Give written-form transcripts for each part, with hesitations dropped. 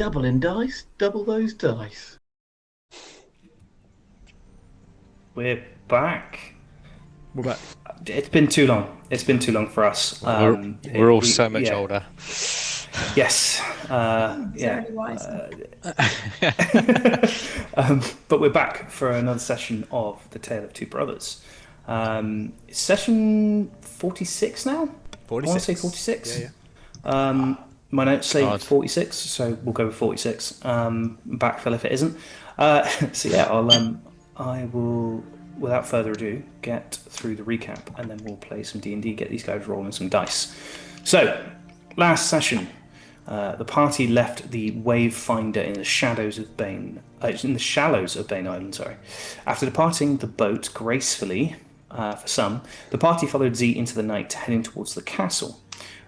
Doubling dice, double those dice. We're back. What about It's been too long. It's been too long for us. we're all so much Yeah, older. yes, It's yeah. only wise. But we're back for another session of The Tale of Two Brothers. It's session 46 now. I want to say 46. 46. Yeah, My notes say God. 46, so we'll go with 46. Backfill if it isn't. So yeah, I will, without further ado, get through the recap, and then we'll play some D&D, get these guys rolling some dice. So, last session, the party left the wave finder in the shadows of Bane, in the shallows of Bane Island. Sorry. After departing the boat gracefully, for some, the party followed Z into the night, heading towards the castle.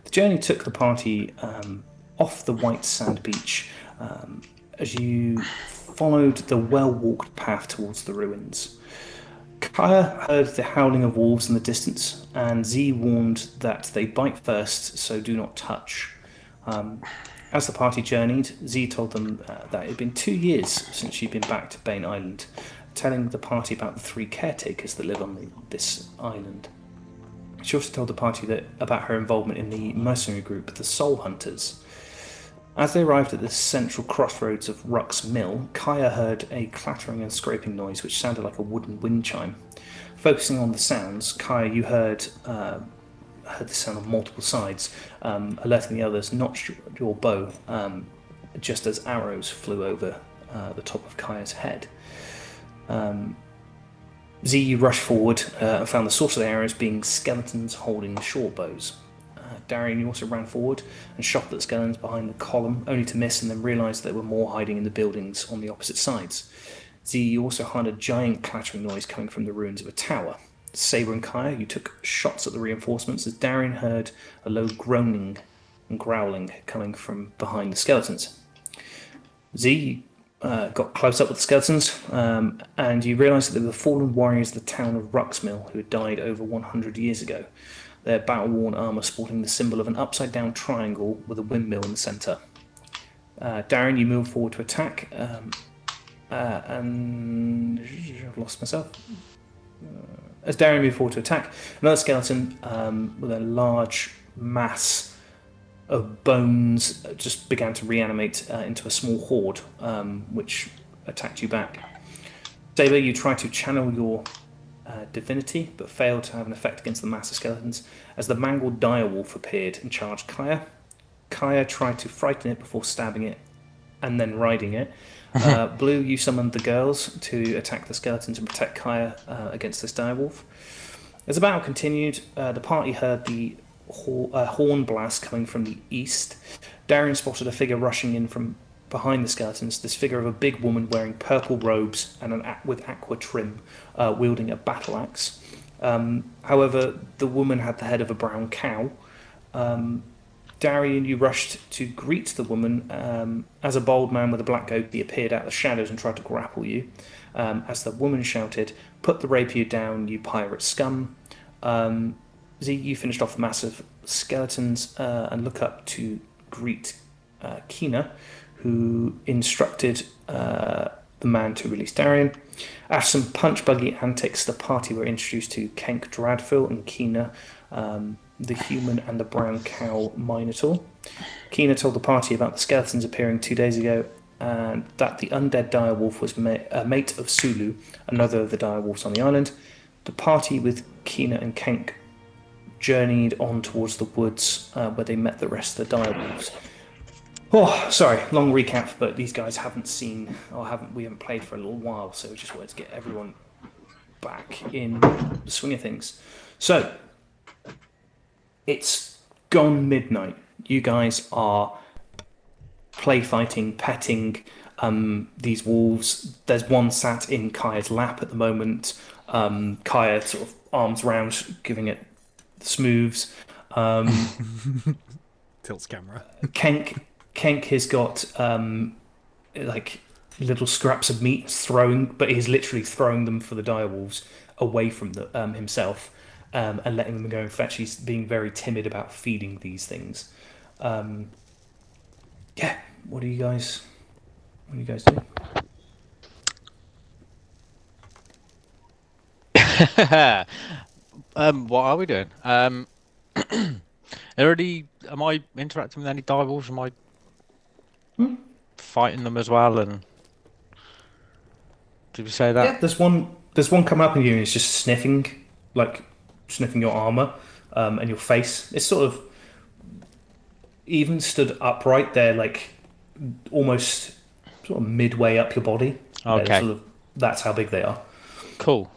The journey took the party off the white sand beach as you followed the well-walked path towards the ruins. Kaya heard the howling of wolves in the distance, and Z warned that they bite first, so do not touch. As the party journeyed, Z told them that it had been 2 years since she'd been back to Bane Island, telling the party about the three caretakers that live on this island. She also told the party about her involvement in the mercenary group, the Soul Hunters. As they arrived at the central crossroads of Ruck's Mill, Kaya heard a clattering and scraping noise which sounded like a wooden wind chime. Focusing on the sounds, Kaya, you heard the sound on multiple sides, alerting the others not your bow, just as arrows flew over the top of Kaya's head. Z rushed forward and found the source of the arrows being skeletons holding short bows. Darian also ran forward and shot at the skeletons behind the column, only to miss and then realised there were more hiding in the buildings on the opposite sides. Z also heard a giant clattering noise coming from the ruins of a tower. Saber and Kaya, you took shots at the reinforcements as Darian heard a low groaning and growling coming from behind the skeletons. Z got close up with the skeletons, and you realised that they were the fallen warriors of the town of Ruxmill who had died over 100 years ago. Their battle-worn armour sporting the symbol of an upside-down triangle with a windmill in the centre. Darren, you move forward to attack, and I've lost myself. As Darren moved forward to attack, another skeleton with a large mass of bones just began to reanimate into a small horde, which attacked you back. Saber, you try to channel your divinity, but failed to have an effect against the mass of skeletons, as the mangled direwolf appeared and charged Kaya. Kaya tried to frighten it before stabbing it and then riding it. Blue, you summoned the girls to attack the skeletons and protect Kaya against this direwolf. As the battle continued, the party heard the horn blast coming from the east. Darian spotted a figure rushing in from behind the skeletons. This figure of a big woman wearing purple robes and with aqua trim, wielding a battle axe. However, the woman had the head of a brown cow. Darian, you rushed to greet the woman as a bold man with a black goatee appeared out of the shadows and tried to grapple you. As the woman shouted, "Put the rapier down, you pirate scum." Z, you finished off the massive skeletons and look up to greet Kina, who instructed the man to release Darian. After some punch buggy antics, the party were introduced to Kenk Dradfil and Kina, the human and the brown cow Minotaur. Kina told the party about the skeletons appearing 2 days ago and that the undead direwolf was a mate of Sulu, another of the direwolves on the island. The party with Kina and Kenk journeyed on towards the woods where they met the rest of the direwolves. Oh, sorry, long recap, but these guys haven't seen or we haven't played for a little while, so we just wanted to get everyone back in the swing of things. So, it's gone midnight. You guys are play fighting, petting these wolves. There's one sat in Kaya's lap at the moment. Kaya sort of arms round, giving it smooths. Tilts camera. Kenk has got like little scraps of meat throwing, but he's literally throwing them for the direwolves away from himself and letting them go and fetch. He's being very timid about feeding these things. Yeah, what do you guys do? What are we doing? Already, am I interacting with any direwolves? Am I fighting them as well? And did we say Yeah, that? there's one coming up on you and it's just sniffing your armor, and your face. It's sort of even stood upright. They're like almost sort of midway up your body. They're Okay, sort of that's how big they are. cool.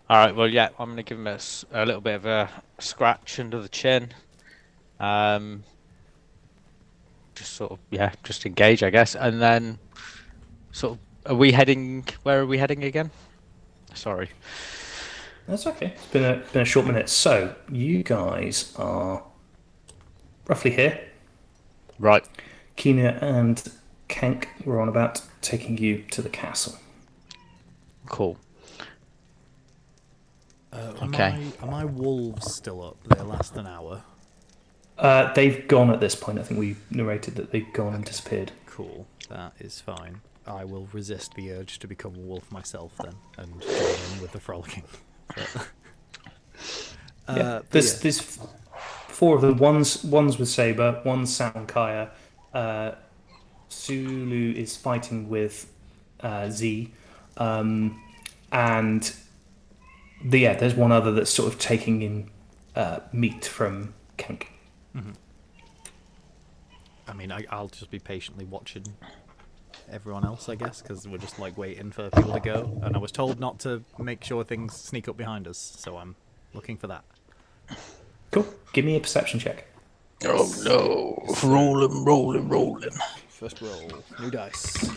All right. Well, yeah, I'm gonna give him a little bit of a scratch under the chin. Um, just sort of, yeah, just engage, I guess, and then sort of, are we heading? Where are we heading again? Sorry. That's okay. It's been a short minute. So you guys are roughly here. Right. Kina and Kenk were on about taking you to the castle. Cool. Okay. Are my wolves still up? They last an hour. They've gone at this point. I think we narrated that they've gone and disappeared. Cool. That is fine. I will resist the urge to become a wolf myself then and join in with the frolicking. There's four of them. One's with Saber. One's sat on Kaya. Sulu is fighting with Z, and there's one other that's sort of taking in meat from Kenk. Mm-hmm. I mean, I'll just be patiently watching everyone else, I guess, because we're just like waiting for people to go. And I was told not to make sure things sneak up behind us, so I'm looking for that. Cool. Give me a perception check. Oh no! Rolling. First roll. New dice.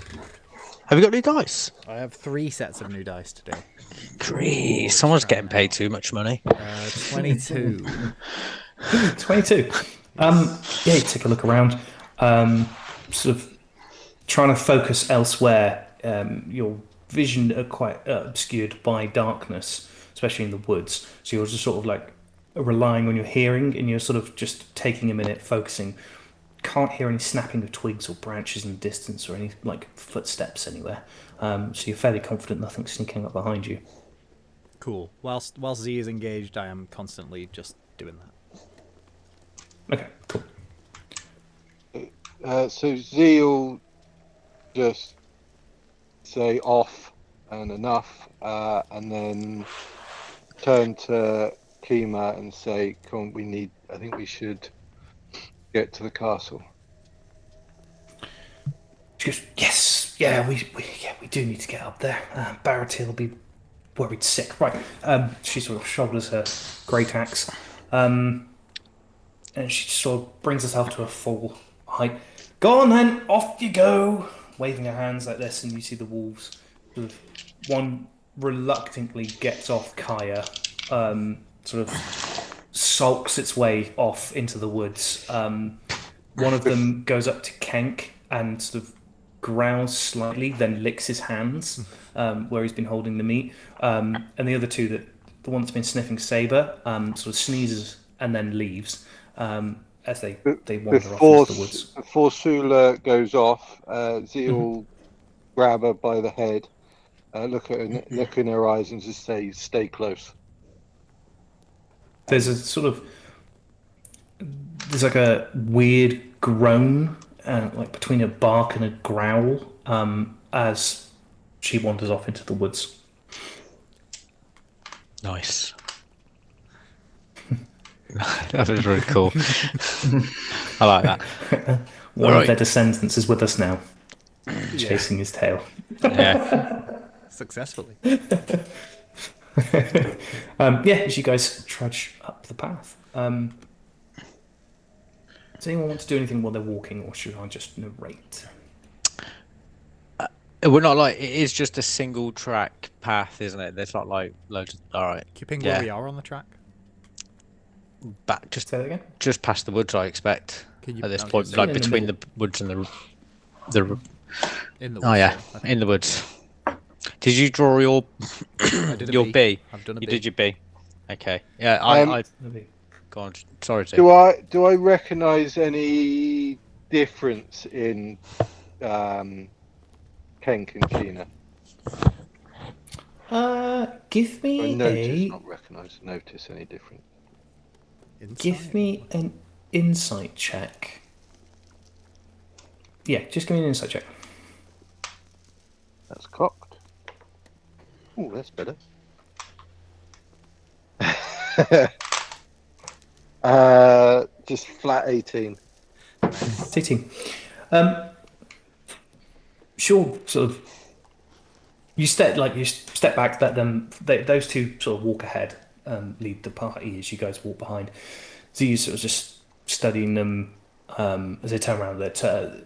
Have you got any dice? I have 3 sets of new dice today. Great. Someone's getting paid too much money. 22. 22. Yeah, you take a look around. Sort of trying to focus elsewhere. Your vision are quite obscured by darkness, especially in the woods. So you're just sort of like relying on your hearing, and you're sort of just taking a minute, focusing. Can't hear any snapping of twigs or branches in the distance, or any like footsteps anywhere. So you're fairly confident nothing's sneaking up behind you. Cool. Whilst Z is engaged, I am constantly just doing that. Okay, cool. So Z will just say off and enough, and then turn to Kima and say, "Come on, I think we should get to the castle." She goes, yes, yeah, we do need to get up there. Baratil will be worried sick. Right. She sort of shoulders her great axe, and she sort of brings herself to a full height. Go on then, off you go, waving her hands like this, and you see the wolves. Sort of one reluctantly gets off Kaya, sort of sulks its way off into the woods. One of them goes up to Kenk and sort of growls slightly, then licks his hands where he's been holding the meat. And the other two, the one that's been sniffing Saber, sort of sneezes and then leaves as they wander off into the woods. Before Sula goes off, Z will grab her by the head, look in her eyes, and just say, "Stay close." There's like a weird groan, like between a bark and a growl, as she wanders off into the woods. Nice. That was really cool. I like that. One of their descendants is with us now, chasing his tail. Yeah. Successfully. As you guys trudge up the path. Does anyone want to do anything while they're walking, or should I just narrate? We're not like, it is just a single track path, isn't it? There's not like loads of, all right. Keeping where we are on the track? Back, just Say that again? Just past the woods, I expect. At this point, like between the woods and the in the woods. Oh yeah, in the woods. Did you draw your your B? I've done a you B. did your B. Okay. Yeah, I go on. Sorry, Tim. Do I recognise any difference in Kenk and Kina? Give Or me notice, a not recognise. Notice any difference? give Insight. me an insight check. Yeah, just give me an insight check. That's cocked. Oh, that's better. Just flat 18. Nice. 18. Sure, sort of. You step back. Let them. Those two sort of walk ahead, lead the party as you guys walk behind. So you sort of just studying them as they turn around. That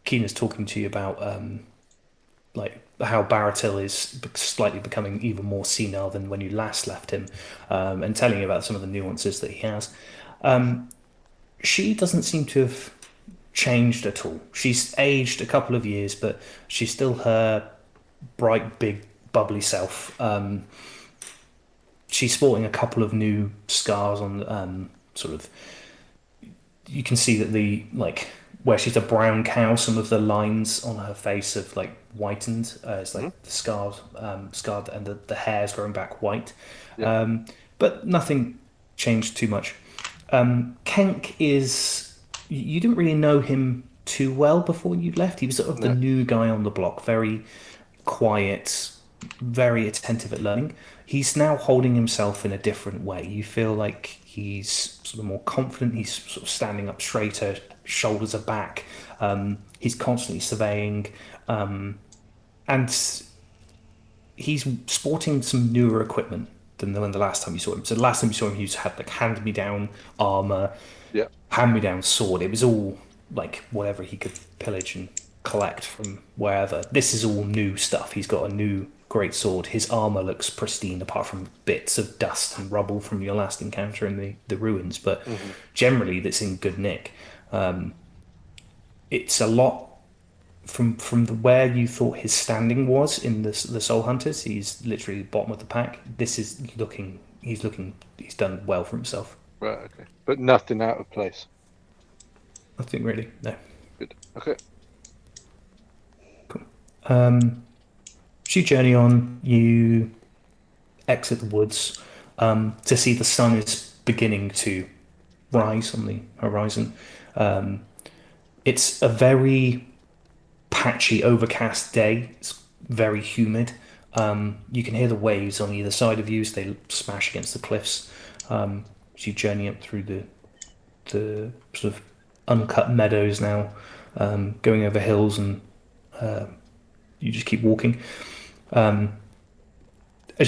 Keena's talking to you about like how Baratil is slightly becoming even more senile than when you last left him, and telling you about some of the nuances that he has. She doesn't seem to have changed at all. She's aged a couple of years, but she's still her bright, big, bubbly self. She's sporting a couple of new scars on sort of. You can see that the like where she's a brown cow, some of the lines on her face have like whitened. It's Hmm? like the scars, scarred, and the hair's growing back white. Yeah. But nothing changed too much. Kenk is. You didn't really know him too well before you left. He was sort of the No. new guy on the block, very quiet, very attentive at learning. He's now holding himself in a different way. You feel like he's sort of more confident. He's sort of standing up straighter, shoulders are back. He's constantly surveying, and he's sporting some newer equipment than the last time you saw him. So the last time you saw him, he had like hand-me-down armor, Yeah. hand-me-down sword. It was all like whatever he could pillage and collect from wherever. This is all new stuff. He's got a new great sword. His armor looks pristine, apart from bits of dust and rubble from your last encounter in the ruins. But Hmm. generally, that's in good nick. It's a lot from where you thought his standing was in the Soul Hunters. He's literally the bottom of the pack. This is looking. He's looking. He's done well for himself. Right. Okay. But nothing out of place. Nothing really. No. Good. Okay. Um, as you journey on, you exit the woods to see the sun is beginning to rise on the horizon. Um, it's a very patchy, overcast day. It's very humid. You can hear the waves on either side of you as they smash against the cliffs. As you journey up through the sort of uncut meadows now, going over hills, and you just keep walking. As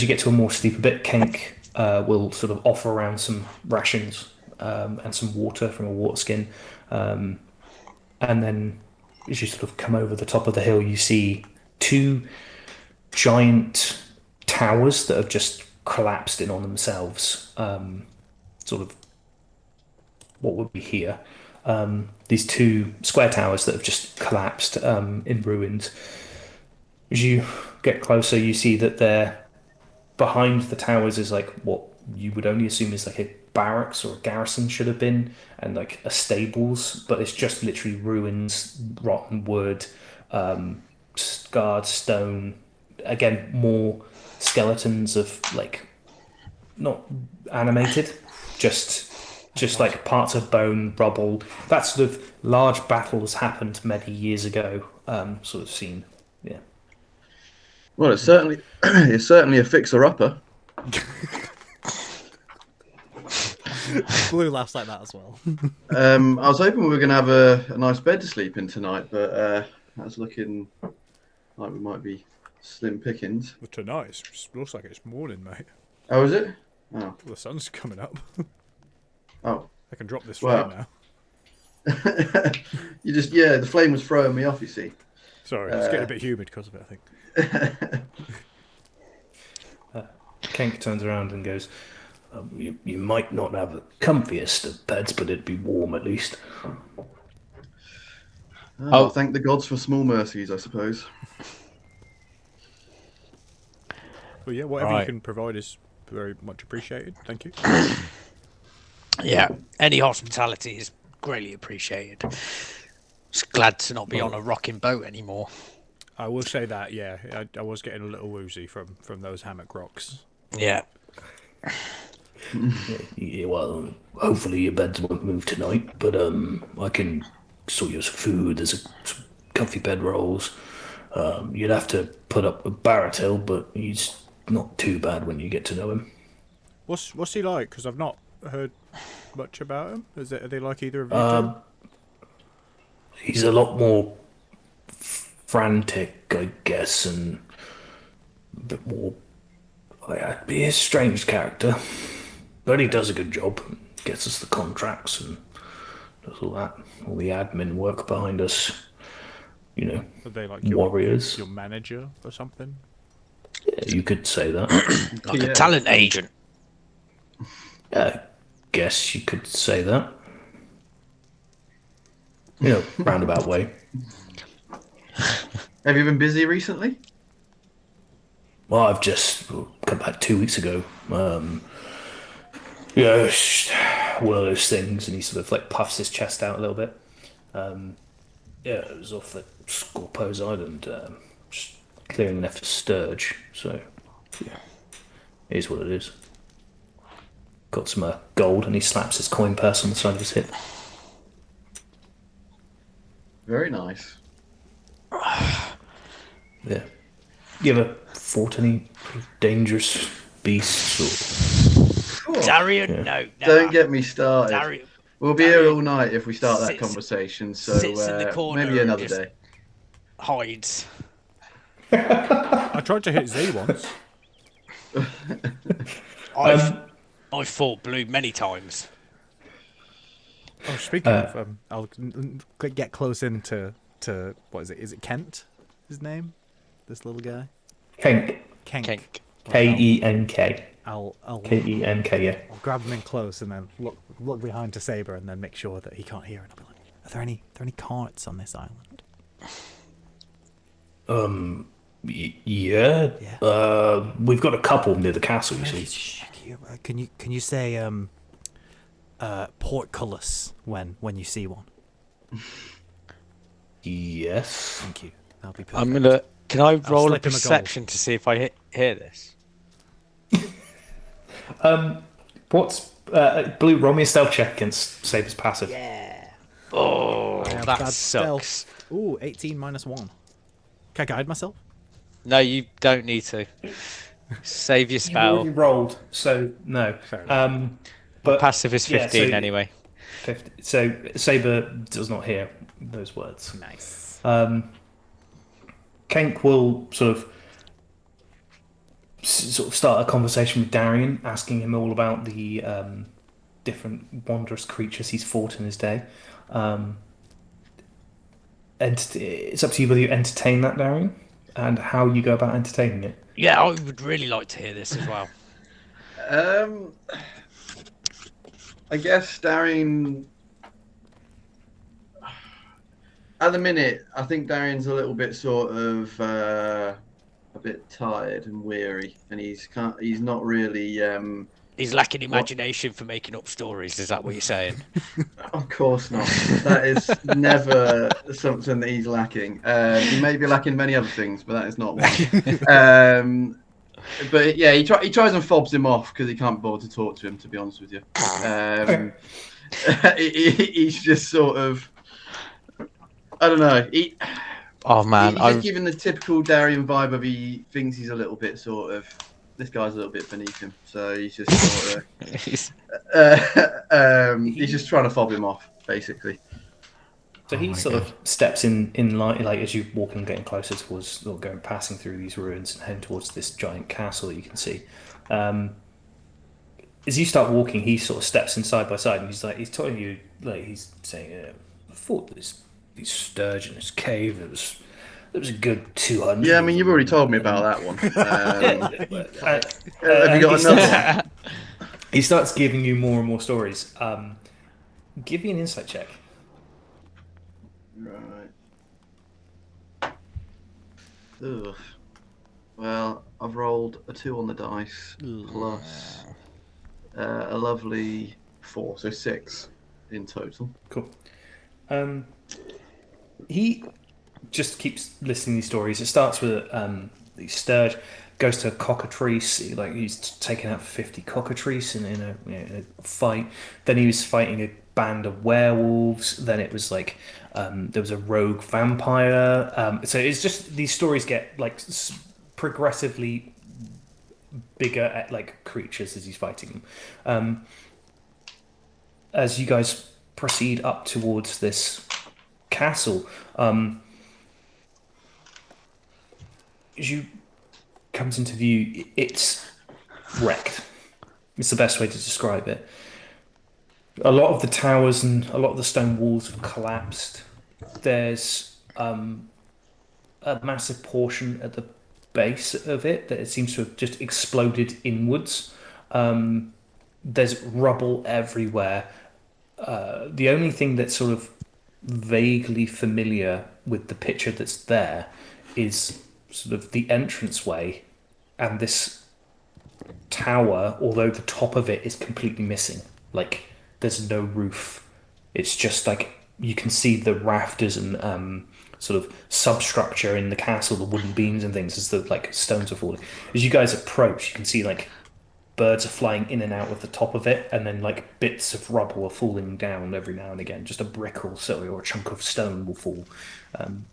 you get to a more steeper bit, Kenk will sort of offer around some rations and some water from a water skin. And then as you sort of come over the top of the hill, you see two giant towers that have just collapsed in on themselves. Sort of what would be here. These two square towers that have just collapsed in ruins. As you get closer, you see that they're behind the towers is like what you would only assume is like a barracks or a garrison should have been, and like a stables, but it's just literally ruins, rotten wood, scarred stone. Again, more skeletons of like not animated, just God. like parts of bone, rubble. That sort of large battles happened many years ago. Sort of scene. Yeah. Well, it's certainly it's certainly a fixer-upper. Blue laughs like that as well. I was hoping we were going to have a nice bed to sleep in tonight, but that's looking like we might be slim pickings. But tonight it looks like it's morning, mate. Oh, is it? Oh, The sun's coming up. oh. I can drop this flame Well. now. The flame was throwing me off. You see. Sorry, it's getting a bit humid because of it, I think. Kenk turns around and goes, you might not have the comfiest of beds, but it'd be warm at least. Oh, thank the gods for small mercies, I suppose. But yeah, whatever Right. you can provide is very much appreciated. Thank you. Yeah, any hospitality is greatly appreciated. Just glad to not be on a rocking boat anymore. I will say that, yeah, I was getting a little woozy from those hammock rocks. Yeah. Yeah, well, hopefully your beds won't move tonight, but I can sort you some food. There's some comfy bed rolls. You'd have to put up with Baratil, but he's not too bad when you get to know him. What's he like? Because I've not heard much about him. Are they like either of you two? He's a lot more frantic, I guess, and a bit more. He's a strange character, but he does a good job. Gets us the contracts and does all that, all the admin work behind us. You know, Are they like warriors. your manager or something? Yeah, you could say that. Like a talent agent. Yeah, guess you could say that. Roundabout way. Have you been busy recently? Well, I've just come back 2 weeks ago. It's just one of those things, and he sort of like puffs his chest out a little bit. It was off at Scorpio's Island, just clearing left for Sturge. So, yeah, it is what it is. Got some gold, and he slaps his coin purse on the side of his hip. Very nice. Yeah. You ever fought any dangerous beasts or? Darian, Yeah. no. Don't get me started. Darian We'll be here all night if we start that sits- conversation. So sits in the corner maybe and another just- day. hides. I tried to hit Z once. I've fought blue many times. Oh, speaking of, I'll get close into what is it? Is it Kent? His name? This little guy. Kenk. Kenk. Kenk. I'll Kenk. Yeah. I'll grab him in close and then look behind to Saber and then make sure that he can't hear. And I'll be like, "Are there any carts on this island?" Yeah. We've got a couple near the castle. You see. Can you say portcullis when you see one? Yes. Thank you. That'll be perfect. I'm gonna. Can I roll a slip him a gold. perception to see if I hear this? What's blue? Roll me a stealth check against Saber's passive. Oh, I have that bad sucks. stealth. Ooh, 18 minus 1. Can I guide myself? No, you don't need to. Save your You spell. already rolled, so no. Fair enough. My But passive is 15 so- anyway. 50. So Saber does not hear those words. Nice. Kenk will sort of start a conversation with Darian, asking him all about the different wondrous creatures he's fought in his day. And it's up to you whether you entertain that, Darian, and how you go about entertaining it. Yeah, I would really like to hear this as well. I guess Darian. At the minute, I think Darian's a little bit sort of a bit tired and weary, and he's not really. He's lacking imagination for making up stories. Is that what you're saying? Of course not. That is never something that he's lacking. He may be lacking many other things, but that is not one. But yeah, he tries and fobs him off because he can't bother to talk to him. To be honest with you, he's just sort of. I don't know. Oh man, He's just giving the typical Darian vibe of he thinks he's a little bit sort of. This guy's a little bit beneath him, so he's just sort of. He's just trying to fob him off, basically. So he sort of steps in line, like as you walk and getting closer towards, or going passing through these ruins and heading towards this giant castle that you can see. As you start walking, he sort of steps in side by side, and he's telling you, like he's saying, "I thought these sturge in this cave. There was a good 200. Yeah, I mean, you've already told me about that one. Have you got another one? He starts giving you more and more stories. Give me an insight check. Right. Ugh. Well, I've rolled a 2 on the dice plus a lovely 4, so 6 in total. Cool. he just keeps listening to these stories. It starts with he's stirred, goes to a cockatrice. He's taken out 50 cockatrice in a fight. Then he was fighting a band of werewolves. Then it was like there was a rogue vampire. So it's just these stories get like progressively bigger at like creatures as he's fighting them. As you guys proceed up towards this castle, as you comes into view, it's wrecked. It's the best way to describe it. A lot of the towers and a lot of the stone walls have collapsed. There's a massive portion at the base of it that it seems to have just exploded inwards. There's rubble everywhere. The only thing that's sort of vaguely familiar with the picture that's there is sort of the entranceway and this tower, although the top of it is completely missing. Like there's no roof. It's just like you can see the rafters and sort of substructure in the castle, the wooden beams and things as the like stones are falling. As you guys approach, you can see like birds are flying in and out of the top of it, and then like bits of rubble are falling down every now and again. Just a brick or so, or a chunk of stone will fall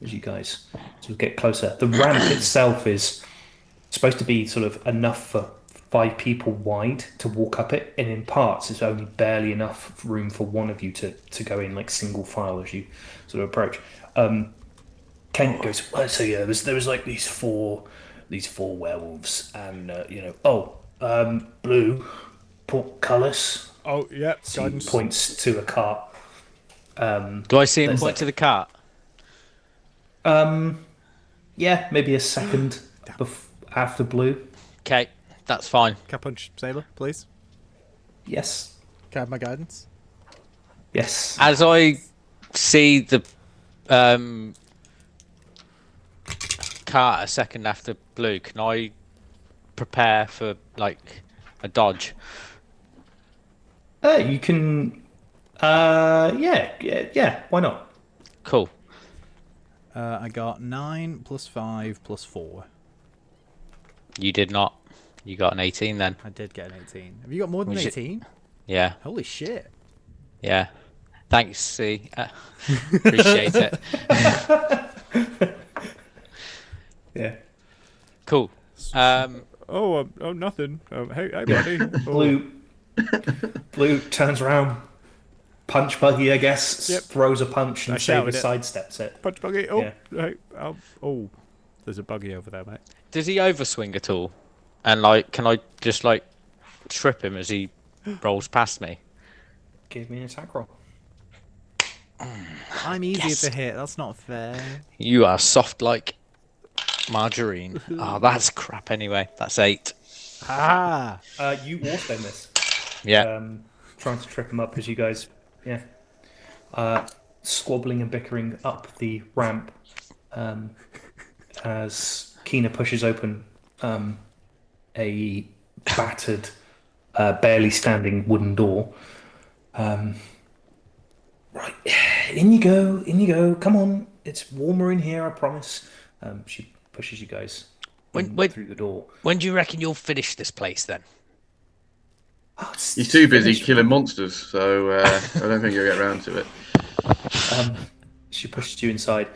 as you guys sort of get closer. The ramp itself is supposed to be sort of enough for 5 people wide to walk up it, and in parts it's only barely enough room for one of you to go in like single file as you sort of approach. Kent goes, well, so yeah, there was like these four werewolves, and blue portcullis. Oh, yeah, So he guidance. points to a cart. Do I see him There's point like to the cart? Yeah, maybe a second after blue. Okay, that's fine. Can I punch Sailor, please? Yes, Can I have my guidance? yes. As I see the cart a second after blue, can I prepare for like a dodge? You can. Yeah. Why not? Cool. I got 9 plus 5 plus 4. You did not. You got an 18 then. I did get an 18. Have you got more than We should- 18? Yeah, Holy shit. yeah. Thanks, C. Appreciate it. Yeah. Cool. Oh, nothing. Hey, buddy. Blue turns around, punch buggy, I guess. Yep. Throws a punch, I and Saber shouted it. sidesteps it. Punch buggy. Oh, Yeah. hey, oh, there's a buggy over there, mate. Does he overswing at all? And like, can I just like trip him as he rolls past me? Give me an attack roll. I'm easier Yes. to hit. That's not fair. You are soft like margarine. Oh, that's crap anyway. That's 8. Ah. You also miss. Yeah. Trying to trip him up as you guys, yeah, squabbling and bickering up the ramp as Keena pushes open a battered, barely standing wooden door. Right, in you go, in you go. Come on, it's warmer in here, I promise. She pushes you guys through the door. When do you reckon you'll finish this place then? Oh, He's too busy finished. killing monsters, so I don't think he'll get around to it. She pushes you inside.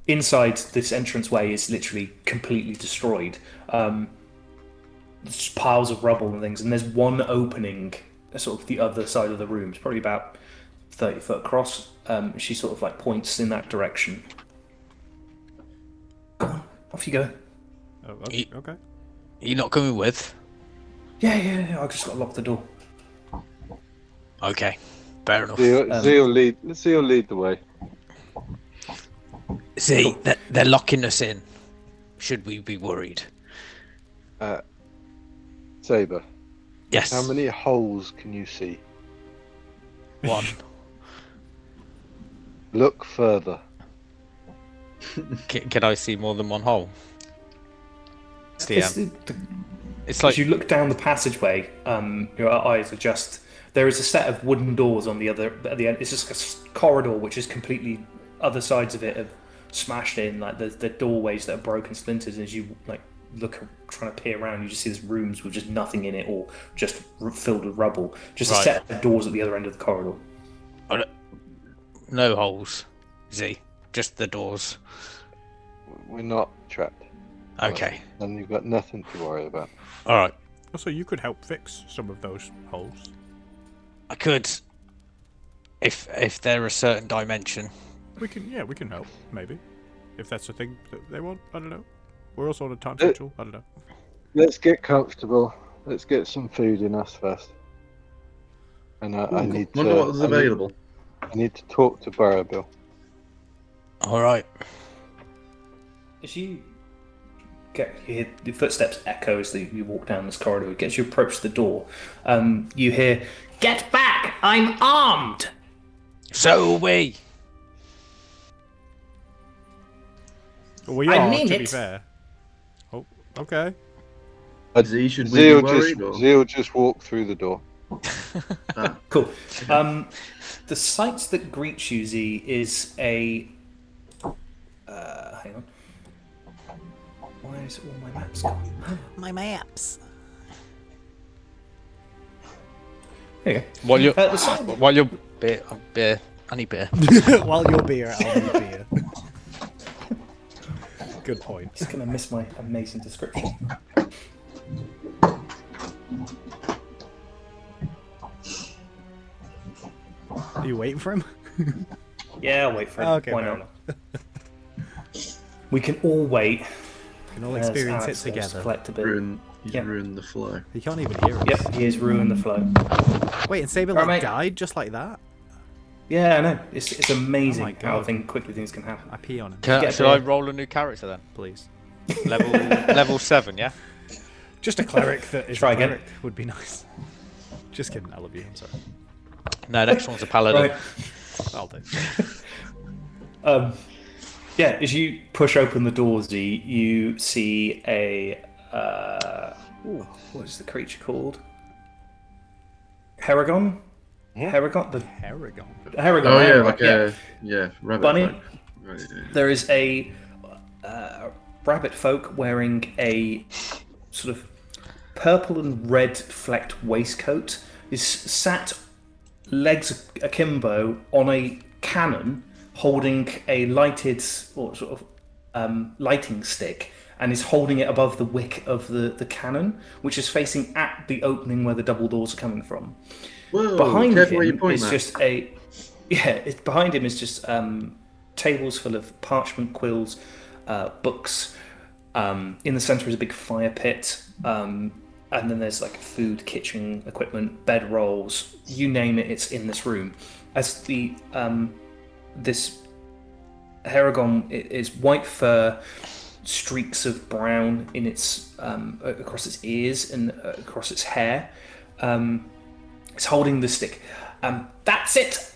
Inside, this entranceway is literally completely destroyed. There's piles of rubble and things, and there's one opening, sort of the other side of the room. It's probably about 30 foot across. She sort of like points in that direction. Go on, off you go. Oh, okay. Okay. You're not coming with? Yeah. I just got to lock the door. Okay, fair enough. Zeal lead the way. See, they're locking us in. Should we be worried? Saber, Yes. how many holes can you see? 1. Look further. Can I see more than one hole? It's the, It's it's like as you look down the passageway, your eyes adjust. There is a set of wooden doors on the other at the end. It's just a corridor which is completely other sides of it have smashed in. Like the doorways that are broken splinters. As you like look, trying to peer around, you just see these rooms with just nothing in it, or just filled with rubble. Just a set of doors at the other end of the corridor. No holes, Z. Just the doors. We're not trapped. Okay. And you've got nothing to worry about. All right. Also, you could help fix some of those holes. I could, if they're a certain dimension. We can help, maybe. If that's the thing that they want, I don't know. We're also on a time schedule, I don't know. Let's get comfortable. Let's get some food in us first. And I need to... Wonder what was available. I need to talk to Barrowbill. All right. As you hear the footsteps echo as you walk down this corridor, as you approach the door, you hear, "Get back! I'm armed!" So are we. We I are, mean to be it. fair. Oh, okay. Z, should we be worried? Zeal just walk through the door. Cool. The sight that greets you, Z, is a... hang on. Why is all my maps gone? My maps. There you go. While you're beer, I need beer. While you're beer, I'll be beer. Good point. He's gonna miss my amazing description. Are you waiting for him? Yeah, I'll wait for it. Okay, Why fair not? We can all wait. We can all experience it together. Collect a bit. He's ruined the flow. He can't even hear us. Yep, he has ruined the flow. Wait, and Saber Alright, mate. died just like that? Yeah, I know. It's amazing Oh my how God. quickly things can happen. I pee on him. Should I roll a new character then? Please. Level 7, yeah? Just a cleric that is Try a again. cleric would be nice. Just kidding, I love you, I'm sorry. No, next one's a paladin. Right. I'll do. Yeah, as you push open the door, Z, you see a... what is the creature called? Heragon? Heragon? Paragon. Heragon. Oh yeah, Heragon, like rabbit Bunny? folk. Right, yeah. There is a rabbit folk wearing a sort of purple and red flecked waistcoat, is sat legs akimbo on a cannon, holding a lighted or sort of lighting stick, and is holding it above the wick of the cannon, which is facing at the opening where the double doors are coming from. Whoa, Behind careful where you him point is that. just behind him is just tables full of parchment quills, books. In the center is a big fire pit, and then there's like food, kitchen equipment, bed rolls, you name it, it's in this room. As the this Heragon is white fur, streaks of brown in its across its ears and across its hair. It's holding the stick. That's it.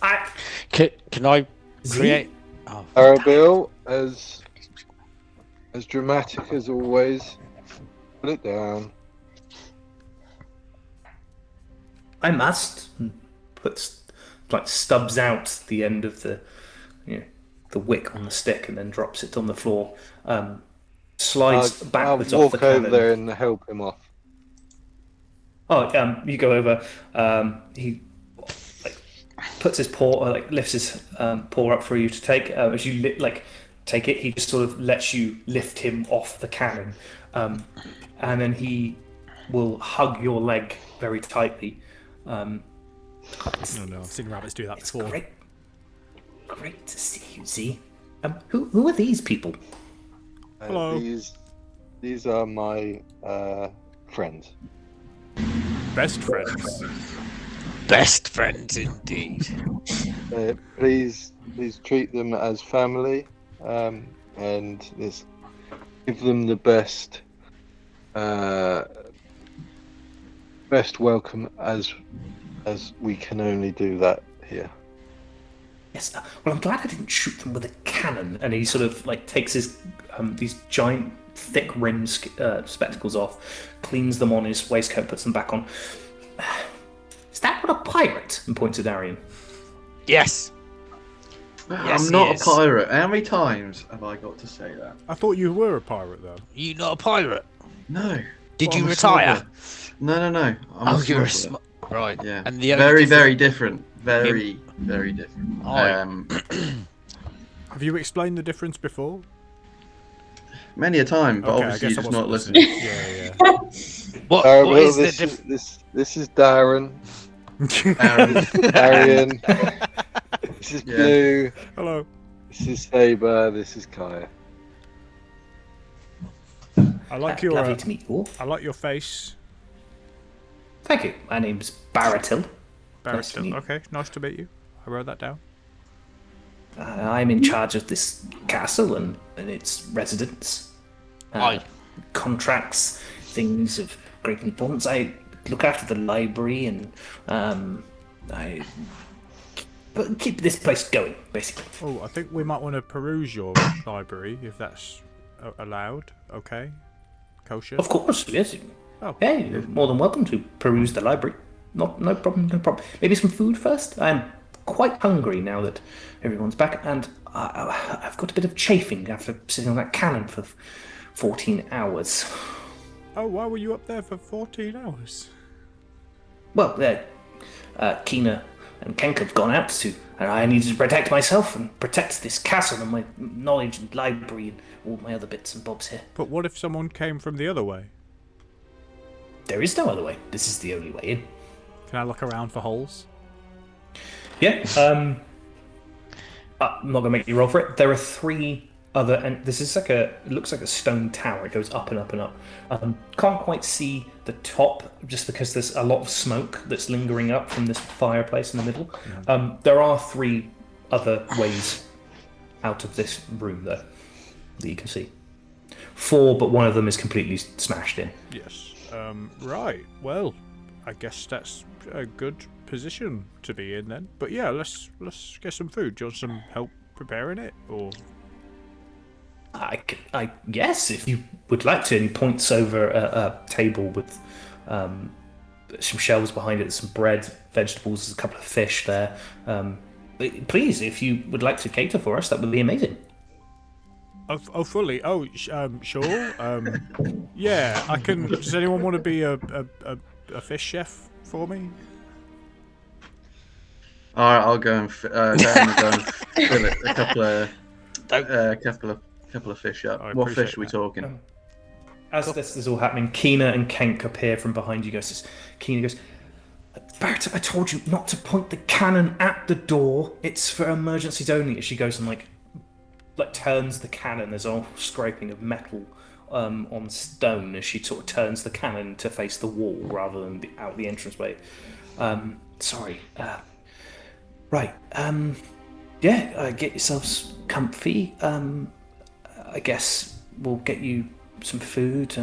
Can I create... Oh, Barrowbill, as dramatic as always. Put it down. I must. And puts stubs out the end of the wick on the stick and then drops it on the floor. Slides backwards I'll off the walk over cannon. there and help him off. Oh, you go over. He puts his paw, lifts his paw up for you to take. As you take it, he just sort of lets you lift him off the cannon, and then he will hug your leg very tightly. Oh no, I've seen rabbits do that It's before. great to see you, Z. Who are these people? Hello. These are my friends. Best friends. best friends indeed. Please treat them as family, and give them the best welcome as we can only do that here. Yes. Well, I'm glad I didn't shoot them with a cannon. And he sort of takes his these giant, thick rimmed spectacles off, cleans them on his waistcoat, puts them back on. Is that what a pirate? And points at Arian. Yes. I'm not a pirate. How many times have I got to say that? I thought you were a pirate, though. You not a pirate? No. Did Well, you I'm a retire? smuggler. No. I'm a Oh, you're a smuggler. right. Yeah. And the only Very, difference... very different. Very, very different. Aye. Have you explained the difference before? Many a time, but Okay, I obviously guess you're I just wasn't not listening. listening. Yeah. What Well, is the this difference? this is Darren. Aaron. This is Arian. This is Yeah. Blue. Hello. This is Saber. This is Kaya. I like your. Lovely to meet you all. I like your face, Thank you. My name's Baratil. Nice to Barrington. meet you. Okay, nice to meet you. I wrote that down. I'm in charge of this castle and its residents. Aye. Contracts, things of great importance. I look after the library and I keep this place going, basically. Oh, I think we might want to peruse your library if that's allowed. Okay, kosher. Of course, yes. Oh. Hey, you're more than welcome to peruse the library. No problem, no problem. Maybe some food first? I'm quite hungry now that everyone's back, and I've got a bit of chafing after sitting on that cannon for 14 hours. Oh, why were you up there for 14 hours? Well, Kina and Kenk have gone out to, and I needed to protect myself and protect this castle and my knowledge and library and all my other bits and bobs here. But what if someone came from the other way? There is no other way. This is the only way in. Can I look around for holes? Yeah. I'm not gonna make you roll for it. There are 3 other, and this is like it looks like a stone tower. It goes up and up and up. Can't quite see the top just because there's a lot of smoke that's lingering up from this fireplace in the middle. There are 3 other ways out of this room though that you can see. 4, but one of them is completely smashed in. Yes. Right. Well, I guess that's a good position to be in then. But yeah, let's get some food. Do you want some help preparing it, or? I guess if you would like to. And he points over a table with some shelves behind it, there's some bread, vegetables, there's a couple of fish there. Please, if you would like to cater for us, that would be amazing. Oh, fully. Oh, sure. Yeah, I can. Does anyone want to be a fish chef for me? All right, I'll go and fill it. A couple of fish up. I What fish appreciate are we that. talking? As this is all happening, Kina and Kenk appear from behind you guys. Kina goes, Barrett, I told you not to point the cannon at the door. It's for emergencies only. As she goes and like turns the cannon. There's all scraping of metal on stone as she sort of turns the cannon to face the wall rather than out the entranceway. Sorry. Right. Yeah. Get yourselves comfy. I guess we'll get you some food.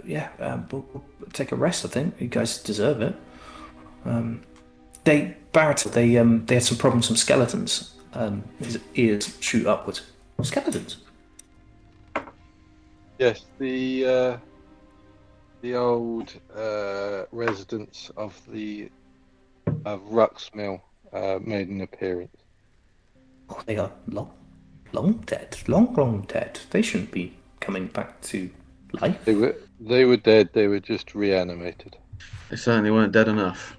We'll take a rest. I think you guys deserve it. Barrett, they had some problems. Some skeletons. His ears shoot upwards. Skeletons. Yes, the old residents of Ruxmill made an appearance. Oh, they are long dead. Long dead. They shouldn't be coming back to life. They were dead. They were just reanimated. They certainly weren't dead enough.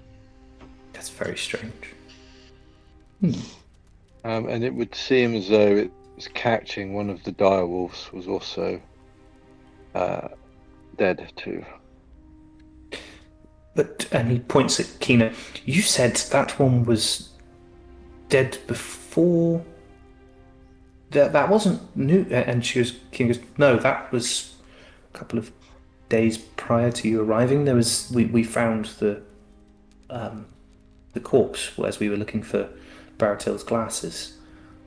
That's very strange. And it would seem as though it was catching one of the direwolves was also dead too. And he points at Kina. You said that one was dead before. That wasn't new. And Kina goes, no, that was a couple of days prior to you arriving. There was we found the corpse as we were looking for Baratil's glasses.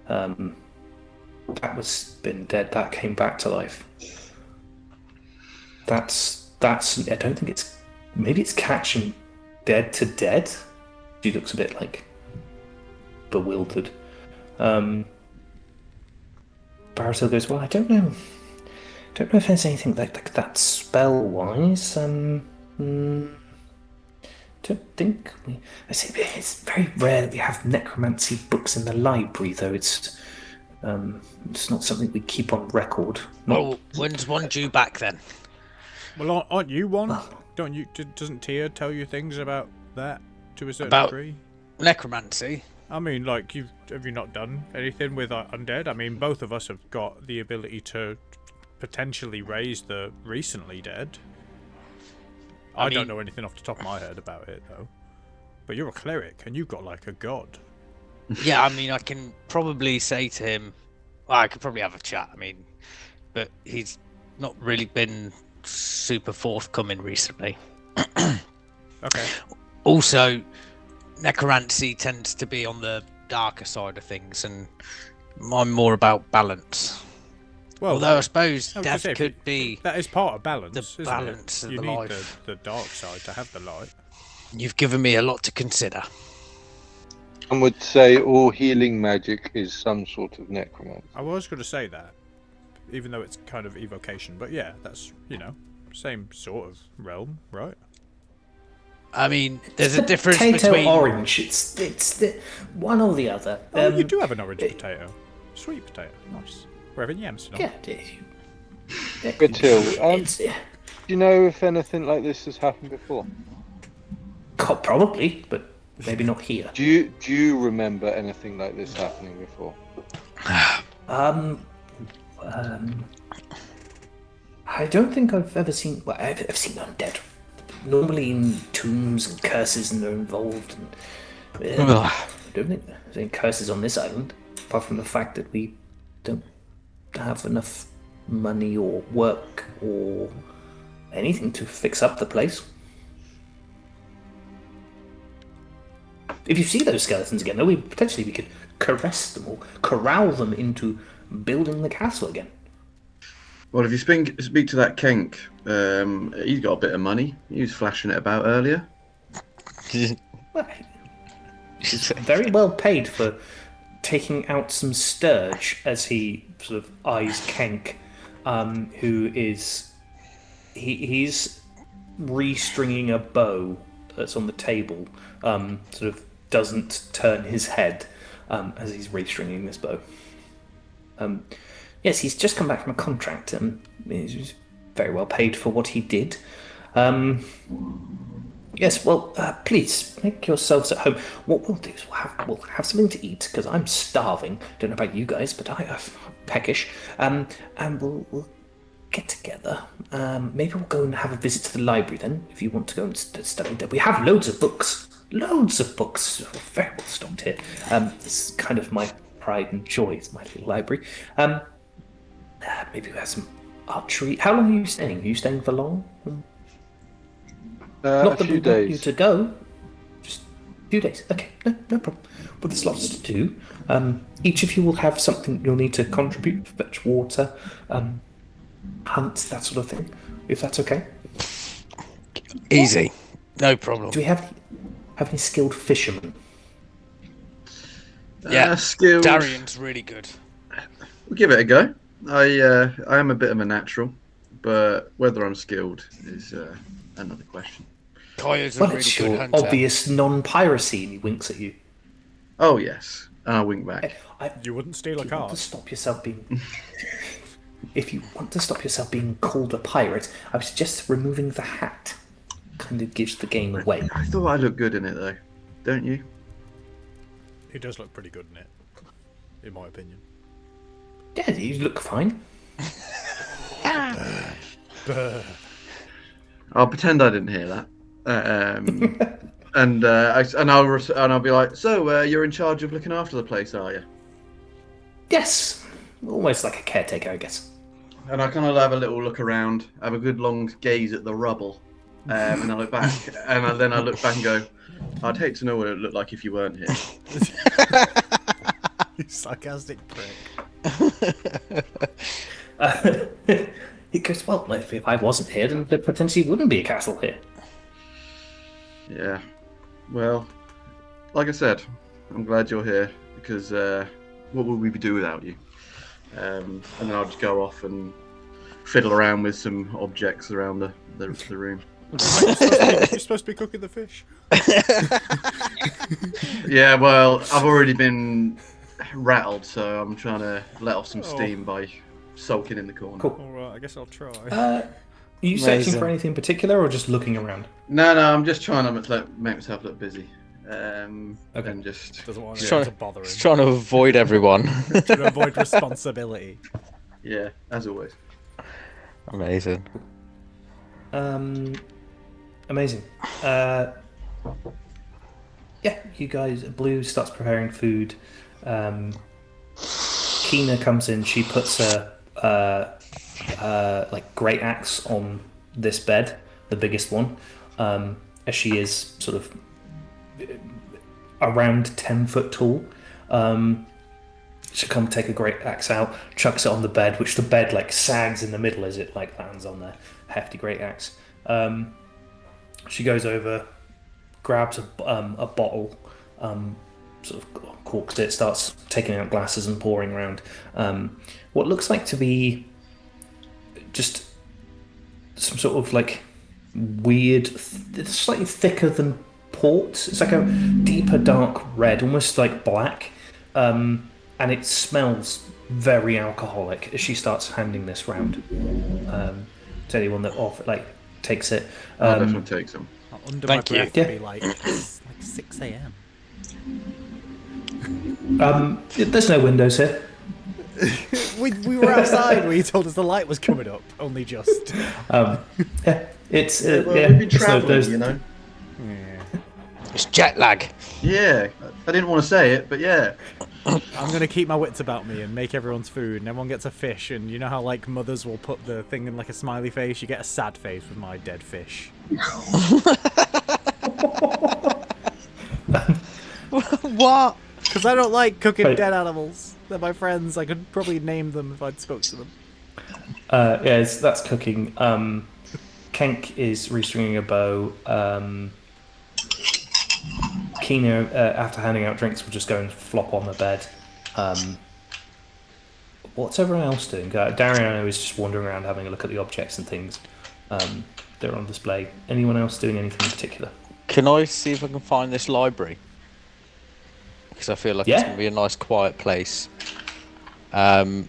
That was been dead. That came back to life. That's. I don't think it's. Maybe it's catching dead to dead. She looks a bit like bewildered. Baratil goes, well, I don't know. Don't know if there's anything like that spell-wise. don't think we. I say it's very rare that we have necromancy books in the library, though. It's not something we keep on record. Well, when's one due back then? Well, aren't you one? Well, Don't you? Doesn't Tia tell you things about that to a certain About- degree? Necromancy? I mean, like, have you not done anything with undead? I mean, both of us have got the ability to potentially raise the recently dead. I don't know anything off the top of my head about it, though. But you're a cleric, and you've got, like, a god. Yeah, I mean, I can probably say to him, well, I could probably have a chat, but he's not really been super forthcoming recently. Okay. Also, necromancy tends to be on the darker side of things, and I'm more about balance. Well, Although I suppose I was death gonna say, could be that is part of balance, the isn't balance it? of You the need life. the dark side to have the light. You've given me a lot to consider. Some would say all healing magic is some sort of necromancy. I was going to say that, even though it's kind of evocation. But yeah, that's, same sort of realm, right? I mean, there's a difference potato between orange. It's the one or the other. Oh, you do have an orange potato. Sweet potato. Nice. We're having yams tonight. Yeah. Good Till, It's, do you know if anything like this has happened before? probably, but maybe not here. Do you remember anything like this happening before? I don't think I've ever seen. Well, I've seen undead. Normally in tombs and curses, and they're involved. And I don't think there's any curses on this island, apart from the fact that we don't have enough money or work or anything to fix up the place. If you see those skeletons again, though, we could caress them or corral them into building the castle again. Well, if you speak to that Kenk, he's got a bit of money. He was flashing it about earlier. Well, he's very well paid for taking out some sturge, as he sort of eyes Kenk, who is he's restringing a bow that's on the table. Sort of doesn't turn his head as he's restringing this bow. Yes, he's just come back from a contract, and he's very well paid for what he did. Yes, well, please make yourselves at home. What we'll do is we'll have something to eat, because I'm starving. Don't know about you guys, but I'm peckish. And we'll get together. Maybe we'll go and have a visit to the library then, if you want to go and study there. We have loads of books. Loads of books. We're very well stocked here. It's kind of my pride and joy. It's my little library. Maybe we have some archery. How long are you staying? Are you staying for long? A few We want you days. to go. Just a few days. Okay, no problem. Well, there's lots to do. Each of you will have something you'll need to contribute. Fetch water, hunt, that sort of thing. If that's okay. easy, no problem. Do we have any skilled fishermen? Yeah, Skilled. Darian's really good. We'll give it a go. I am a bit of a natural, but whether I'm skilled is another question. Kaya's a Well, really it's good your hunter. obvious non-piracy, and he winks at you. Oh yes, and I'll wink back. You wouldn't steal a If you want car. to stop yourself being, if you want to stop yourself being called a pirate, I would suggest removing the hat. Kind of gives the game away. I thought I looked good in it though, don't you? He does look pretty good in it, in my opinion. Yeah, you look fine. I'll pretend I didn't hear that. And I'll be like, so you're in charge of looking after the place, are you? Yes, almost like a caretaker, I guess. And I kind of have a little look around, have a good long gaze at the rubble, and I look back, and then I look back and go, I'd hate to know what it looked like if you weren't here. You sarcastic prick. He goes, well, if I wasn't here, then there potentially wouldn't be a castle here. Yeah. Well, like I said, I'm glad you're here because what would we do without you? And then I'll just go off and fiddle around with some objects around the room. You're supposed to be cooking the fish. Yeah, well, I've already been rattled, so I'm trying to let off some steam by soaking in the corner. Cool. All right, I guess I'll try. Are you searching for Amazing. anything in particular, or just looking around? No, I'm just trying to make myself look busy. And just Doesn't want He's anyone trying, to bother him. he's trying to avoid everyone. Trying to avoid responsibility. yeah, as always. Amazing. Amazing. Yeah, you guys. Blue starts preparing food. Kina comes in. She puts a like great axe on this bed, the biggest one, as she is sort of around 10 foot tall. She'll come take a great axe out, chucks it on the bed, which the bed like sags in the middle as it like lands on the hefty great axe. She goes over, grabs a bottle, sort of corks it, starts taking out glasses and pouring around what looks like to be just some sort of like weird, slightly thicker than port. It's like a deeper dark red, almost like black, and it smells very alcoholic as she starts handing this round to anyone that takes it. I'll definitely take some. Under Thank my you. breath, Yeah. be like, it's like 6 a.m. There's no windows here. We were outside where you told us the light was coming up, only just. Yeah, it's Well, yeah. we've been it's no- travelling, there's- you know. It's jet lag. Yeah, I didn't want to say it, but yeah. I'm gonna keep my wits about me and make everyone's food, and everyone gets a fish. And you know how like mothers will put the thing in like a smiley face? You get a sad face with my dead fish. What? Because I don't like cooking Wait. dead animals. They're my friends. I could probably name them if I'd spoke to them. yeah, that's cooking. Kenk is restringing a bow. Kino, after handing out drinks, will just go and flop on the bed. What's everyone else doing? Dariano is just wandering around having a look at the objects and things. They're on display. Anyone else doing anything in particular? Can I see if I can find this library? Because I feel like it's Yeah. going to be a nice quiet place. While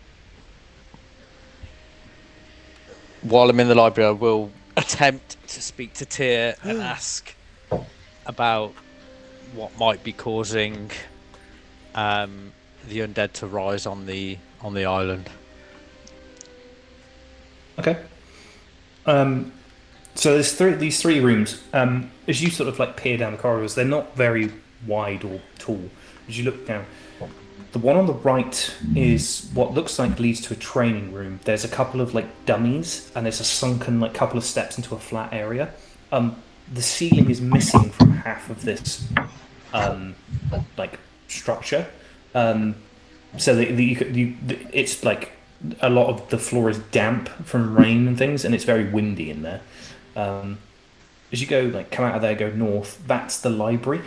I'm in the library, I will attempt to speak to Tyr and ask about what might be causing the undead to rise on the island. Okay. So there's these three rooms. As you sort of like peer down the corridors, they're not very wide or tall. As you look down, the one on the right is what looks like leads to a training room. There's a couple of like dummies, and there's a sunken like couple of steps into a flat area. The ceiling is missing from half of this like structure. So it's like a lot of the floor is damp from rain and things, and it's very windy in there. As you go, like come out of there, go north. That's the library.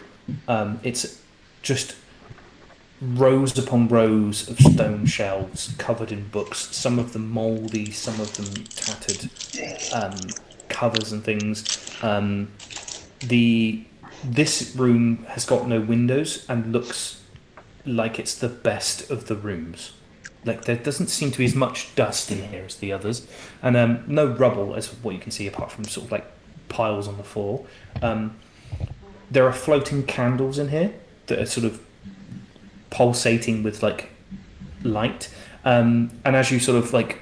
It's just rows upon rows of stone shelves covered in books. Some of them mouldy, some of them tattered, covers and things. This room has got no windows and looks like it's the best of the rooms. Like there doesn't seem to be as much dust in here as the others, and no rubble as what you can see apart from sort of like piles on the floor. There are floating candles in here that are sort of pulsating with like light, and as you sort of like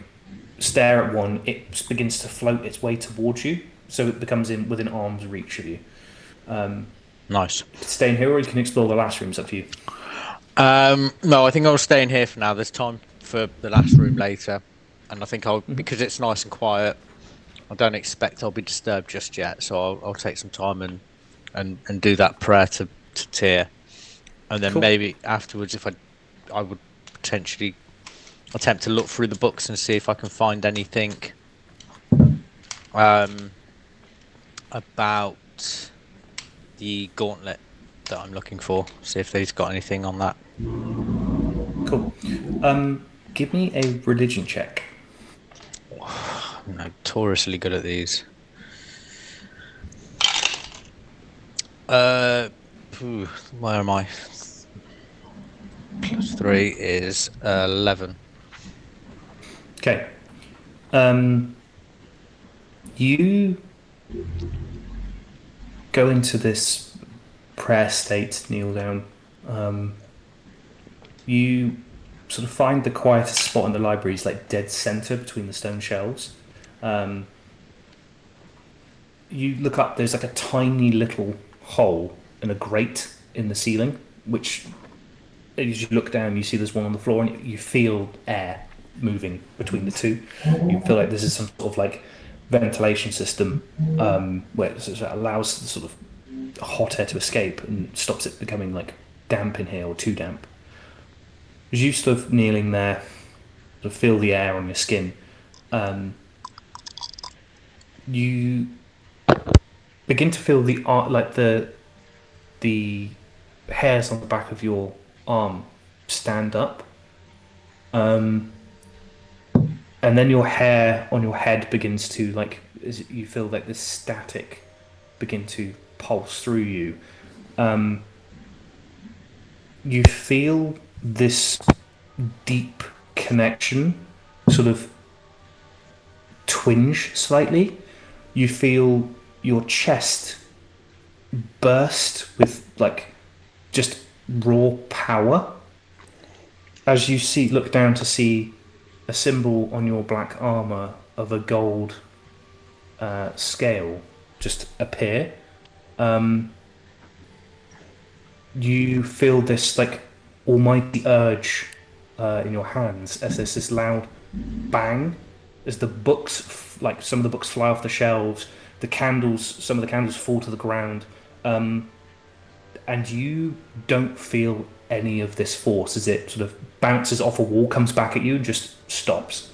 stare at one, it begins to float its way towards you, so it becomes within arm's reach of you. Nice. Stay in here, or you can explore the last room. It's up to you. No, I think I'll stay in here for now. There's time for the last room later, and I think because it's nice and quiet, I don't expect I'll be disturbed just yet. So I'll take some time and do that prayer to Tyr, and then Cool. maybe afterwards, if I would potentially attempt to look through the books and see if I can find anything about the gauntlet that I'm looking for. See if they've got anything on that. Cool. Give me a religion check. I'm notoriously good at these. Where am I? +3 is 11. Okay. You go into this prayer state, kneel down. You sort of find the quietest spot in the library is like dead center between the stone shelves. Um, you look up, there's like a tiny little hole and a grate in the ceiling, which as you look down, you see there's one on the floor and you feel air moving between the two. You feel like this is some sort of like ventilation system where it allows the sort of hot air to escape and stops it becoming like damp in here or too damp. As you sort of kneeling there, sort of feel the air on your skin, you begin to feel the art like the hairs on the back of your arm stand up. And then your hair on your head begins to like as you feel like this static begin to pulse through you. You feel this deep connection sort of twinge slightly. You feel your chest burst with like just raw power as you look down to see a symbol on your black armor of a gold scale just appear. You feel this like almighty urge in your hands as there's this loud bang as the books, like some of the books fly off the shelves, some of the candles fall to the ground, and you don't feel any of this force as it sort of bounces off a wall, comes back at you, and just stops.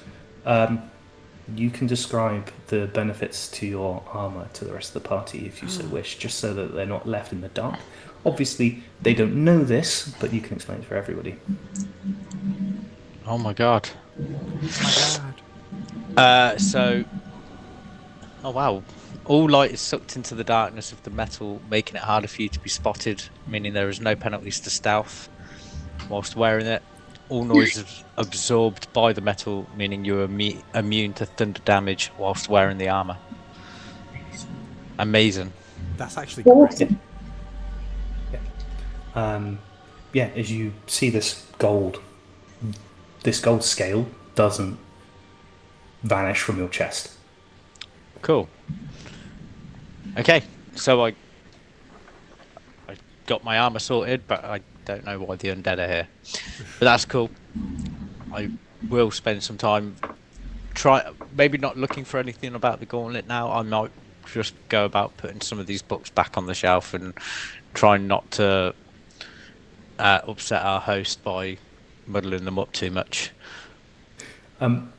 You can describe the benefits to your armor to the rest of the party if you so wish, just so that they're not left in the dark. Obviously, they don't know this, but you can explain it for everybody. Oh my god. Oh my god. Oh wow. All light is sucked into the darkness of the metal, making it harder for you to be spotted, meaning there is no penalties to stealth whilst wearing it. All noise is absorbed by the metal, meaning you're immune to thunder damage whilst wearing the armor. Amazing. That's actually great. Yeah, as you see this gold scale doesn't vanish from your chest. Cool. Okay, so I got my armor sorted, but I don't know why the undead are here. But that's cool. I will spend some time maybe not looking for anything about the gauntlet now. I might just go about putting some of these books back on the shelf and trying not to upset our host by muddling them up too much.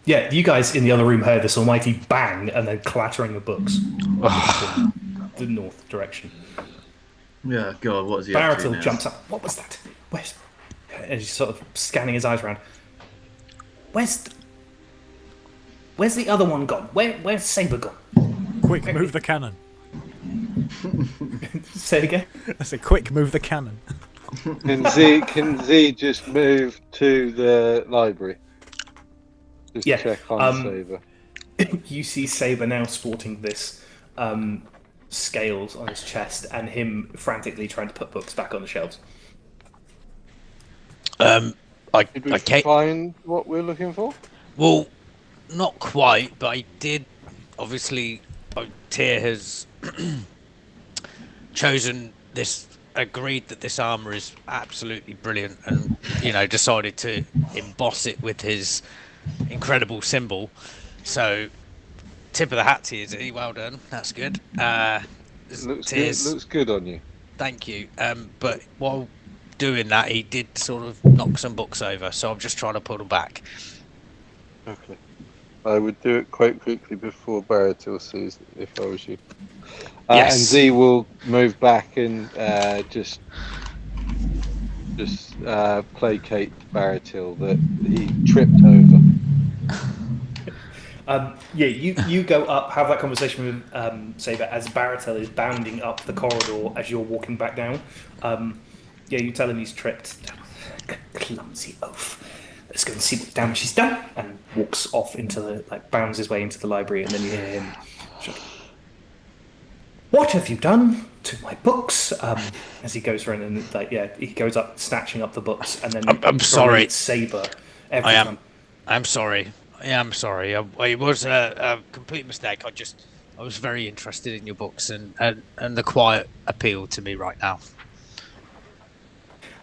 Yeah, you guys in the other room heard this almighty bang and then clattering of books from the north direction. Yeah, God, what is he up to Baratil now? jumps up. What was that? As he's sort of scanning his eyes around. Where's the other one gone? Where's Saber gone? Quick, move the cannon. Say it again. I say, quick, move the cannon. Can Z just move to the library? Just Yeah, check on Saber. You see Saber now sporting this scales on his chest and him frantically trying to put books back on the shelves. Did we find what we're looking for? Well, not quite, but I did. Obviously, Tyr has agreed that this armor is absolutely brilliant, and decided to emboss it with his incredible symbol. So, tip of the hat to you, Z. Well done. That's good. Looks good on you. Thank you. But while doing that, he did sort of knock some books over, so I'm just trying to pull them back. Okay. I would do it quite quickly before Baratil sees it, if I was you. Yes. And Z will move back and just placate Baratil that he tripped over. Yeah, you go up, have that conversation with Saber as Baratel is bounding up the corridor as you're walking back down. Yeah, you tell him he's tripped. Clumsy oaf. Let's go and see what damage he's done. And walks off into bounds his way into the library, and then you hear him shout, "What have you done to my books?" As he goes around and he goes up, snatching up the books, and then I'm sorry. Saber every I am. time. I'm sorry. I am sorry. It was a complete mistake. I was very interested in your books, and the quiet appealed to me right now.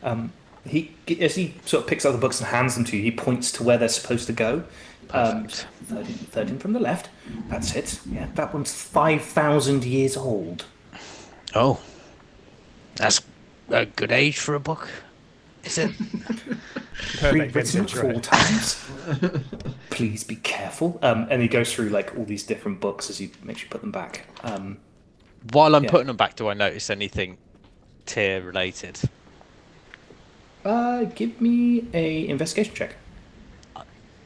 As he sort of picks up the books and hands them to you, he points to where they're supposed to go. Perfect. Third in from the left. That's it. Yeah, that one's 5,000 years old. Oh, that's a good age for a book, is it? Perfect Rewritten vintage, 4 right? times. Please be careful. And he goes through all these different books as he makes you put them back. While I'm Yeah. putting them back, do I notice anything tier related? Give me a investigation check.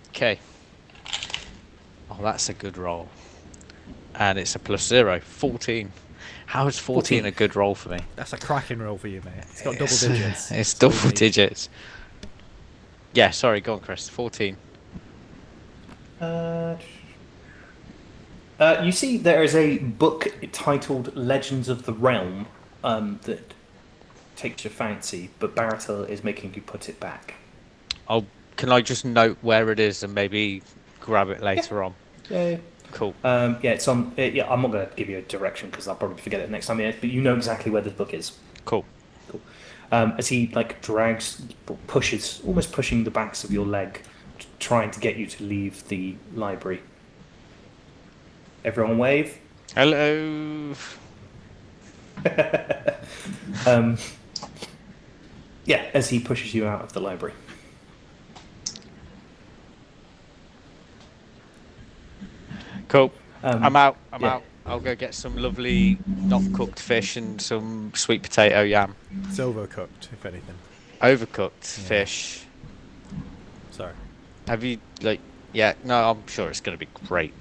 Okay. Oh, that's a good roll. And it's a +0. 14. How is 14 a good roll for me? That's a cracking roll for you, mate. It's got double digits. It's what we double need. digits. Yeah, sorry, go on, Chris. 14. You see, there is a book titled Legends of the Realm that takes your fancy, but Baratel is making you put it back. Oh, can I just note where it is and maybe grab it later on? Yeah. Cool. It's on. Yeah, I'm not going to give you a direction because I'll probably forget it next time. But you know exactly where this book is. Cool. As he drags, pushes, almost pushing the backs of your leg, trying to get you to leave the library. Everyone wave. Hello. Yeah, as he pushes you out of the library. Cool. I'm out. I'm yeah. out. I'll go get some lovely not cooked fish and some sweet potato yam. It's overcooked, if anything. Overcooked fish. Sorry. Have you Yeah. No, I'm sure it's going to be great.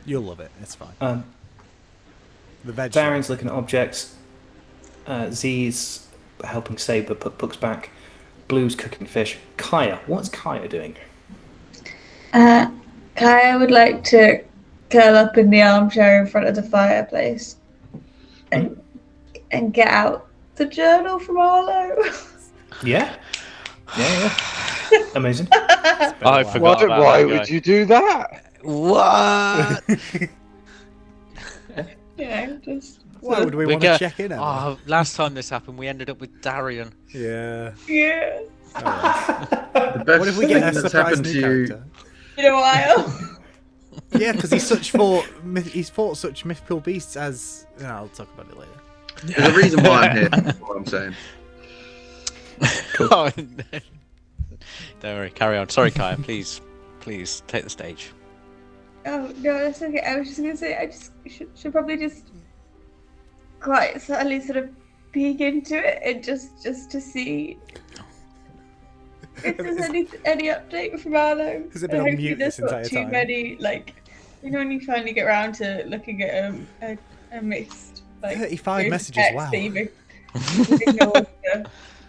You'll love it. It's fine. The veg. Darren's looking at objects. Z's helping Saber put books back. Blue's cooking fish. Kaya, what's Kaya doing? Kaya would like to curl up in the armchair in front of the fireplace and get out the journal from Arlo. Yeah. Amazing. I forgot about Why that would guy. you do that? What? Just Why would we want to check in on Oh, last time this happened, we ended up with Darian. Yeah. yeah. The best What if we thing get a that's surprise happened new to you. character? In a while. Yeah, because he's fought such mythical beasts as. I'll talk about it later. There's a reason why I'm here. That's what I'm saying. Oh, no. Don't worry, carry on. Sorry, Kaya. Please take the stage. Oh no, that's okay. I was just gonna say I just should probably just quite subtly sort of peek into it and just to see if there's any update from Arlo. Has it been on Hopefully mute there's this not entire too time? many when you finally get around to looking at a mixed 35 messages, text wow. that you've ignored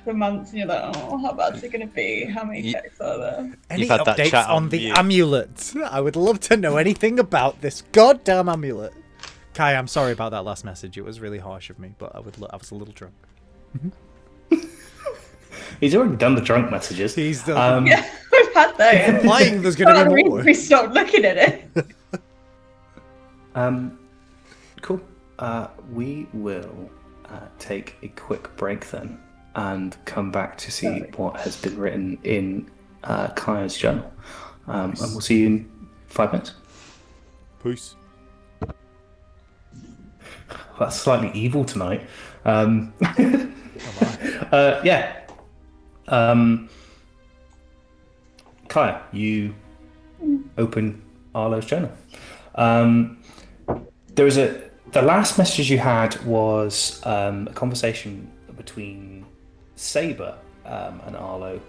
for months and you're like, oh, how bad's it gonna be? How many texts are there? Any You've had that updates chat on on the mute. amulet? I would love to know anything about this goddamn amulet. Kai, I'm sorry about that last message. It was really harsh of me, but I was a little drunk. He's already done the drunk messages. He's done. Yeah, we've had that. Implying there's going to be more. We stopped looking at it. Cool. We will take a quick break then and come back to see what has been written in Kaya's journal. And we'll see you in 5 minutes. Peace. That's slightly evil tonight. Yeah. Kaya, you open Arlo's journal. There was the last message you had was a conversation between Saber and Arlo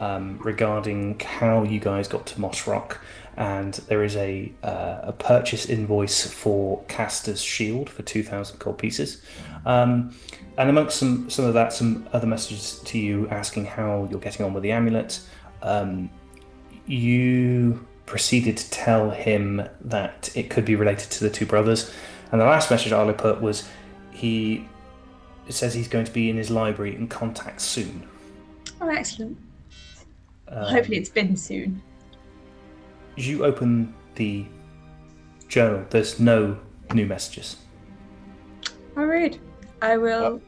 regarding how you guys got to Moss Rock, and there is a purchase invoice for Castor's shield for 2,000 gold pieces. And amongst some of that, some other messages to you asking how you're getting on with the amulet. You proceeded to tell him that it could be related to the two brothers. And the last message Arlo put was it says he's going to be in his library in contact soon. Oh, excellent. Hopefully it's been soon. As you open the journal, there's no new messages. All right. I will.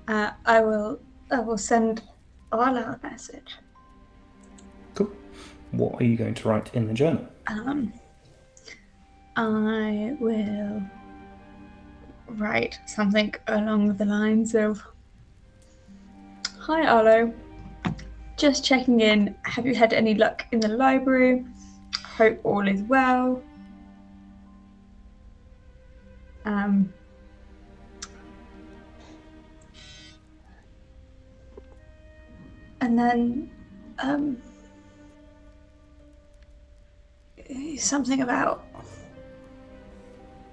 I will send Arla a message. Cool. What are you going to write in the journal? I will write something along the lines of, "Hi Arlo, just checking in. Have you had any luck in the library? Hope all is well. And then something about,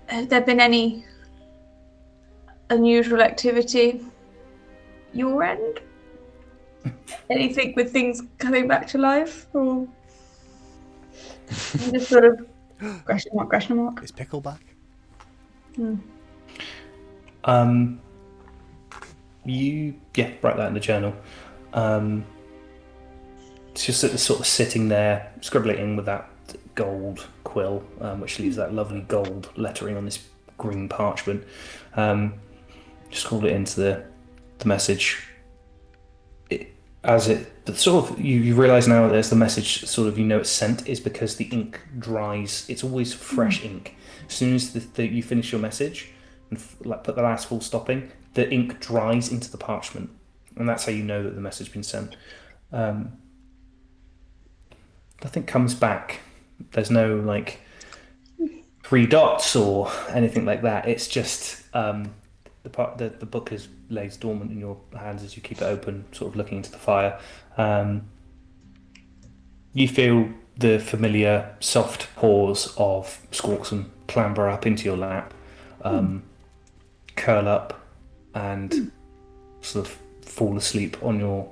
has there been any unusual activity your end? Anything with things coming back to life, or just sort of question mark? Is Pickle back? You write that in the journal. It's just sort of sitting there, scribbling with that gold quill, which leaves that lovely gold lettering on this green parchment. Just scribble it into the message. You realise now that there's the message, sort of, it's sent, is because the ink dries. It's always fresh ink. As soon as you finish your message and put the last full stop in, the ink dries into the parchment, and that's how you know that the message has been sent. Nothing comes back. There's no 3 dots or anything like that. It's just the book lays dormant in your hands as you keep it open, sort of looking into the fire. You feel the familiar soft paws of Squawkson clamber up into your lap, curl up, and sort of fall asleep on your.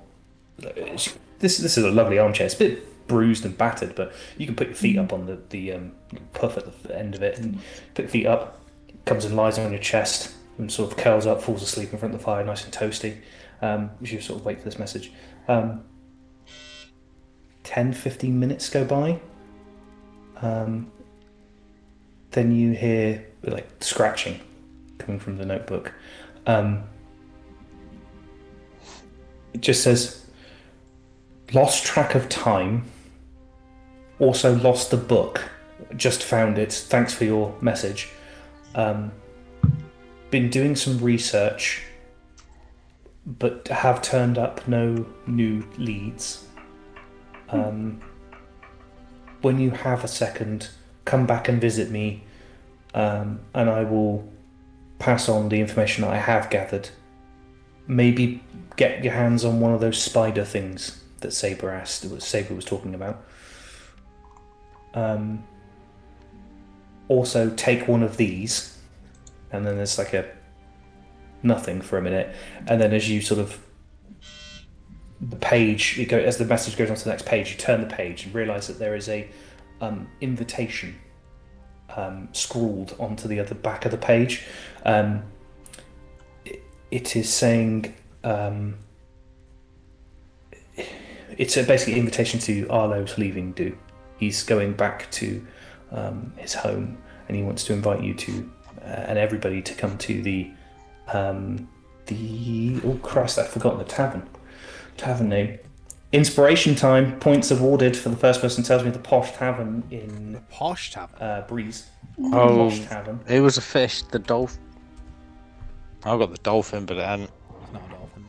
This is a lovely armchair. It's a bit bruised and battered, but you can put your feet up on the puff at the end of it, and put your feet up. Comes and lies on your chest and sort of curls up, falls asleep in front of the fire, nice and toasty. As you sort of wait for this message. 10-15 minutes go by. Then you hear scratching coming from the notebook. It just says, "Lost track of time. Also lost the book. Just found it. Thanks for your message. Been doing some research, but have turned up no new leads. When you have a second, come back and visit me, and I will pass on the information I have gathered. Maybe get your hands on one of those spider things that Saber was talking about. Also take one of these," and then there's a nothing for a minute, and then as you sort of the page, as the message goes on to the next page, you turn the page and realise that there is a invitation scrawled onto the other back of the page. It is saying it's basically an invitation to Arlo's leaving do. He's going back to his home, and he wants to invite you to and everybody to come to the oh Christ, I've forgotten the tavern name. Inspiration time. Points awarded for the first person tells me the Posh Tavern in The Posh Tavern. Breeze. Oh, Posh Tavern. it was a fish. The dolphin. I got the dolphin, but it hadn't. It's not a dolphin.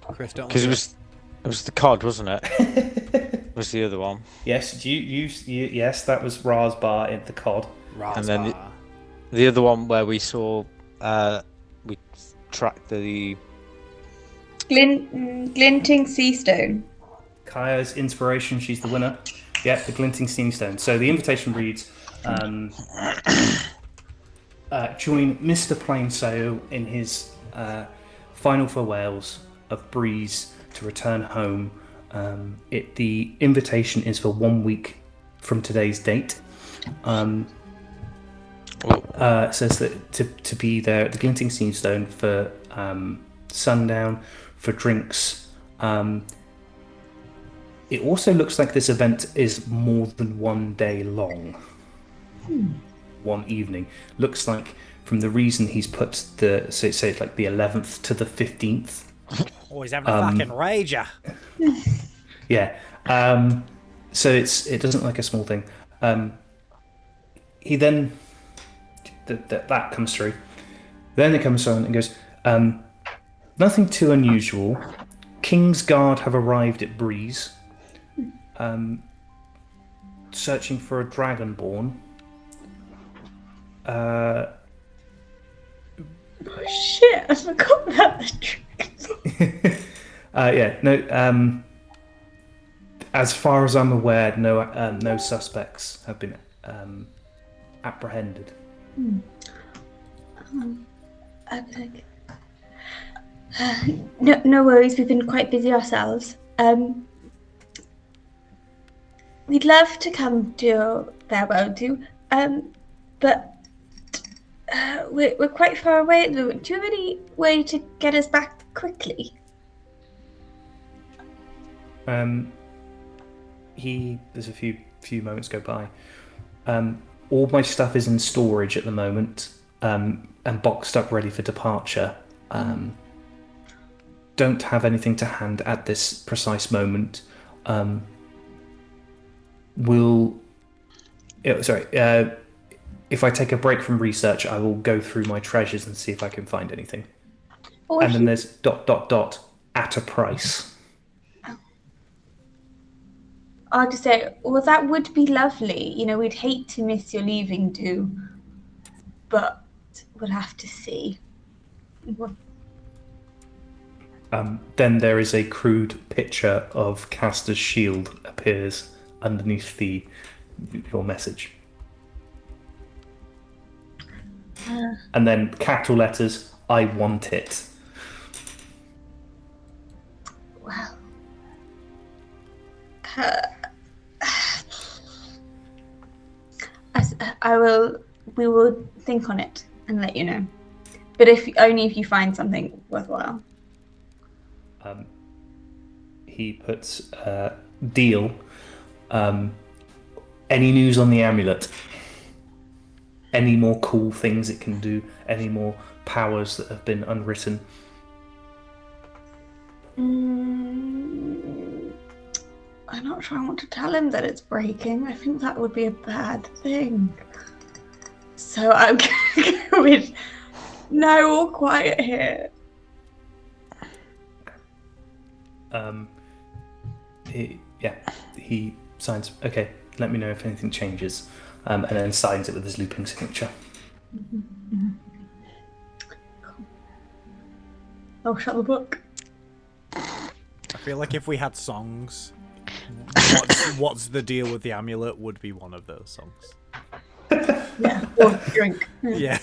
Chris, don't. Because it was the cod, wasn't it? It was the other one. Yes, yes, that was Ra's Bar in the cod. And then the other one where we saw we tracked the Glinting sea stone. Kaya's inspiration, she's the winner. Yep, the glinting steam stone. So the invitation reads, join Mr. Plainsail in his final farewells of Breeze to return home. The invitation is for 1 week from today's date. It says that to be there at the Glinting Steam Stone for sundown, for drinks. It also looks like this event is more than 1 day long. One evening. Looks like from the reason he's put so it's like the 11th to the 15th. Oh, he's having a fucking rager. Yeah. So it doesn't look like a small thing. He then that comes through. Then it comes on and goes, nothing too unusual. King's Guard have arrived at Breeze, searching for a Dragonborn. Oh shit! I forgot about the trick. Yeah, no. As far as I'm aware, no suspects have been apprehended. Okay. No worries. We've been quite busy ourselves. We'd love to come to your farewell do, but we're quite far away at the moment. Do you have any way to get us back quickly? There's a few moments go by. All my stuff is in storage at the moment, and boxed up ready for departure. Don't have anything to hand at this precise moment. If I take a break from research, I will go through my treasures and see if I can find anything. And then there's ... at a price. I'll just say, well, that would be lovely. You know, we'd hate to miss your leaving too, but we'll have to see. Then there is a crude picture of Castor's shield appears underneath your message. And then capital letters, I want it. Well, we will think on it and let you know. But only if you find something worthwhile. He puts deal. Any news on the amulet? Any more cool things it can do? Any more powers that have been unwritten? I'm not sure I want to tell him that it's breaking. I think that would be a bad thing. So I'm going to go with no, all quiet here. He signs. Okay, let me know if anything changes, and then signs it with his looping signature. Cool. I'll shut the book. I feel like if we had songs, what's the deal with the amulet would be one of those songs. Yeah, or drink. Yeah.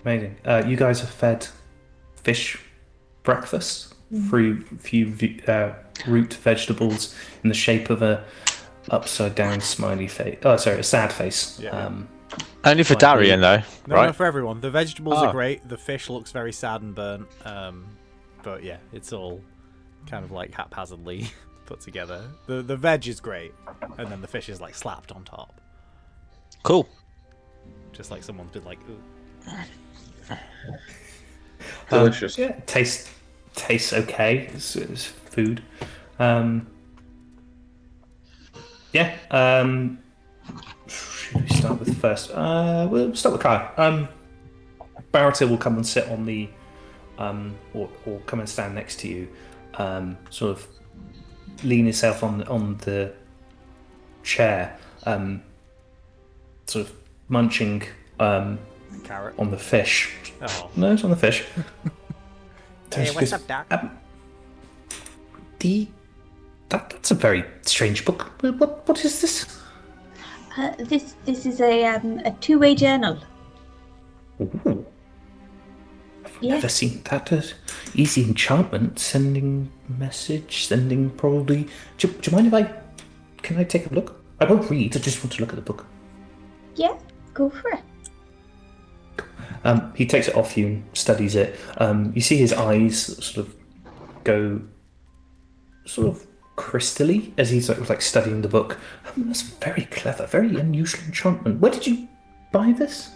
Amazing. You guys have fed fish breakfast, few root vegetables in the shape of a upside down smiley face. Oh, sorry, a sad face. Yeah. Only for Darian, though, No, right? not for everyone. The vegetables are great. The fish looks very sad and burnt. But yeah, it's all kind of like haphazardly put together. The veg is great, and then the fish is like slapped on top. Cool. Just like someone's been like, ooh. Delicious. Yeah, tastes okay. It's food. Should we start with first? We'll start with Kyle. Barata will come and sit on the, or come and stand next to you, sort of lean himself on the chair, sort of munching Carrot. on the fish. Oh. No, it's on the fish. Hey, She what's goes, up, Doc? That's a very strange book. What is this? This is a two-way journal. Ooh. I've Yes. never seen that. Easy enchantment, sending message, sending probably. Do you mind if can I take a look? I won't read. I just want to look at the book. Yeah, go for it. He takes it off you and studies it. You see his eyes sort of go sort of crystally as he's like studying the book. That's very clever, very unusual enchantment. Where did you buy this?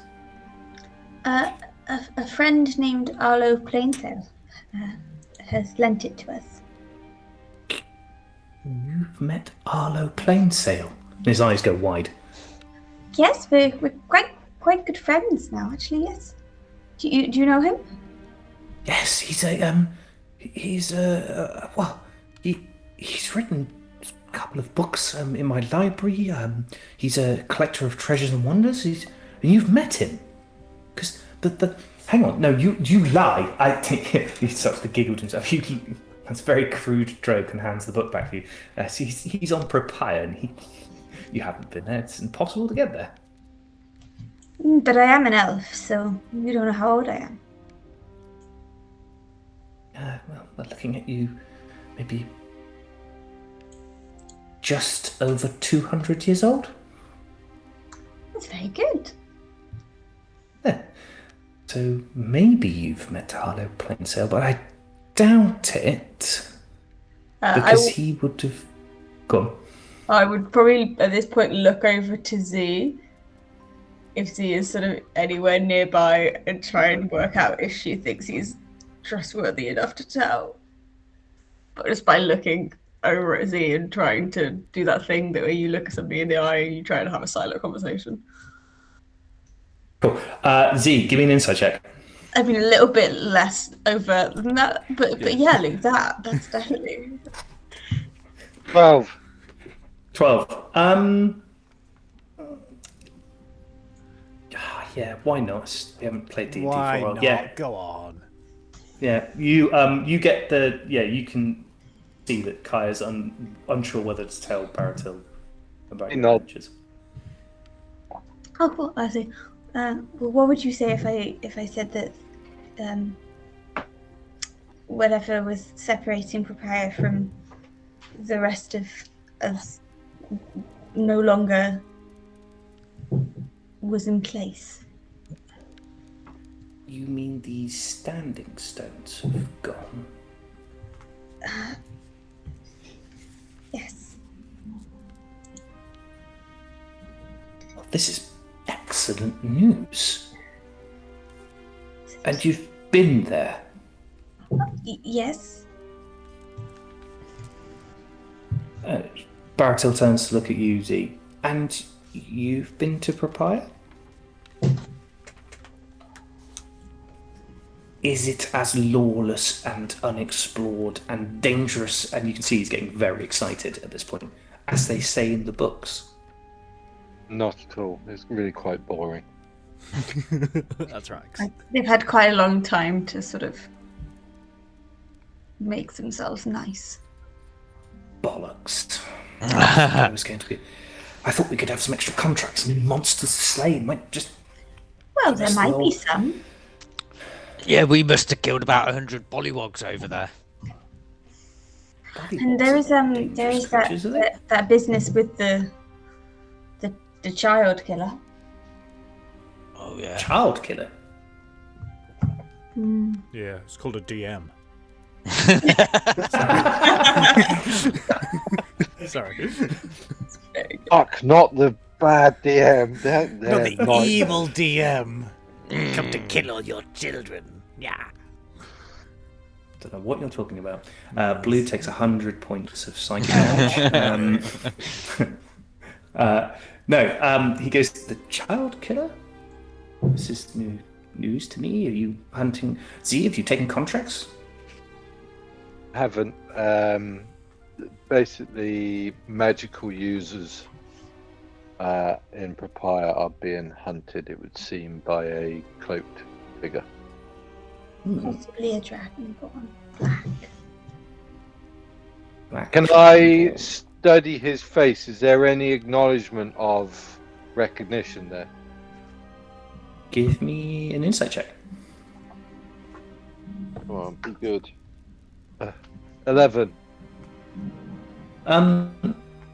A friend named Arlo Plainsail has lent it to us. You've met Arlo Plainsail. His eyes go wide. Yes, we're quite good friends now. Actually, yes. Do you know him? Yes, he's written a couple of books in my library. He's a collector of treasures and wonders. And you've met him, because hang on, no, you lie. I think he starts to giggle to himself. That's a very crude joke and hands the book back to you. So he's on Propia, and you haven't been there. It's impossible to get there. But I am an elf, so you don't know how old I am. Well, looking at you, maybe just over 200 years old. That's very good. Yeah. So maybe you've met Harlow Plainsail, but I doubt it. Because he would have gone. I would probably at this point look over to Z if Z is sort of anywhere nearby and try and work out if she thinks he's trustworthy enough to tell. But just by looking over at Z and trying to do that thing that where you look at somebody in the eye and you try and have a silent conversation. Cool. Z, give me an insight check. I mean, a little bit less overt than that, but yeah, like that's definitely 12. 12. Yeah, why not? We haven't played D&D for a Why while. not? Yeah, Go on. yeah. You get the you can see that Kaya's unsure whether to tell Baratil about your adventures. Oh, cool. I see. Well, what would you say if I said that whatever was separating Propia from the rest of us no longer was in place? You mean these standing stones have gone? Yes. Well, this is excellent news. And you've been there? Yes. Baratil turns to look at you, Z. And you've been to Propia? Is it as lawless and unexplored and dangerous, and you can see he's getting very excited at this point, as they say in the books? Not at all. It's really quite boring. That's right. they've had quite a long time to sort of make themselves nice. Bollocks. I was going to be. I thought we could have some extra contracts and monsters to slay. Might just. Well, there might be some. Yeah, we must have killed about 100 bollywogs over there. And there is that business with the child killer. Oh yeah. Child killer. Yeah, it's called a DM. Sorry. Fuck, not the bad DM. Not the evil DM. Come to kill all your children. Yeah. Don't know what you're talking about. Blue takes 100 points of psychic damage. He goes, the child killer? This is new news to me. Are you hunting? Z, have you taken contracts? Haven't. Basically, magical users in Papaya are being hunted, it would seem, by a cloaked figure. Possibly a dragonborn. Black. Black Can I dragonborn. study his face? Is there any acknowledgement of recognition there? Give me an insight check. Come on, be good. 11.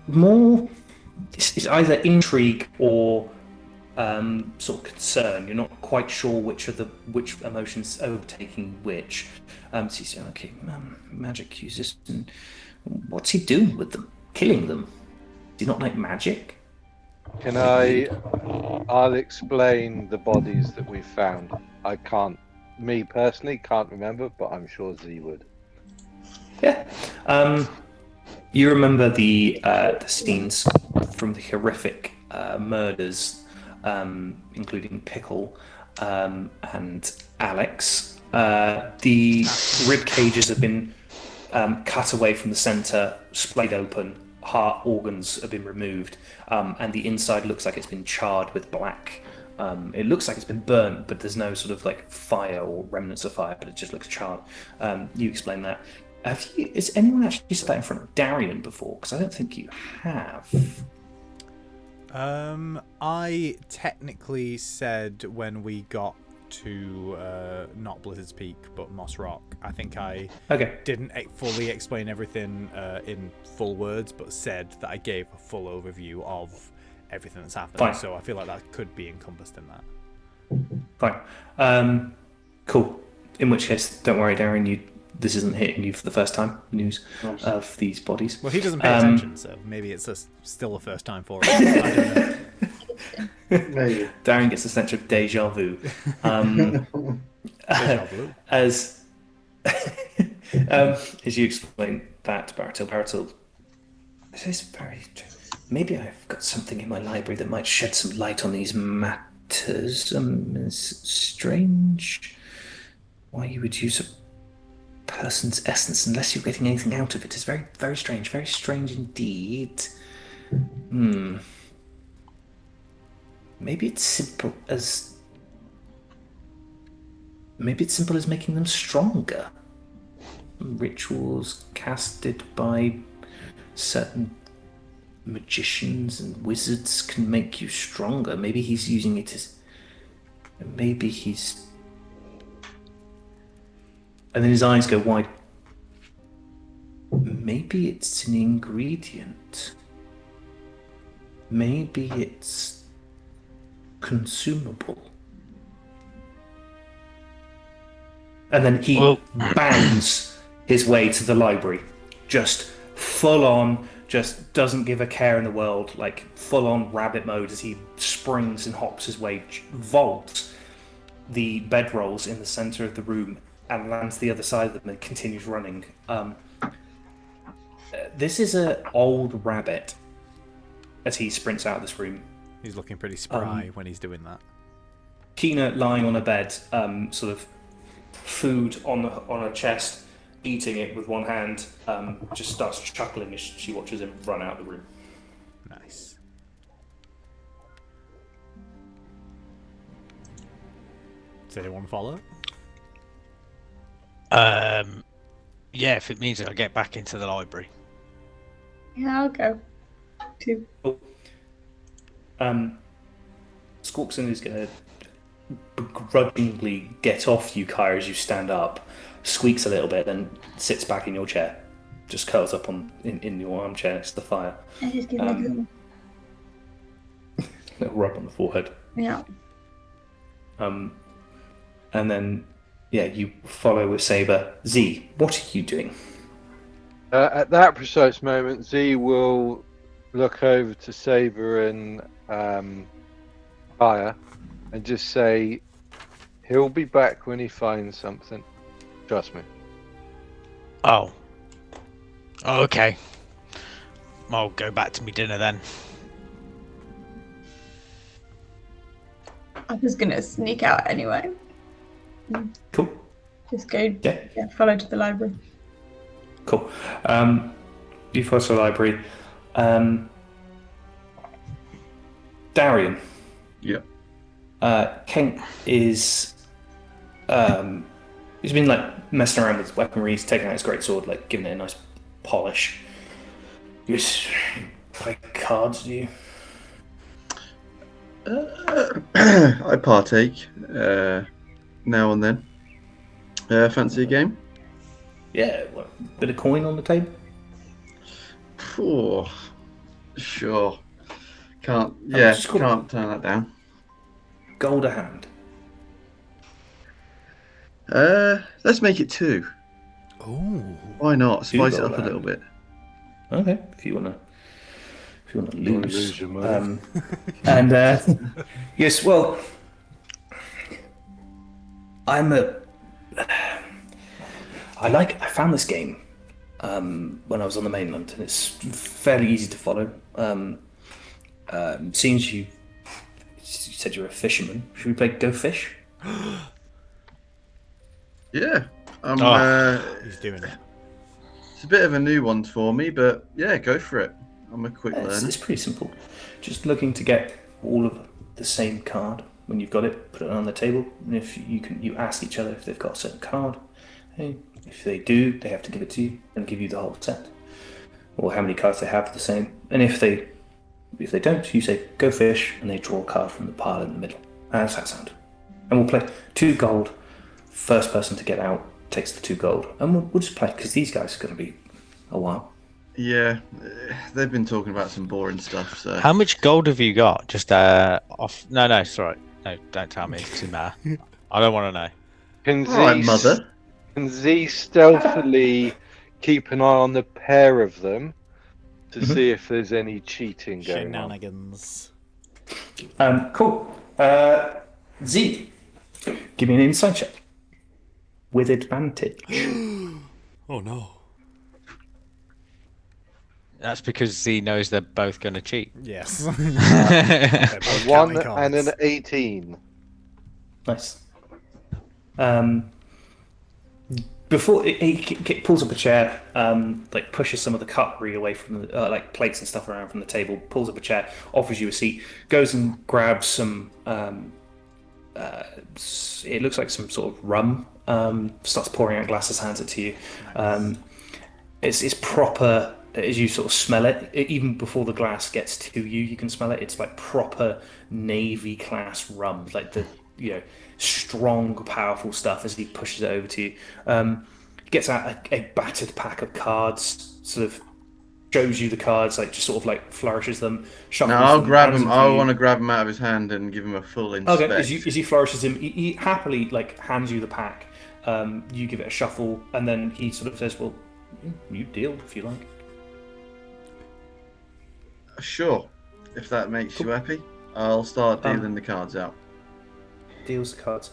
More. It's either intrigue or sort of concern. You're not quite sure which emotions overtaking which. So you say, okay, magic users. And what's he doing with them? Killing them? Do you not like magic? Can I'll explain the bodies that we've found. I can't, me personally, can't remember, but I'm sure Z would. Yeah. You remember the scenes from the horrific murders, including Pickle and Alex. The rib cages have been cut away from the center, splayed open. Heart organs have been removed, and the inside looks like it's been charred with black. It looks like it's been burnt, but there's no sort of like fire or remnants of fire, but it just looks charred. You explain that. Has anyone actually said that in front of Darian before? Because I don't think you have. I technically said when we got to not Blizzard's Peak but Moss Rock, I think I didn't fully explain everything in full words, but said that I gave a full overview of everything that's happened. Fine. So I feel like that could be encompassed in that. Fine. Cool. In which case, don't worry, Darian. This isn't hitting you for the first time. News of these bodies. Well, he doesn't pay attention, so maybe it's still a first time for him. I don't know. Maybe. Darian gets a sense of deja vu. Deja vu. As you explain that to Baratil, this is very. Maybe I've got something in my library that might shed some light on these matters. It's strange why you would use a person's essence unless you're getting anything out of it. It's very, very strange indeed. Maybe it's simple as making them stronger. Rituals casted by certain magicians and wizards can make you stronger. Maybe he's using it as. Maybe he's. And then his eyes go wide. Maybe it's an ingredient. Maybe it's consumable. And then he bounds his way to the library. Just full on, just doesn't give a care in the world, like full on rabbit mode as he springs and hops his way, vaults the bedrolls in the center of the room and lands the other side of them and continues running. This is an old rabbit as he sprints out of this room. He's looking pretty spry when he's doing that. Kina lying on a bed, sort of food on her chest, eating it with one hand, just starts chuckling as she watches him run out of the room. Nice. Does anyone follow? Yeah, if it means I get back into the library. Yeah, I'll go. Too. Squawkson is going to begrudgingly get off you, Kyra, as you stand up, squeaks a little bit, then sits back in your chair, just curls up in your armchair next to the fire. I just give him Little rub on the forehead. Yeah. And then, you follow with Saber. Z, what are you doing? At that precise moment, Z will look over to Saber and Fire and just say, he'll be back when he finds something. Trust me. Oh, okay. I'll go back to my dinner then. I was gonna sneak out anyway. Cool. Just go. Yeah, follow to the library. Cool. You follow to the library. Darian. Yeah. Kent is he's been like messing around with weaponry. He's taken out his greatsword, like giving it a nice polish. You just play cards, do you? I partake now and then. Fancy a game? Yeah, what, bit of coin on the table. Oh, sure. Can't just call can't turn that down. Gold a hand. Let's make it 2. Oh. Why not? Two Spice it gold up a little hand. bit. Okay, if you wanna Don't lose. lose your money. And yes, well, I found this game when I was on the mainland, and it's fairly easy to follow. Seems you said you're a fisherman. Should we play Go Fish? Yeah. He's doing it. It's a bit of a new one for me, but yeah, go for it. I'm a quick It's learner. pretty simple. Just looking to get all of the same card. When you've got it, put it on the table, and if you ask each other if they've got a certain card. Hey, if they do, they have to give it to you and give you the whole set, or how many cards they have the same. And if they don't, you say Go Fish, and they draw a card from the pile in the middle. How does that sound? And we'll play 2 gold. First person to get out takes the 2 gold, and we'll just play because these guys are going to be a while. Yeah, they've been talking about some boring stuff. So How much gold have you got? Just off. No, sorry. No, don't tell me. It doesn't matter. I don't want to know. Can all right, Z, mother. can Z stealthily keep an eye on the pair of them to see if there's any cheating going on? Shenanigans. Cool. Z, give me an insight check with advantage. Oh no. That's because Z knows they're both going to cheat. Yes. A They're both 1 counting and an cards. 18. Nice. Before he pulls up a chair, like pushes some of the cutlery away from the like plates and stuff around from the table, pulls up a chair, offers you a seat, goes and grabs some. It looks like some sort of rum. Starts pouring out glasses, hands it to you. It's proper. As you sort of smell it, even before the glass gets to you, you can smell it. It's like proper Navy class rum, like the strong, powerful stuff. As he pushes it over to you, gets out a battered pack of cards, sort of shows you the cards, like just sort of like flourishes them. No, I'll grab him. I want to grab him out of his hand and give him a full inspect. Okay, as he flourishes him, he happily like hands you the pack. You give it a shuffle, and then he sort of says, "Well, you deal if you like." Sure, if that makes you happy, I'll start dealing the cards out. Deals the cards.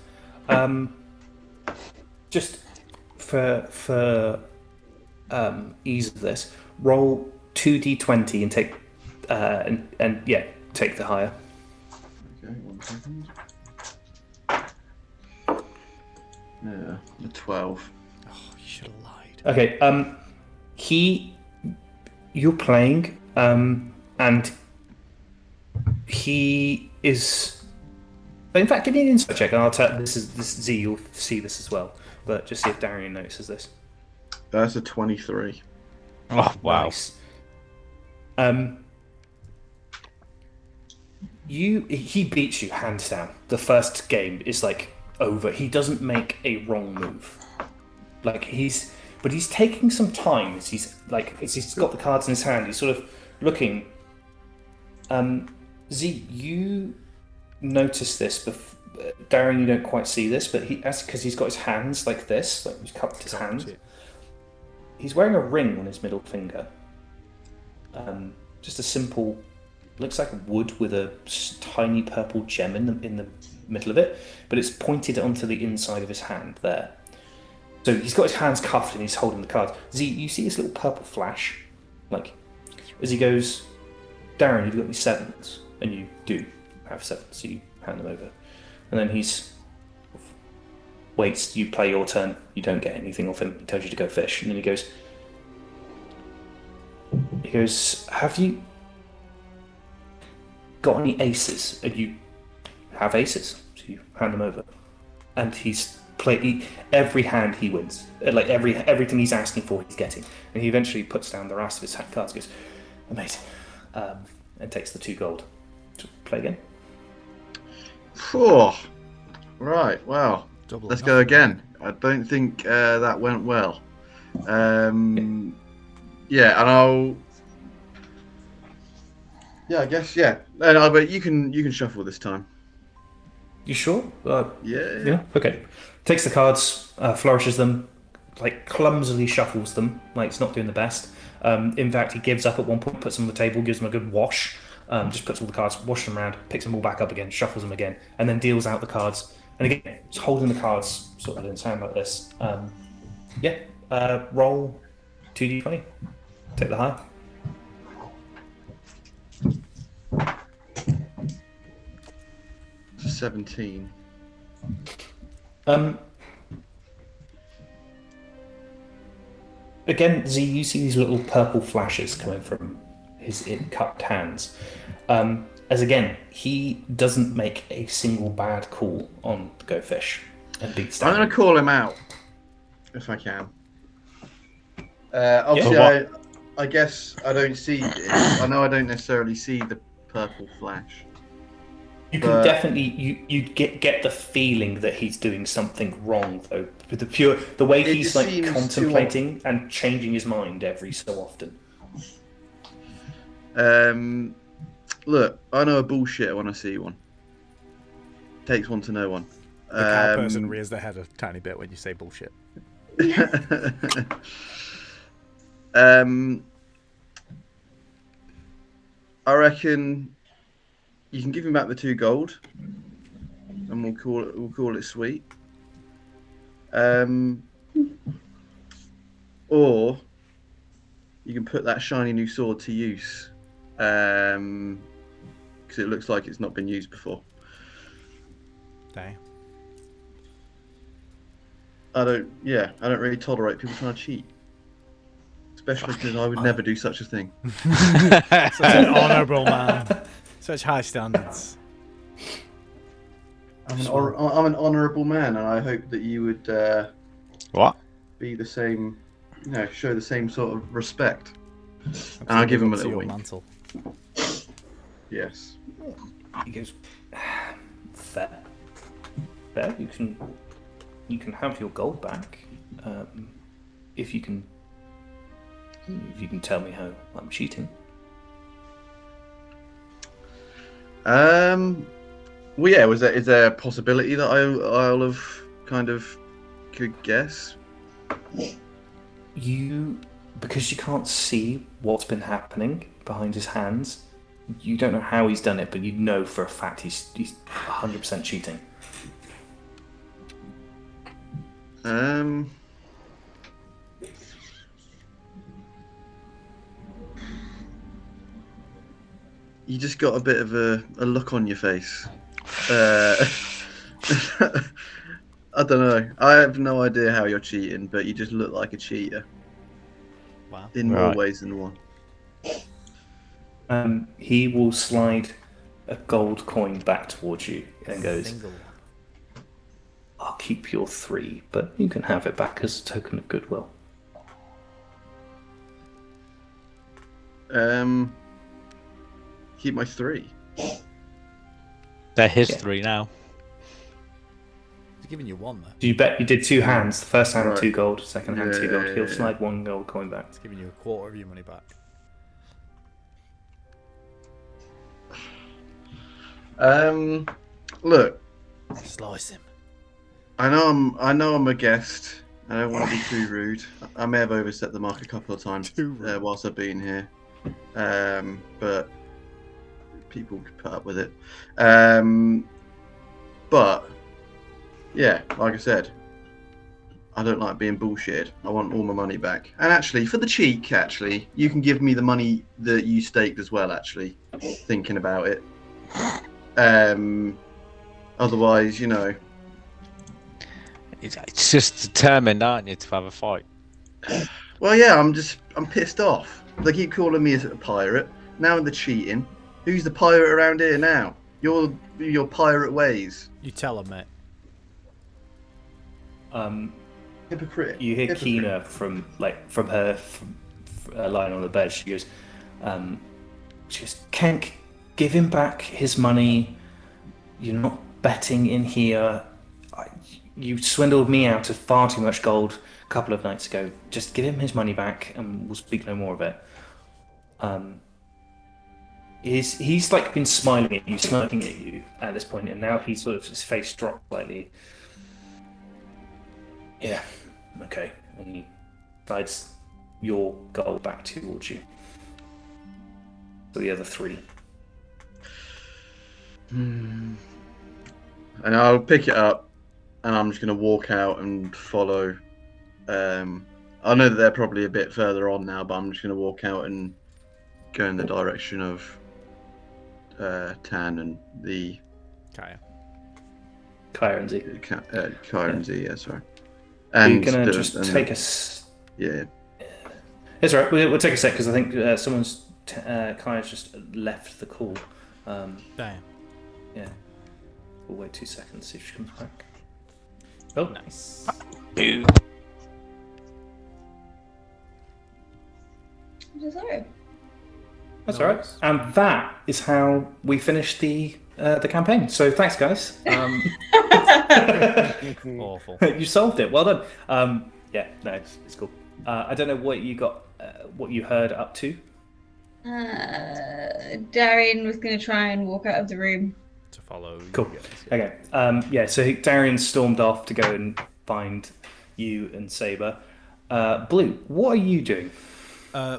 Just for ease of this, roll 2d20 and take and take the higher. Okay, 1 second. Yeah, a 12. Oh, you should have lied. Okay. You're playing. And he is. In fact, give me an insight check, and I'll tell. This is Z. You'll see this as well, but just see if Darian notices this. That's a 23. Oh wow! Nice. He beats you hands down. The first game is like over. He doesn't make a wrong move. Like he's taking some time. As he's got the cards in his hand. He's sort of looking. Z, you notice this, Darren, you don't quite see this, but because he's got his hands like this, like he's cupped his hands. He's wearing a ring on his middle finger. Just a simple, looks like wood with a tiny purple gem in the middle of it, but it's pointed onto the inside of his hand there. So he's got his hands cuffed and he's holding the cards. Z, you see this little purple flash, like as he goes. Darren, you've got any 7s, and you do have 7s, so you hand them over. And then he's waits, you play your turn, you don't get anything off him, he tells you to go fish, and then he goes, have you got any aces? And you have aces, so you hand them over. And he's played every hand he wins. Like everything he's asking for, he's getting. And he eventually puts down the rest of his cards. Goes, amazing, and takes the 2 gold. To play again. Oh, right. Wow. Double Let's or go nothing. again. I don't think that went well. Yeah, and I'll. Yeah, I guess. Yeah. No, but you can shuffle this time. You sure? Yeah. Yeah. Okay. Takes the cards, flourishes them, like clumsily shuffles them, like it's not doing the best. In fact, he gives up at one point, puts them on the table, gives them a good wash, just puts all the cards, washes them around, picks them all back up again, shuffles them again, and then deals out the cards. And again, he's holding the cards sort of in his hand like this. Roll 2d20. Take the high. 17. Again, Z, you see these little purple flashes coming from his cupped hands. As again, he doesn't make a single bad call on the Go Fish and beats down. I'm going to call him out if I can. Obviously, I guess I don't see. I know I don't necessarily see the purple flash. You can definitely you get the feeling that he's doing something wrong though. With the way he's like contemplating and changing his mind every so often. Look, I know a bullshit when I see one. Takes one to know one. The cow person rears their head a tiny bit when you say bullshit. I reckon you can give him back the 2 gold, and we'll call it sweet. Or you can put that shiny new sword to use, because it looks like it's not been used before. Okay. I don't really tolerate people trying to cheat. Especially because I would never do such a thing. Such an honourable man. Such high standards. I'm an honourable man, and I hope that you would be the same, show the same sort of respect. And I'll give him a little wink. Mantle. Yes. He goes, fair. You can have your gold back, if you can tell me how I'm cheating. Well, yeah. Is there a possibility that I'll have kind of could guess? Because you can't see what's been happening behind his hands. You don't know how he's done it, but you know for a fact he's 100% cheating. You just got a bit of a look on your face. I don't know. I have no idea how you're cheating, but you just look like a cheater. Wow. In more ways than one. He will slide a gold coin back towards you and goes, Single. I'll keep your 3, but you can have it back as a token of goodwill. Keep my 3. They're his 3 now. He's giving you 1 though. You bet you did 2 hands. The first hand Right. 2 gold, second hand 2 gold. He'll Yeah. slide 1 gold coin back. He's giving you a quarter of your money back. Look, Slice him. I know I'm a guest. I don't want to be too rude. I may have overstepped the mark a couple of times whilst I've been here, but people could put up with it. But yeah, like I said, I don't like being bullshitted. I want all my money back. And actually, for the cheek, you can give me the money that you staked as well. Actually, thinking about it. Otherwise, It's just determined, aren't you, to have a fight? Well, yeah, I'm pissed off. They keep calling me a pirate. Now they're cheating. Who's the pirate around here now? Your pirate ways. You tell him, mate. Hypocrite. You hear Hypocrite. Kina from her lying on the bed. She goes, Kenk, give him back his money. You're not betting in here. You swindled me out of far too much gold a couple of nights ago. Just give him his money back, and we'll speak no more of it. He's like been smiling at you, smirking at you at this point, and now he's sort of his face dropped slightly. Yeah, okay. And he slides your gold back towards you. So the other 3. And I'll pick it up, and I'm just going to walk out and follow. I know that they're probably a bit further on now, but I'm just going to walk out and go in the direction of Tan and the Kaya and Z. Kaya and Z, yeah, sorry. And you're gonna take Yeah. It's all right. We'll take a sec because I think someone's Kaya's just left the call. Damn. Yeah. We'll wait 2 seconds, see if she comes back. Oh, Nice. Boo. I'm so sorry. that's No all right. worries. And that is how we finished the campaign. So thanks, guys. Awful. You solved it. Well done. Yeah, no, it's cool. I don't know what you got, what you heard up to. Darian was going to try and walk out of the room. To follow. Cool. You guys, yeah. Okay. Yeah. So Darian stormed off to go and find you and Saber. Blue, what are you doing?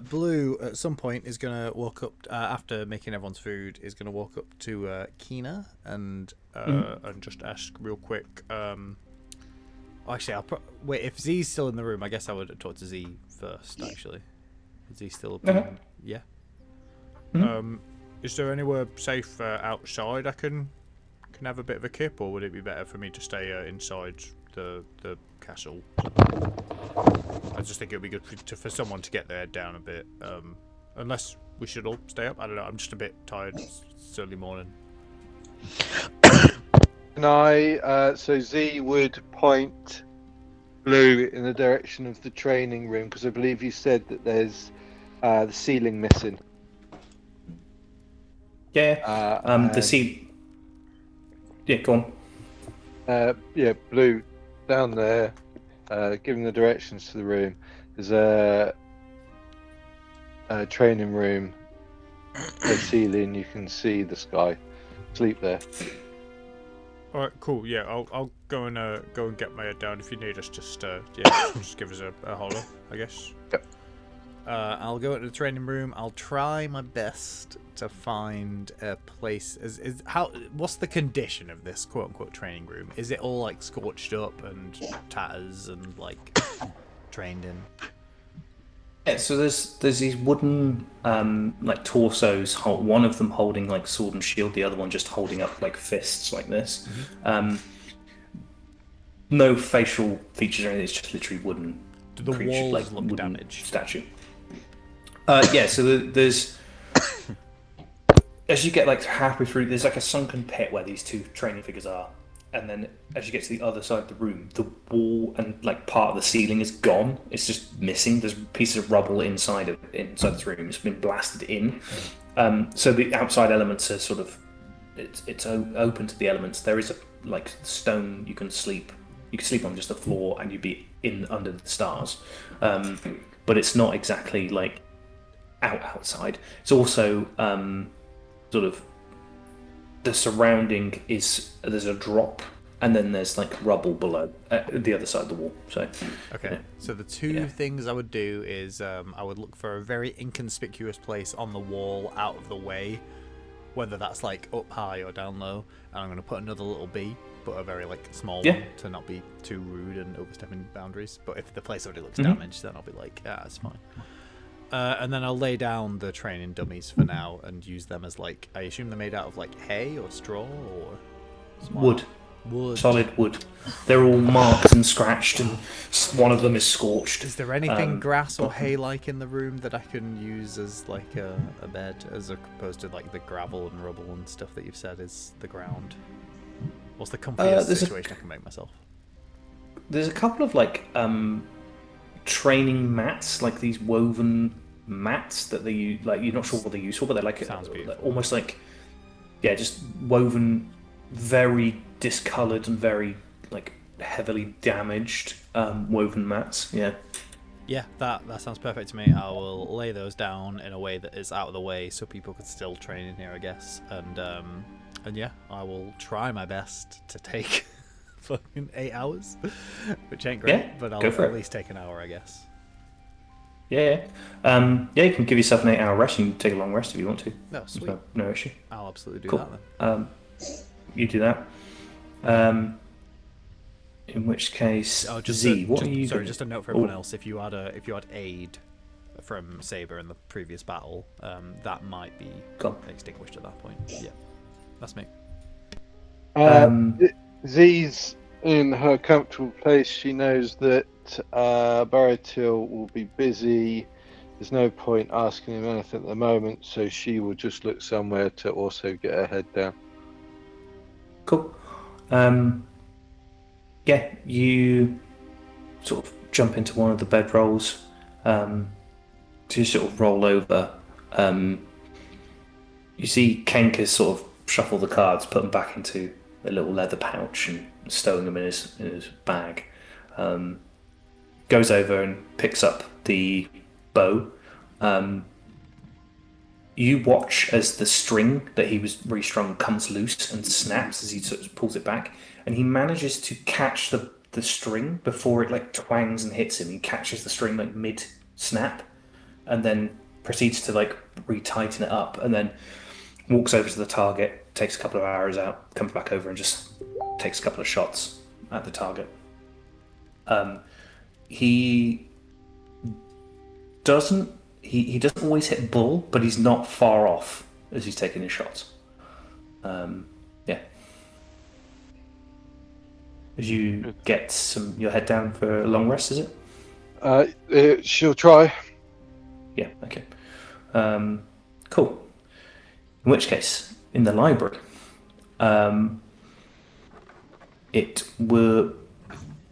Blue at some point is gonna walk up after making everyone's food. Is gonna walk up to Kina and just ask real quick. Actually, wait. If Z's still in the room, I guess I would talk to Z first. Actually, is he still? Yeah. Is there anywhere safe outside I can have a bit of a kip, or would it be better for me to stay inside the castle? I just think it would be good for someone to get their head down a bit. Unless we should all stay up. I don't know. I'm just a bit tired. It's early morning. Can I? So Z would point Blue in the direction of the training room because I believe you said that there's the ceiling missing. Yeah. The sea. Yeah, go on. Yeah, Blue down there, giving the directions to the room. There's a training room, a ceiling. You can see the sky. Sleep there. All right, cool. Yeah, I'll go and get my head down. If you need us, just give us a holler, I guess. Yep. I'll go into the training room. I'll try my best to find a place. What's the condition of this quote unquote training room? Is it all like scorched up and tatters and like trained in? Yeah, so there's these wooden like torsos. One of them holding like sword and shield, the other one just holding up like fists like this. No facial features or anything. It's just literally wooden. Do the creature, walls like look wooden damaged? Statue. Yeah. So there's as you get like halfway through, there's like a sunken pit where these 2 training figures are. And then as you get to the other side of the room, the wall and like part of the ceiling is gone. It's just missing. There's pieces of rubble inside this room. It's been blasted in. So the outside elements are sort of it's open to the elements. There is a like stone you can sleep. You can sleep on just the floor and you'd be in under the stars. But it's not exactly like outside. It's also sort of the surrounding is there's a drop and then there's like rubble below the other side of the wall. So okay, so the 2 things I would do is I would look for a very inconspicuous place on the wall out of the way, whether that's like up high or down low, and I'm going to put another little bee, but a very like small one to not be too rude and overstepping boundaries. But if the place already looks damaged, then I'll be like, it's fine. And then I'll lay down the training dummies for now and use them as like, I assume they're made out of like hay or straw or wood. Wood. solid wood. They're all marked and scratched, and one of them is scorched. Is there anything grass or hay-like in the room that I can use as like a bed, as opposed to like the gravel and rubble and stuff that you've said is the ground? What's the comfiest situation I can make myself? There's a couple of like training mats, like these woven mats that they use. Like you're not sure what they're used for, but they're like Sounds beautiful. almost like just woven, very discolored and very like heavily damaged woven mats. Yeah. Yeah, that sounds perfect to me. I will lay those down in a way that is out of the way, so people can still train in here, I guess. And yeah, I will try my best to take fucking 8 hours, which ain't great, Yeah, but I'll go for at it. least take an hour, I guess. Yeah. You can give yourself an 8-hour rest. You can take a long rest if you want to. No, sweet. There's no issue. I'll absolutely do Cool. that then. You do that. In which case, What are you? Sorry, just a note for everyone else. If you had aid from Saber in the previous battle, that might be extinguished at that point. Yeah, that's me. Z's in her comfortable place. She knows that Baratil will be busy. There's no point asking him anything at the moment, so she will just look somewhere to also get her head down. Cool. Yeah, you sort of jump into one of the bedrolls. To sort of roll over. You see Kenka sort of shuffle the cards, put them back into a little leather pouch, and stowing them in his bag. Goes over and picks up the bow. You watch as the string that he was restrung comes loose and snaps as he sort of pulls it back, and he manages to catch the string before it like twangs and hits him. He catches the string like mid snap, and then proceeds to like retighten it up, and then walks over to the target, takes a couple of arrows out, comes back over and just takes a couple of shots at the target. He doesn't always hit bull, but he's not far off as he's taking his shots. Yeah. As you get your head down for a long rest, is it? She'll try. Yeah, okay. Cool. In which case, in the library, it will...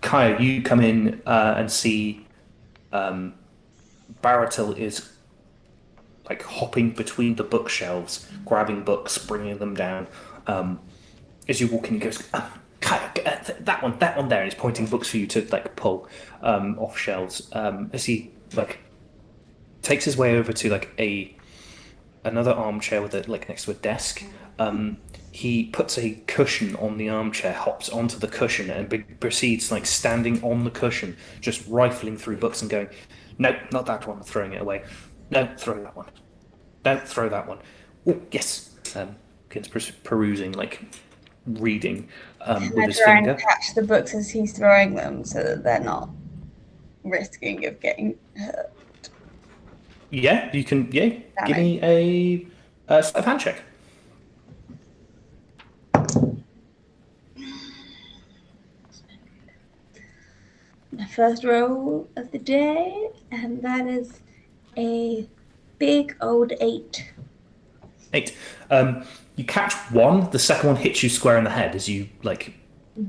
Kaya, you come in and see Baratil is like hopping between the bookshelves, grabbing books, bringing them down. As you walk in, he goes, Kaya, that one there, and he's pointing books for you to like pull off shelves. As he like takes his way over to like another armchair with like next to a desk. He puts a cushion on the armchair, hops onto the cushion, and proceeds like standing on the cushion, just rifling through books and going, "No, not that one," throwing it away. "No, throw that one. Don't throw that one. Oh, yes." Begins perusing, like reading with his try finger. and catch the books as he's throwing them, so that they're not risking of getting hurt. Yeah, you can. Yeah, give me a sleight of hand check. My first roll of the day, and that is a big old 8. 8. You catch one. The second one hits you square in the head as you like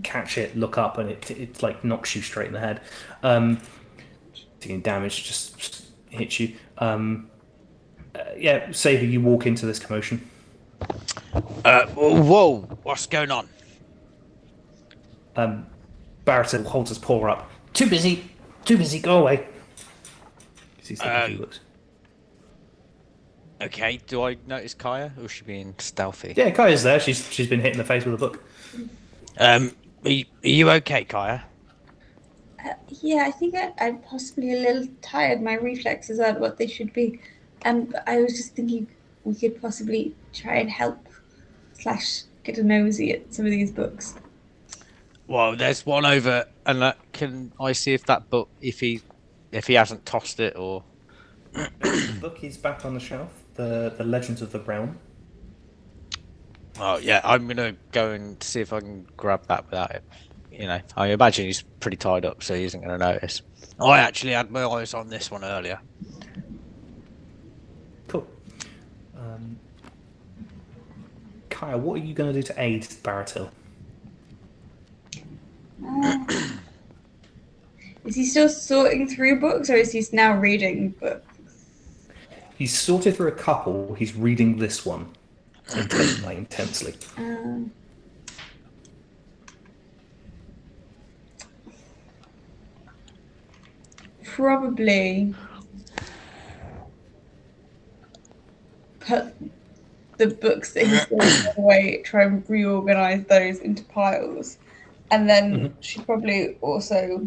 catch it, look up, and it like knocks you straight in the head. Taking damage, just hits you. Yeah, Saber, you walk into this commotion. Whoa! What's going on? Barrett holds his paw up. Too busy, go away. He's taking a few looks. Okay, do I notice Kaya, or is she being stealthy? Yeah, Kaya's there. She's been hit in the face with a book. Are you okay, Kaya? Yeah, I think I'm possibly a little tired. My reflexes aren't what they should be. I was just thinking we could possibly try and help / get a nosy at some of these books. Well, there's one over, and can I see if that book, if he hasn't tossed it or? The book is back on the shelf. The Legends of the Realm. Oh yeah, I'm gonna go and see if I can grab that without it. You know, I imagine he's pretty tied up, so he isn't gonna notice. I actually had my eyes on this one earlier. Cool. Kaya, what are you going to do to aid Baratil? Is he still sorting through books, or is he now reading books? He's sorted through a couple. He's reading this one intensely. Probably put the books that he's throwing away, try and reorganize those into piles, and then she'd probably also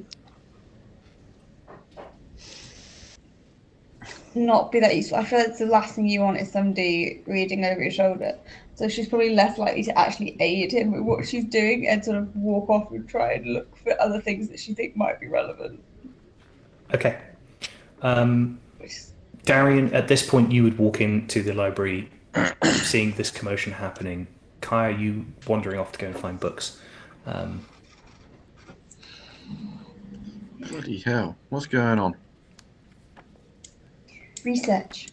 not be that useful. I feel like the last thing you want is somebody reading over your shoulder. So she's probably less likely to actually aid him with what she's doing and sort of walk off and try and look for other things that she think might be relevant. Okay. Darian, at this point, you would walk into the library, seeing this commotion happening. Kaya, you wandering off to go and find books. Bloody hell! What's going on? Research.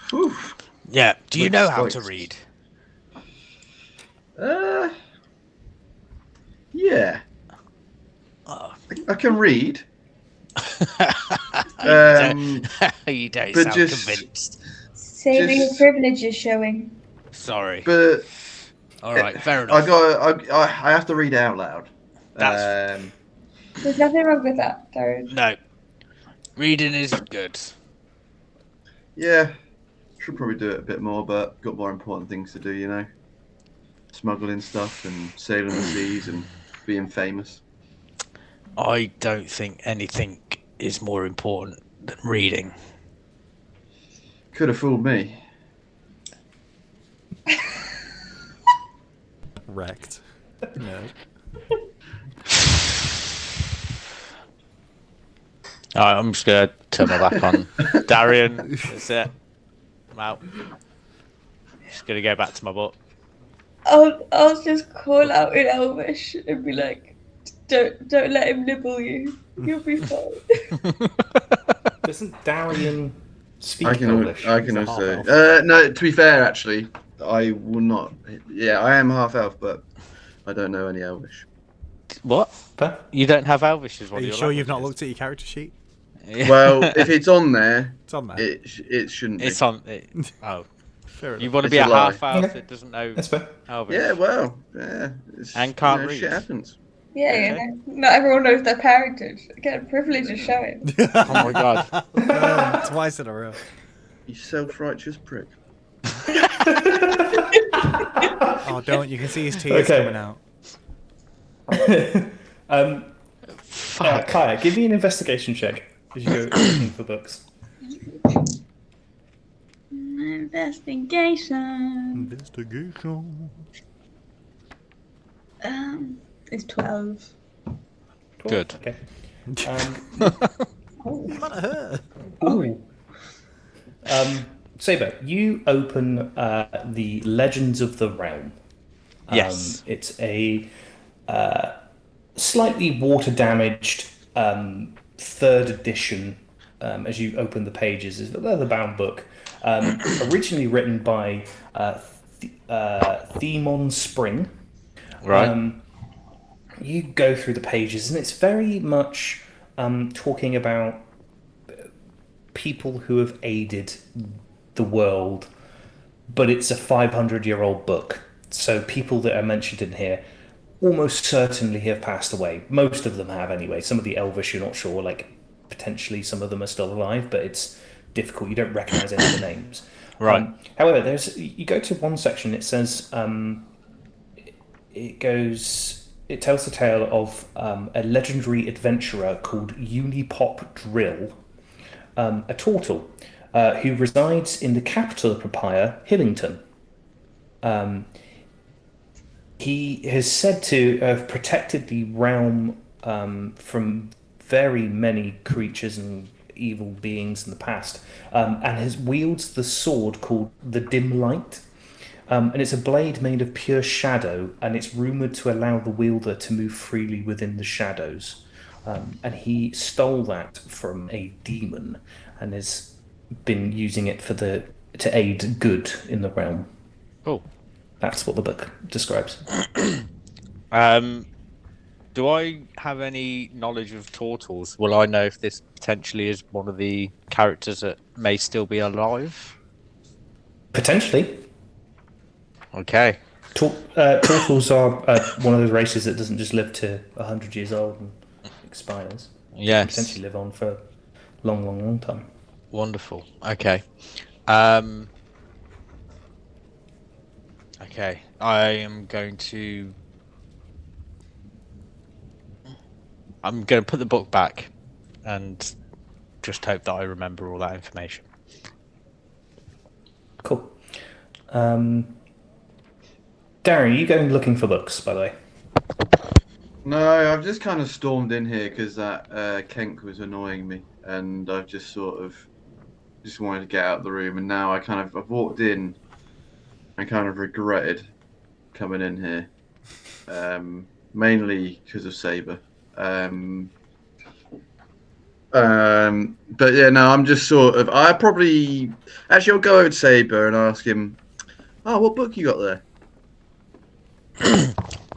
Whew. Yeah. Do you Looks know how like- to read? Yeah. Oh. I can read. You don't but sound just- convinced. Saving your Just- privilege is showing. Sorry. But All right, fair enough. I have to read out loud. That's- There's nothing wrong with that, Darren. No. Reading is good. Yeah, should probably do it a bit more, but got more important things to do, you know. Smuggling stuff and sailing the seas and being famous. I don't think anything is more important than reading. Could have fooled me. Wrecked. No. Alright, I'm just gonna turn my back on Darian. That's it. I'm out. Just gonna go back to my book. I'll just call out in Elvish and be like, don't let him nibble you. You'll be fine. Doesn't Darian speak I can Elvish? He's a also. half-elf. No, to be fair, actually, I will not. Yeah, I am half elf, but I don't know any Elvish. What? Huh? You don't have Elvish as one Are of you your sure you've not languages? looked at your character sheet? Yeah. Well, if it's on there, It's on there. it shouldn't be. It's on. Oh. Fair enough. You want to It's be a a lie. half elf Okay. that doesn't know That's fair. Elvish? Yeah, well, yeah. It's, And can't read. Shit happens. Yeah, Okay. you know, not everyone knows their parentage. Again, privilege is showing. Oh my god. Twice in a row. You self-righteous prick. Oh, don't. You can see his tears Okay. coming out. Fuck. Kaya, give me an investigation check as you go looking for books. Investigation. Investigation. It's 12. Good. Okay. You might have heard. Ooh. Saber, you open the Legends of the Realm. Yes. It's a slightly water-damaged third edition. As you open the pages, is a leather-bound book, originally written by Themon Spring. Right. You go through the pages, and it's very much talking about people who have aided the world, but it's a 500-year-old book. So people that are mentioned in here almost certainly have passed away. Most of them have anyway. Some of the Elvish you're not sure, like potentially some of them are still alive, but it's difficult. You don't recognize any of the names. Right. However, you go to one section, it says it tells the tale of a legendary adventurer called Unipop Drill, a turtle who resides in the capital of Papaya, Hillington. He is said to have protected the realm from very many creatures and evil beings in the past, and has wields the sword called the Dim Light, And it's a blade made of pure shadow, and it's rumored to allow the wielder to move freely within the shadows. And he stole that from a demon, and has been using it to aid good in the realm. Oh. That's what the book describes. Do I have any knowledge of turtles? Will I know if this potentially is one of the characters that may still be alive? Potentially. Okay. Turtles are one of those races that doesn't just live to 100 years old and expires. They can Yes. potentially live on for a long, long, long time. Wonderful. Okay. Um. Okay. I am going to. I'm going to put the book back, and just hope that I remember all that information. Cool. Darren, are you going looking for books, by the way? No, I've just kind of stormed in here because that Kenk was annoying me, and I've just sort of just wanted to get out of the room. And now I've walked in and kind of regretted coming in here, mainly because of Saber. But yeah, no, I'm just sort of. I probably actually I'll go over to Saber and ask him. Oh, what book you got there?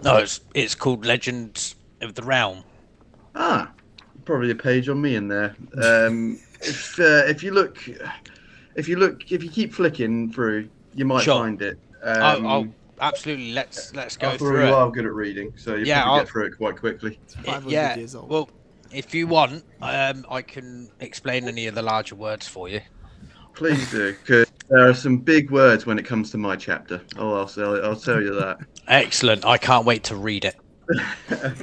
No, it's called Legends of the Realm. Ah, probably a page on me in there. If you look, if you keep flicking through, you might Sure. find it. I'll absolutely let's go After all, through you it. are good at reading, so you Yeah, probably get through it quite quickly. It's 500 yeah. years old. Well, if you want, I can explain any of the larger words for you. Please do, because there are some big words when it comes to my chapter. Oh, I'll tell you that. Excellent. I can't wait to read it. Yeah,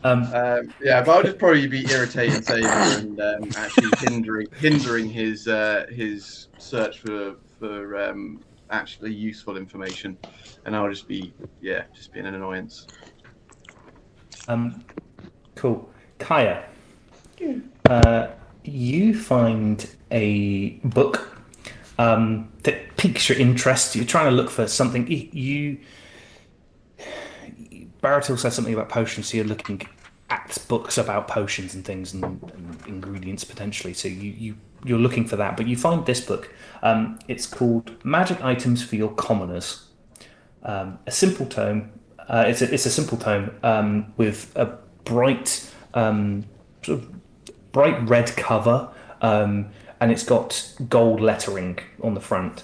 but I'll just probably be irritating Saber and actually hindering his search for actually useful information, and I'll just be being an annoyance. Cool. Kaya, you find a book that piques your interest. You're trying to look for something. Baratil says something about potions, so you're looking at books about potions and things and ingredients potentially. So you're looking for that, but you find this book. It's called Magic Items for Your Commoners. A simple tome. It's a simple tome with a bright sort of bright red cover, and it's got gold lettering on the front.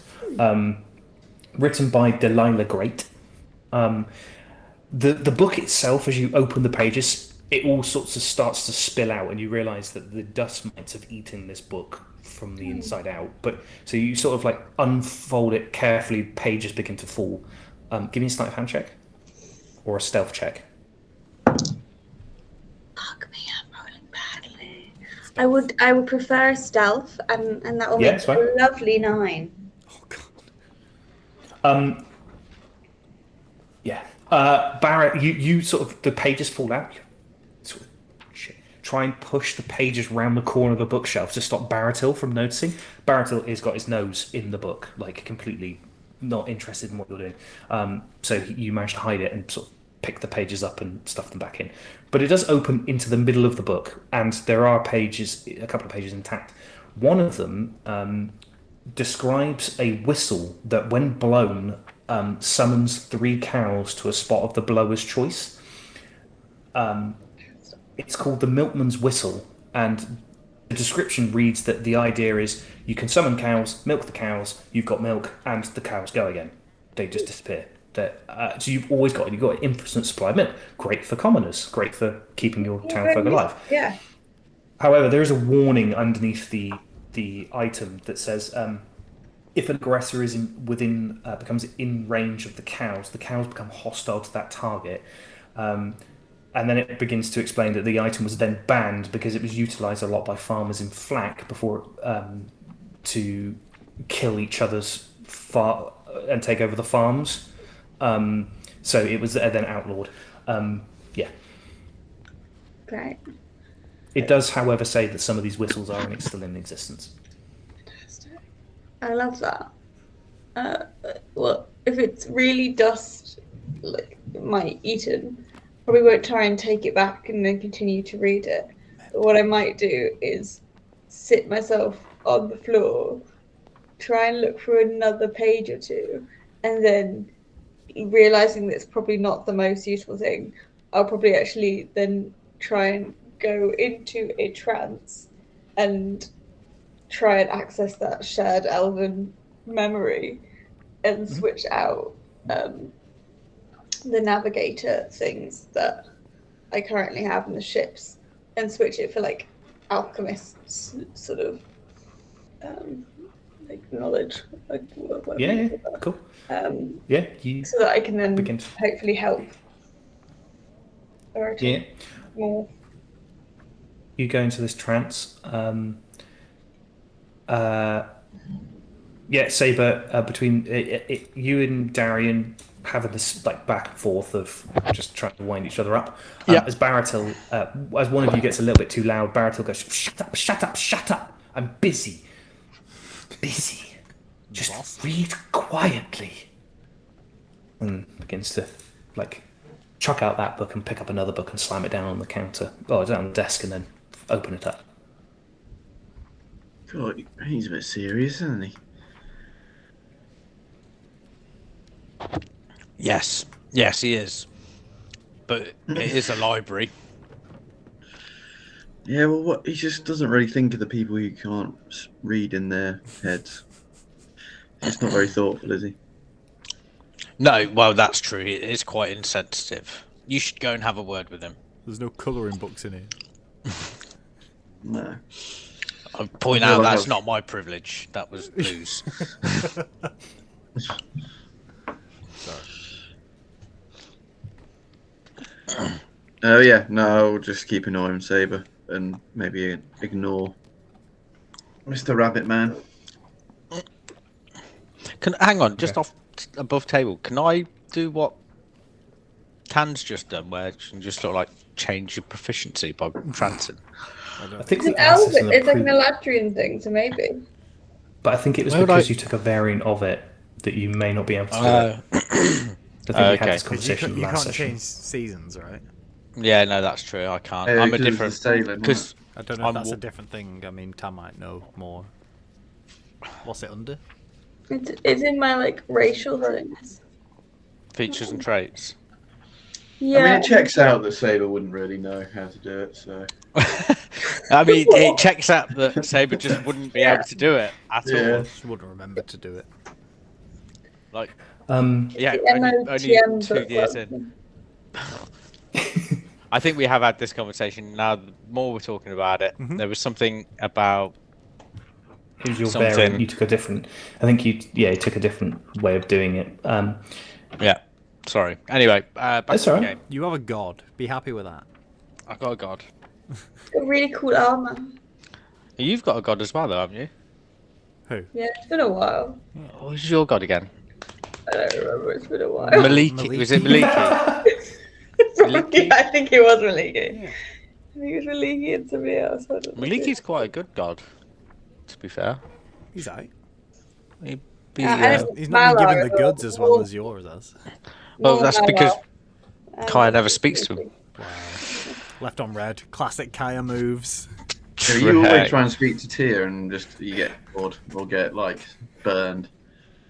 Written by Delilah Great. The book itself, as you open the pages, it all sorts of starts to spill out, and you realise that the dust mites have eaten this book from the inside out. But so you sort of like unfold it carefully, pages begin to fall. Give me a sleight of hand check or a stealth check. Fuck me, I'm rolling badly. I would prefer stealth, and that will Yeah, make it's fine. a lovely 9. Yeah. Barrett, you sort of, the pages fall out. Sort of try and push the pages round the corner of the bookshelf to stop Baratil from noticing. Baratil has got his nose in the book, like completely not interested in what you're doing. So you manage to hide it and sort of pick the pages up and stuff them back in. But it does open into the middle of the book, and there are pages, a couple of pages intact. One of them describes a whistle that, when blown, summons 3 cows to a spot of the blower's choice. It's called the milkman's whistle, and the description reads that the idea is you can summon cows, milk the cows, you've got milk, and the cows go again. They just disappear. So you've got an infinite supply of milk. Great for commoners. Great for keeping your townfolk alive. Yeah. However, there is a warning underneath the item that says if an aggressor is becomes in range of the cows become hostile to that target. And then it begins to explain that the item was then banned because it was utilised a lot by farmers in Flack before to kill each other's and take over the farms. So it was then outlawed. Yeah. Great. It does, however, say that some of these whistles are still in existence. Fantastic. I love that. Well, if it's really dust, like my eaten, probably won't try and take it back and then continue to read it. But what I might do is sit myself on the floor, try and look for another page or two, and then realizing that it's probably not the most useful thing, I'll probably actually then try and go into a trance and try and access that shared elven memory and switch out the navigator things that I currently have in the ships and switch it for like alchemists sort of like knowledge, like Yeah, cool. Yeah, you so that I can then begin to... hopefully help or Yeah, more. you go into this trance. Yeah, Saber, between you and Darian having this like back and forth of just trying to wind each other up. Yeah. As Baratil, as one of you gets a little bit too loud, Baratil goes, "Shut up! Shut up! Shut up! I'm busy. Busy. Just Boss. read quietly." And begins to like chuck out that book and pick up another book and slam it down on the counter, or down on the desk, and then open it up. God, he's a bit serious, isn't he? Yes, he is. But it is a library. Yeah, well, what he just doesn't really think of the people who can't read in their heads. He's not very thoughtful, is he? No, well, that's true. It is quite insensitive. You should go and have a word with him. There's no colouring books in here. No. I'll point I feel out like that's I've- not my privilege. That was Lou's. Oh yeah, no, I'll just keep an eye on Saber and maybe ignore Mr. Rabbit Man. Hang on, just off above table. Can I do what Tan's just done, where you can just sort of like change your proficiency by trancing? I think It's an the answer's in elven, the it's like an pre- Eladrian thing, so maybe. But I think it was Why would because I- you took a variant of it that you may not be able to do it. I think we had okay. this 'Cause conversation you last can't session. change seasons, right? Yeah, no, that's true. I can't. Yeah, I'm a because it was the different sailing, wasn't because I don't know if I'm that's wa- a different thing. I mean, Tam might know more. What's it under? It's in my like racial things. features and traits. Yeah. I mean, it checks out that Saber wouldn't really know how to do it, so. I mean, it checks out that Saber just wouldn't be Yeah. able to do it at Yeah. all. She wouldn't remember to do it. Like, Um, yeah, The only MOTM 2 book years club. in. I think we have had this conversation. Now, the more we're talking about it, there was something about it was your something. variant. You took a different. I think you took a different way of doing it. Yeah, sorry. Anyway, back That's to the all right. game. You have a god. Be happy with that. I got a god. Got really cool armor. You've got a god as well, though, haven't you? Who? Yeah, it's been a while. Who's your god again? I don't remember. It's been a while. Maliki. Was it Maliki? Maliki? Yeah, I think it was Maliki. Yeah. I think it was Maliki and somebody else. I don't know. Maliki's quite a good god, to be fair. He's out. He'd be, He's not been given Malar the goods as well or- as yours has. well, More that's Malar. because And- Kaya never speaks to him. Wow. Left on red. Classic Kaya moves. Yeah, you always Right. try and speak to Tia and just you get bored or get like burned.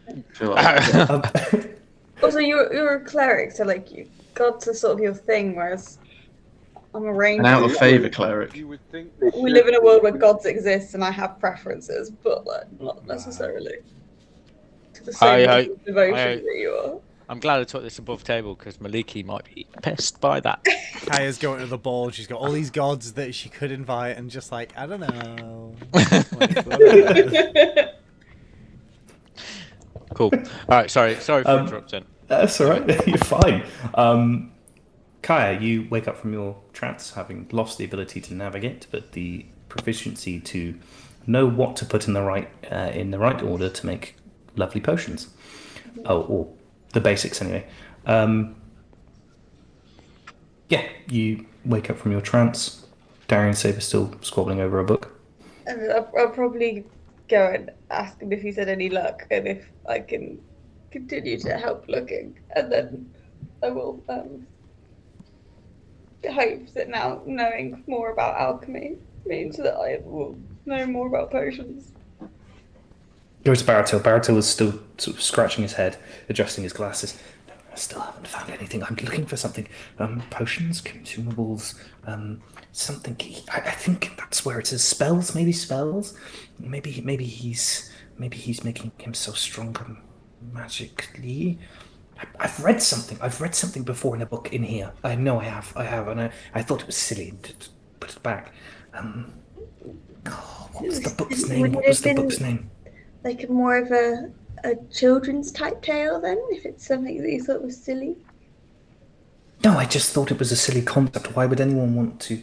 I feel like Also, you're a cleric, so like gods are sort of your thing, whereas I'm a an ranger. out of favour cleric. You would think they We should live in a be world where gods exist, and I have preferences, but like not necessarily to the same I- level of devotion I- that you are. I'm glad I took this above table because Maliki might be pissed by that. Kaya's going to the ball. She's got all these gods that she could invite, and just like, I don't know. Cool. All right. Sorry for interrupting. That's all right. You're fine. Kaya, you wake up from your trance, having lost the ability to navigate, but the proficiency to know what to put in the right order to make lovely potions. Oh, or the basics anyway. Yeah, you wake up from your trance. Darian Saber's still squabbling over a book. And I'll probably go and ask him if he's had any luck and if I can continue to help looking, and then I will hope that now knowing more about alchemy means that I will know more about potions. Goes to Baratil. Baratil is still sort of scratching his head, adjusting his glasses. No, I still haven't found anything. I'm looking for something. Potions, consumables, something. I think that's where it says spells. Maybe spells. Maybe he's making himself stronger magically. I've read something. I've read something before in a book in here. I know I have. And I thought it was silly to put it back. What was the book's name? Would What it was have the been book's name? like more of a children's type tale then, if it's something that you thought was silly? No, I just thought it was a silly concept. Why would anyone want to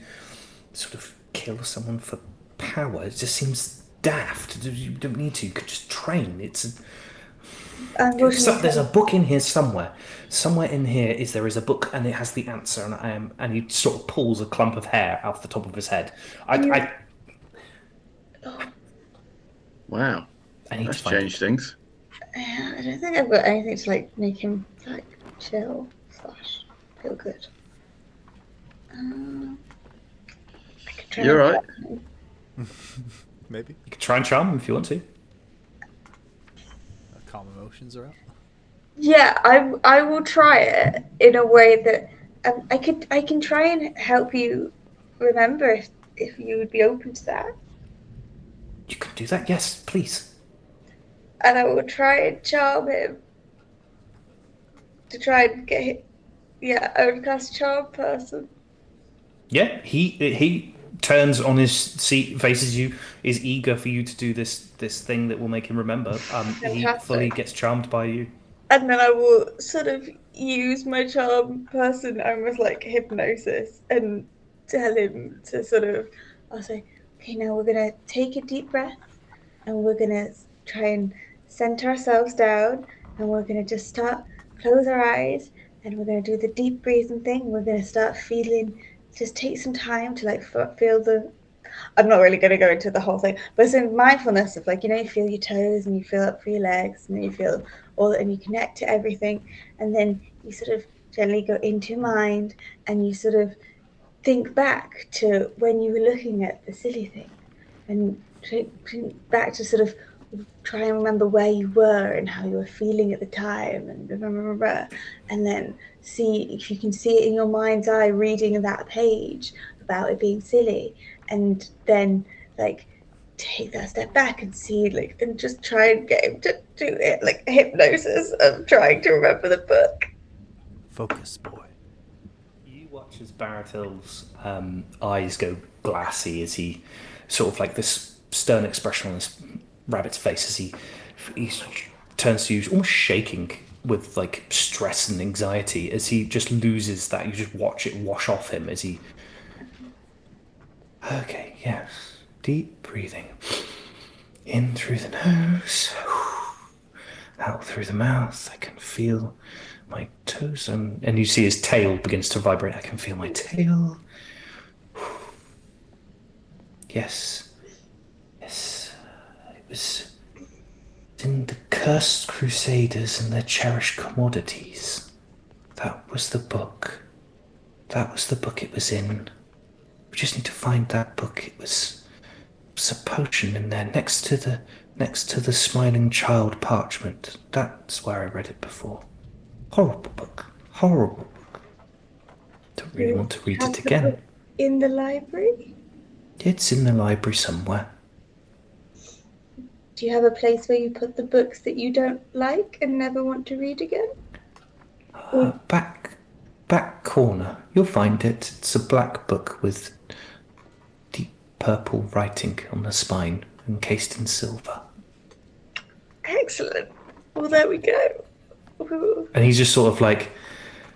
sort of kill someone for power? It just seems daft. You don't need to. You could just train. There's a book in here somewhere. Somewhere in here there is a book, and it has the answer. And he sort of pulls a clump of hair out the top of his head. Wow, I need that's to find changed it. things. Yeah, I don't think I've got anything to like make him like chill / feel good. I could try. You're right. Maybe. You could try and charm him if you want to. Calm emotions are out. Yeah, I will try it in a way that I can try and help you remember if you would be open to that. You can do that. Yes, please. And I will try and charm him to try and get him. Yeah, I would cast charm person. Yeah, he turns on his seat, faces you, is eager for you to do this thing that will make him remember. He fully gets charmed by you. And then I will sort of use my charm person almost like hypnosis and tell him to sort of, I'll say, okay, now we're going to take a deep breath and we're going to try and center ourselves down and we're going to just start, close our eyes and we're going to do the deep breathing thing. We're going to start feeling, just take some time to like feel the, I'm not really going to go into the whole thing, but it's in mindfulness of like, you feel your toes and you feel up for your legs and then you feel all, and you connect to everything. And then you sort of gently go into your mind and you sort of think back to when you were looking at the silly thing and think back to sort of try and remember where you were and how you were feeling at the time and then see if you can see it in your mind's eye reading that page about it being silly, and then like take that step back and see like and just try and get him to do it like hypnosis of trying to remember the book. Focus, boy. You watch as Baratil's eyes go glassy as he sort of like this stern expression on his rabbit's face as he turns to you, almost shaking with like stress and anxiety as he just loses that. You just watch it wash off him as he. Okay, yes. Deep breathing. In through the nose, out through the mouth. I can feel my toes, and you see his tail begins to vibrate. I can feel my tail. Yes. It was in the Cursed Crusaders and their cherished commodities. That was the book. It was in. We just need to find that book. It was a potion in there next to the smiling child parchment. That's where I read it before. Horrible book. Don't really want to read it again. In the library? It's in the library somewhere. Do you have a place where you put the books that you don't like and never want to read again? Back corner. You'll find it. It's a black book with deep purple writing on the spine, encased in silver. Excellent. Well, there we go. And he just sort of like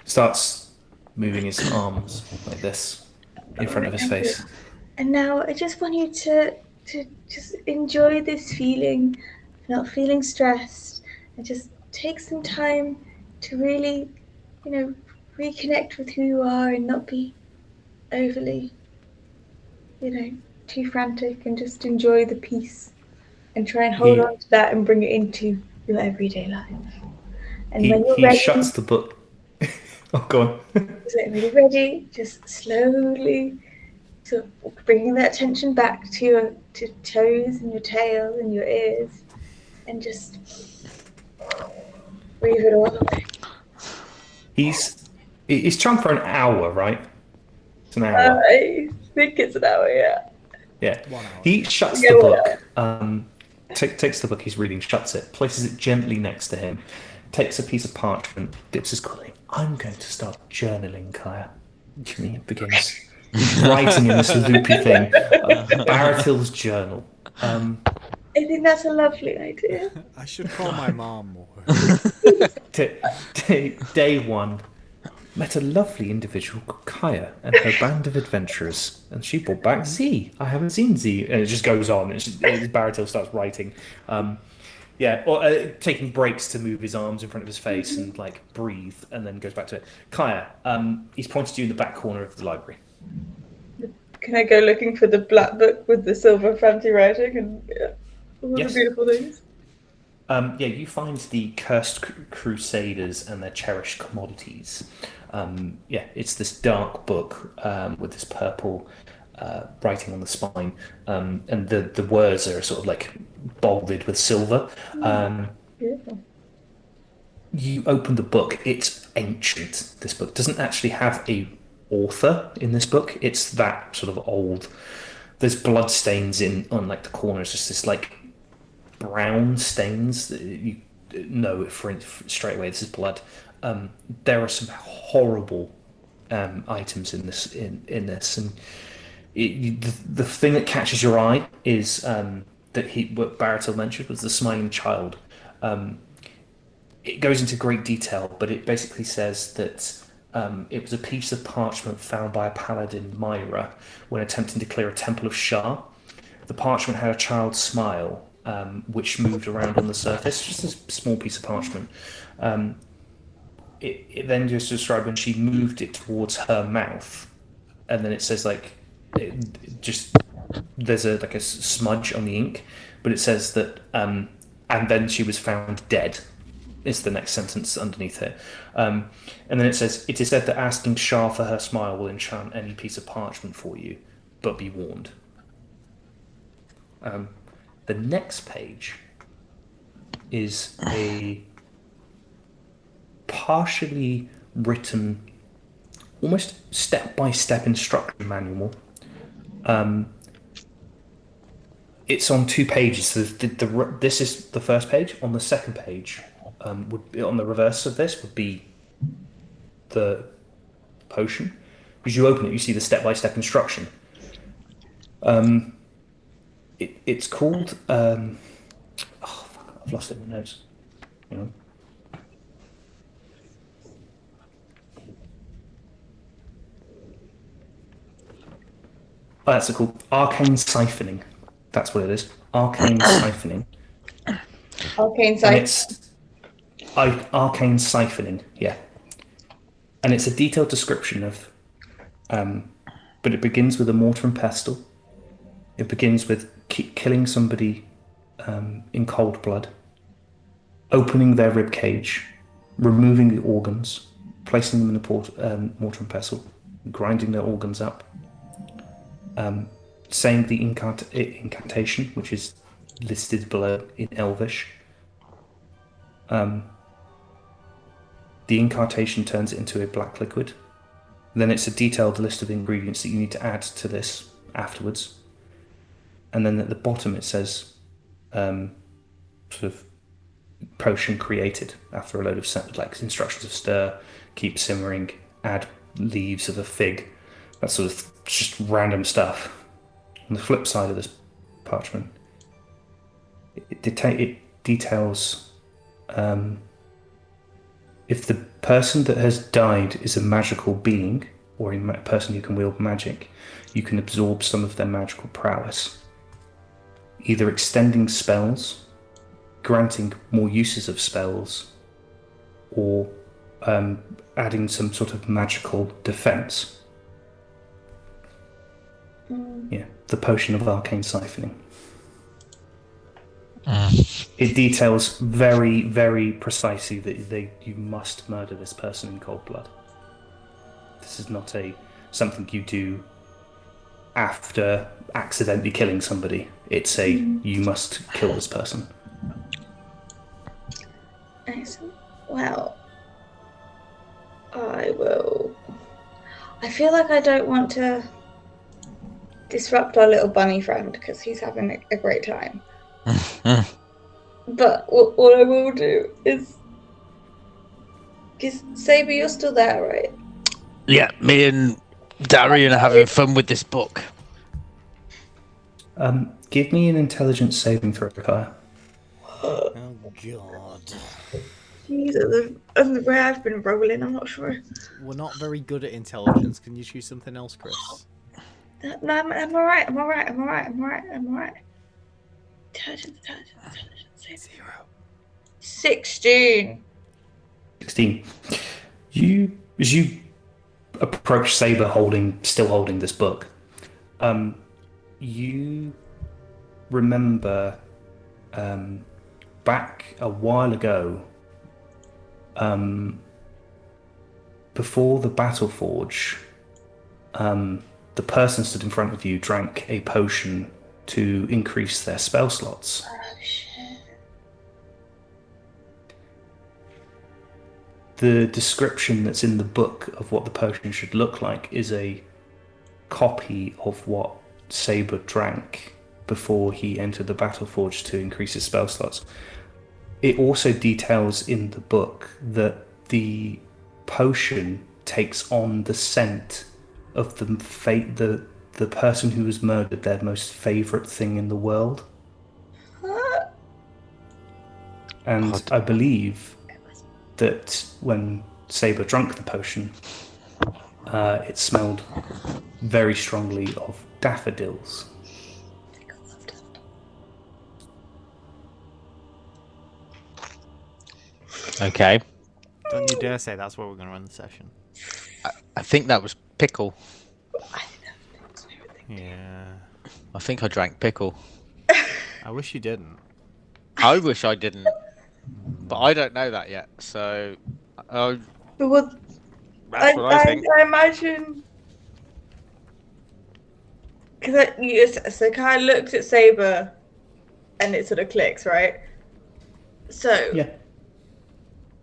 starts moving his arms like this in front of his face. And now I just want you to just enjoy this feeling, not feeling stressed, and just take some time to really, reconnect with who you are and not be overly, too frantic, and just enjoy the peace and try and hold on to that and bring it into your everyday life. And when you're He ready, shuts the book. Oh, go on. so when you're ready, just slowly sort of bringing that attention back to your toes and your tail and your ears, and just breathe it all away. He's trying for an hour, right? It's an hour. I think it's an hour, yeah. Yeah. 1 hour. He shuts Yeah, the 1 book. Takes the book he's reading, shuts it, places it gently next to him, takes a piece of parchment, dips his quill in. I'm going to start journaling, Kaya. And he begins. He's writing in this loopy thing. Baratil's journal. I think that's a lovely idea. I should call my mom more. Day 1. Met a lovely individual called Kaya and her band of adventurers, and she brought back Z. I haven't seen Z, and it just goes on. Baratil starts writing, or taking breaks to move his arms in front of his face and like breathe, and then goes back to it. Kaya, he's pointed to you in the back corner of the library. Can I go looking for the black book with the silver fancy writing and all Yes. the beautiful things? You find the Cursed Crusaders and their cherished commodities. It's this dark book with this purple writing on the spine, and the words are sort of like bolded with silver. Beautiful. You open the book. It's ancient. This book doesn't actually have a author in this book. It's that sort of old. There's blood stains on like the corners. Just this like brown stains that you know straight away. This is blood. There are some horrible items in this, and the thing that catches your eye is that what Baratil mentioned was the smiling child. It goes into great detail, but it basically says that it was a piece of parchment found by a paladin, Myra, when attempting to clear a temple of Shah. The parchment had a child's smile, which moved around on the surface, just a small piece of parchment. It then just described when she moved it towards her mouth, and then it says there's a smudge on the ink, but it says that and then she was found dead. Is the next sentence underneath it, and then it says it is said that asking Shah for her smile will enchant any piece of parchment for you, but be warned. The next page is a partially written, almost step-by-step instruction manual. It's on 2 pages. So this is the first page. On the second page, would be on the reverse of this would be the potion. As you open it, you see the step-by-step instruction. It's called. I've lost it in the notes. You know. Oh, that's called arcane siphoning. That's what it is. Arcane siphoning. Arcane And sight. it's arcane siphoning. Yeah. And it's a detailed description of. But it begins with a mortar and pestle. It begins with killing somebody in cold blood, opening their rib cage, removing the organs, placing them in a mortar and pestle, grinding their organs up, saying the incantation, which is listed below in Elvish. The incantation turns it into a black liquid. Then it's a detailed list of ingredients that you need to add to this afterwards. And then at the bottom it says sort of potion created after a load of like instructions of stir, keep simmering, add leaves of a fig, that sort of just random stuff. On the flip side of this parchment, it details if the person that has died is a magical being or a person who can wield magic, you can absorb some of their magical prowess, either extending spells, granting more uses of spells, or adding some sort of magical defense. Yeah, the potion of arcane siphoning. It details very, very precisely that you must murder this person in cold blood. This is not something you do after accidentally killing somebody. It's you must kill this person. Excellent. Well, I will. I feel like I don't want to disrupt our little bunny friend because he's having a great time. But what I will do is. Saber, you're still there, right? Yeah, me and Darian are having fun with this book. Give me an intelligence saving throw, Kaya. Oh God. Jesus, the way I've been rolling, I'm not sure. We're not very good at intelligence. Can you choose something else, Chris? No, I'm alright. I'm alright. Intelligence. 0. 16. 16. As you approach Saber still holding this book, you remember back a while ago, before the battle forge, the person stood in front of you drank a potion to increase their spell slots. Oh shit. The description that's in the book of what the potion should look like is a copy of what Saber drank before he entered the battle forge to increase his spell slots. It also details in the book that the potion takes on the scent of the person who was murdered, their most favourite thing in the world. And I believe that when Saber drank the potion, it smelled very strongly of daffodils. Okay. Don't you dare say that's where we're going to run the session. I think that was pickle. I think that was my favorite thing. Yeah. I think I drank pickle. I wish you didn't. I wish I didn't, but I don't know that yet. So, But what? that's what I think. I imagine. Because so Kai looks at Saber, and it sort of clicks, right? So Yeah.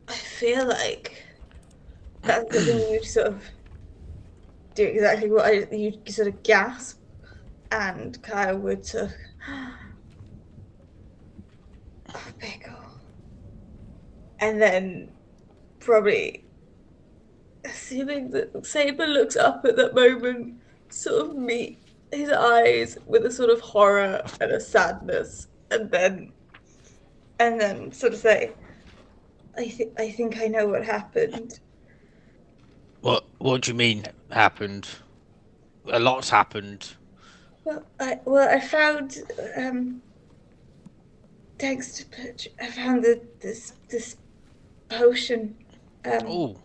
I feel like that's the thing you sort of do exactly what you sort of gasp, and Kai would sort of, oh, pickle, and then probably assuming that Saber looks up at that moment, sort of meet his eyes with a sort of horror and a sadness, and then sort of say, I think I know what happened. What do you mean happened? A lot's happened. Well, I found thanks to I found this potion. Oh.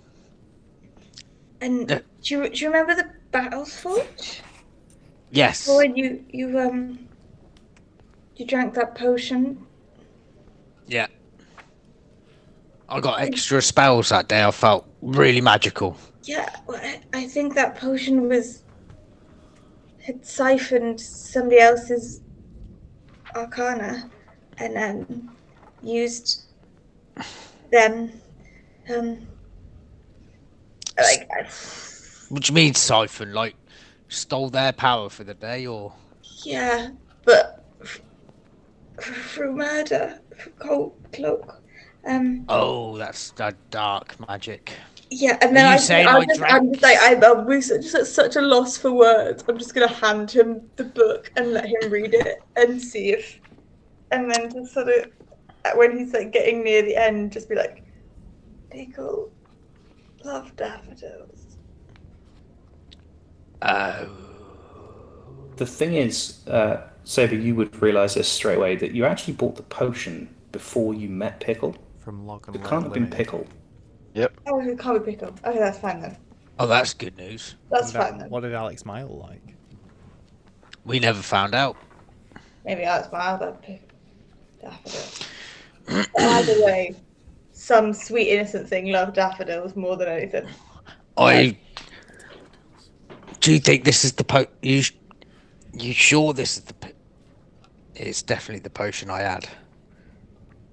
And do you remember the battle forge? Yes. Or when you drank that potion? Yeah. I got extra spells that day. I felt really magical. Yeah, well, I think that potion had siphoned somebody else's arcana and then used them like What do you mean siphon? Like stole their power for the day, or? yeah, but through murder, through cold cloak. Oh, that's that dark magic. Yeah, and then I'm just like I'm just at such a loss for words. I'm just gonna hand him the book and let him read it and see if, and then just sort of when he's like getting near the end, just be like, "Pickle, love daffodils." Oh. The thing is, Saber, you would realise this straight away, that you actually bought the potion before you met Pickle. From Lock and It can't have been Pickle. Yep. Oh, it can't be Pickle. Okay, that's fine then. Oh, that's good news. That's fine then. What did Alex smile like? We never found out. Maybe that's why that Daffodil. Either way, some sweet innocent thing loved daffodils more than anything. Do you think this is the you sure this is it's definitely the potion I had.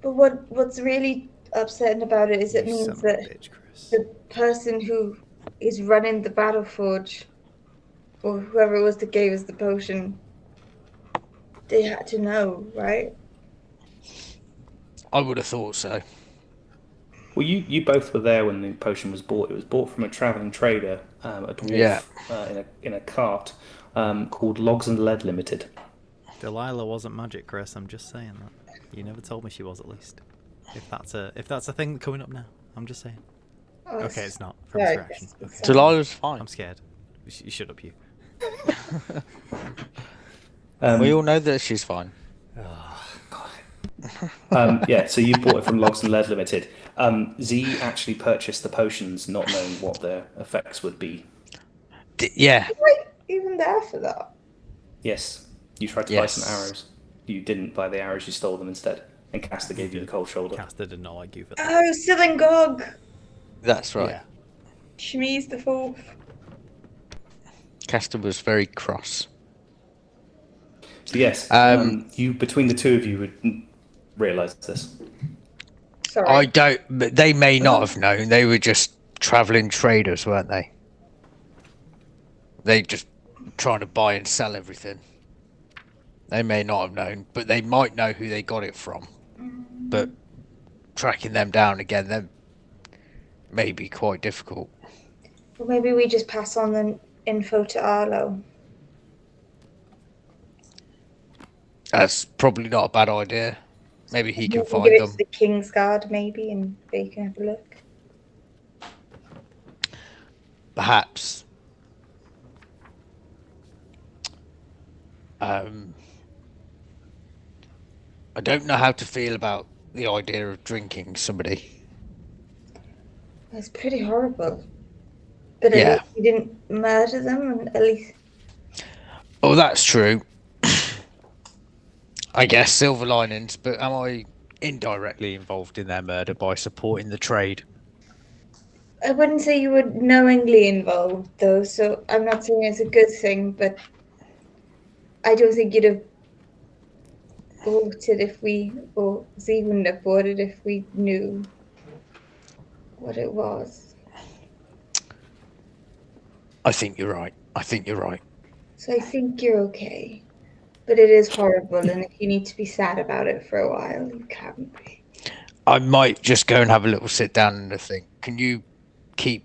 But what's really upsetting about it is it You son means of a that bitch, Chris. the person who is running the battle forge, or whoever it was that gave us the potion, they had to know, right? I would have thought so. Well, you both were there when the potion was bought. It was bought from a travelling trader, a dwarf, Yeah. in a cart, called Logs and Lead Limited. Delilah wasn't magic, Chris. I'm just saying that. You never told me she was, at least. If that's a thing coming up now, I'm just saying. Oh, Okay, it's not. sorry, Premise correction. it's Okay. Delilah's fine. I'm scared. You shut up, you. We all know that she's fine. Yeah, so you bought it from Logs and Lead Limited. Z actually purchased the potions not knowing what their effects would be. Yeah. even there for that. Yes, you tried to buy some arrows. You didn't buy the arrows, you stole them instead. And Caster gave you the cold shoulder. Caster did not like you for that. Oh, Silingog! That's right. Yeah. Shmies the fourth. Castor was very cross. So yes, you between the two of you would realise this. Sorry. I don't. But they may not have known. They were just travelling traders, weren't they? They just trying to buy and sell everything. They may not have known, but they might know who they got it from. But tracking them down again, then may be quite difficult. Well, maybe we just pass on the info to Arlo. That's probably not a bad idea. Maybe he can We find give it them. to the King's Guard, maybe, and they can have a look. Perhaps. I don't know how to feel about the idea of drinking somebody. It's pretty horrible. But at Yeah. least we didn't murder them, and at least... Oh, that's true. I guess silver linings, but am I indirectly involved in their murder by supporting the trade? I wouldn't say you were knowingly involved, though, so I'm not saying it's a good thing, but I don't think you'd have bought it if we, or Z wouldn't have bought it if we knew what it was. I think you're right. So I think you're okay. But it is horrible, and if you need to be sad about it for a while, you can be. I might just go and have a little sit down and think. Can you keep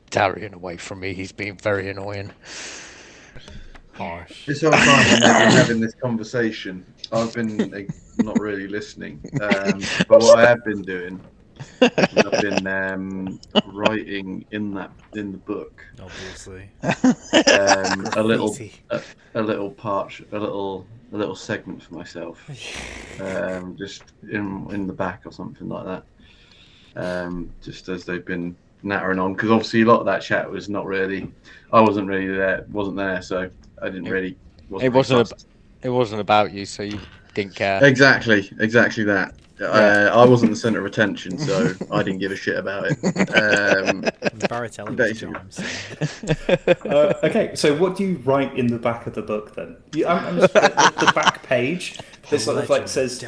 Darian away from me? He's been very annoying. Harsh. This whole time when they've been having this conversation, I've been not really listening. But what I have been doing is I've been writing in the book Obviously. a little Graffiti. a little segment for myself, just in the back or something like that. Just as they've been nattering on, because obviously a lot of that chat was not really. I wasn't there, so I didn't really. It wasn't about you, so you didn't care. Exactly that. I wasn't the centre of attention, so I didn't give a shit about it. Baratelli was basically. charmed. Okay, so what do you write in the back of the book then? I'm just, the back page. This sort of like says.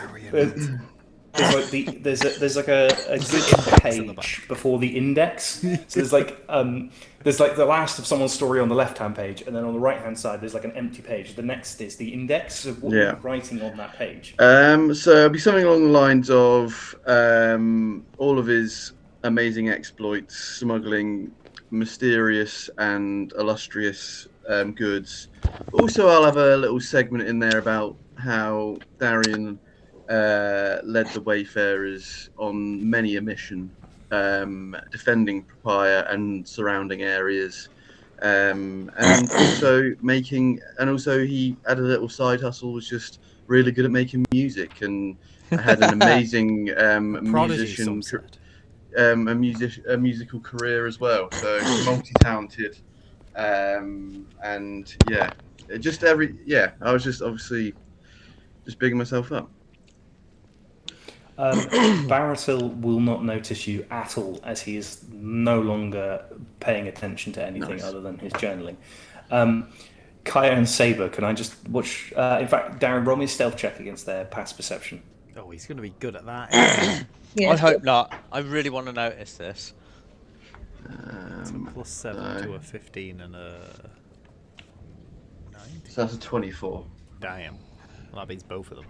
There's like a good page before the index. So there's like the last of someone's story on the left hand page, and then on the right hand side there's like an empty page. The next is the index. So what are you writing on that page? So it'll be something along the lines of all of his amazing exploits, smuggling mysterious and illustrious goods. Also, I'll have a little segment in there about how Darian led the Wayfarers on many a mission, defending Papaya and surrounding areas, and also he had a little side hustle, was just really good at making music, and had an amazing musician, a musical career as well. So multi-talented, and I was just obviously just bigging myself up. Baratil will not notice you at all, as he is no longer paying attention to anything other than his journaling. Kaya and Saber, can I just watch? In fact, Darren, roll me a stealth check against their past perception. Oh, he's going to be good at that. Isn't Yeah. I hope not. I really want to notice this. he? It's a +7 to a 15 and a 19. So that's a 24. Damn. Well, that beats both of them.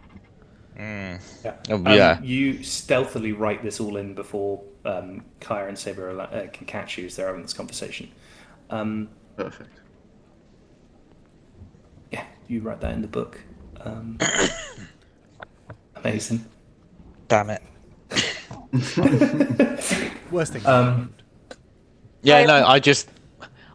Yeah. You stealthily write this all in before Kaya and Saber can catch you as they're having this conversation. Perfect. Yeah, you write that in the book. Amazing. Damn it. Worst thing that happened. Yeah, no,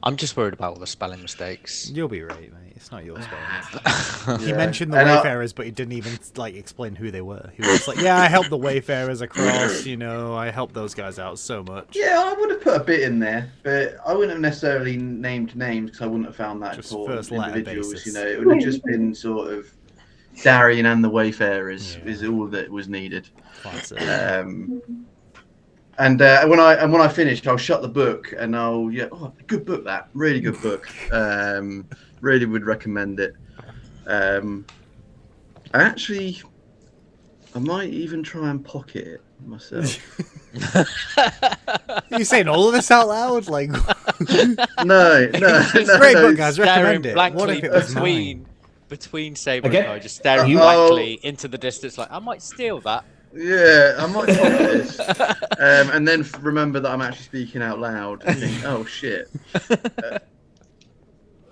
I'm just worried about all the spelling mistakes. You'll be right, mate. It's not your spelling. He Yeah. mentioned the And Wayfarers, but he didn't even explain who they were. He was just like, "Yeah, I helped the Wayfarers across. I helped those guys out so much." Yeah, I would have put a bit in there, but I wouldn't have necessarily named names because I wouldn't have found that Just important. first letter Individuals, basis. it would have just been sort of Darian and the Wayfarers is all that was needed. Classic. And when I finish, I'll shut the book and good book, that really good book. Really would recommend it. I might even try and pocket it myself. Are you saying all of this out loud? Like, No. great book, guys. Staring Recommend it. blankly What if it was mine? between Saber Okay. and I, just staring Oh. blankly into the distance, like I might steal that. Yeah, I might pocket this, and then remember that I'm actually speaking out loud. And think, oh shit.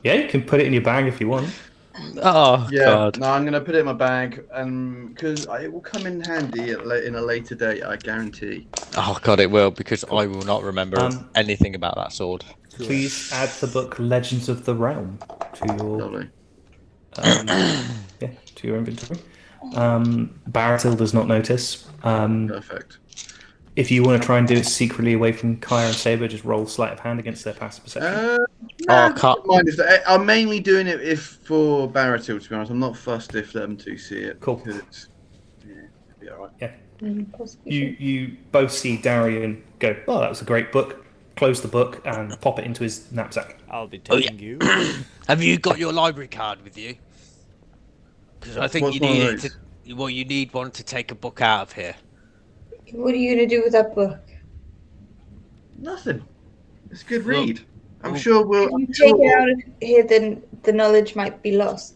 Yeah, you can put it in your bag if you want. Oh Yeah, God. no, I'm gonna put it in my bag, because it will come in handy in a later date. I guarantee. Oh God, it will, because I will not remember anything about that sword. Please add the book Legends of the Realm to your Lovely. to your inventory. Baratil does not notice. Perfect. If you want to try and do it secretly away from Kaya and Saber, just roll sleight of hand against their passive perception. No, can't- don't mind I'm mainly doing it for Baratil, to be honest. I'm not fussed if them two see it. Cool. Because it'll be alright. Yeah. You both see Darian go, "Oh, that was a great book." Close the book and pop it into his knapsack. I'll be taking you. Have you got your library card with you? Because I think What's you one of need it those? to. Well, you need one to take a book out of here. What are you gonna do with that book? Nothing. It's a good Well- read. I'm sure we'll. If you take it out of here, then the knowledge might be lost.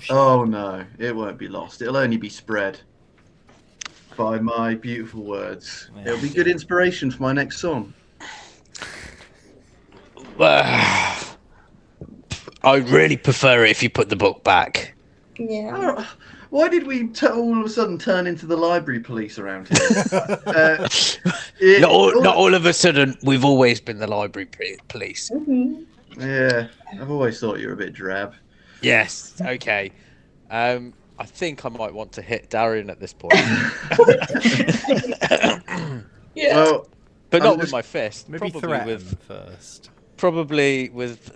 Oh no, it won't be lost. It'll only be spread by my beautiful words. Yeah. It'll be good inspiration for my next song. I'd really prefer it if you put the book back. Yeah. Oh, why did we all of a sudden turn into the library police around here? Not all of a sudden. We've always been the library police. Mhm. Yeah, I've always thought you were a bit drab. Yes. Okay. I think I might want to hit Darian at this point, Yeah. Well, but I'm not with just- my fist. Maybe Probably threaten with first.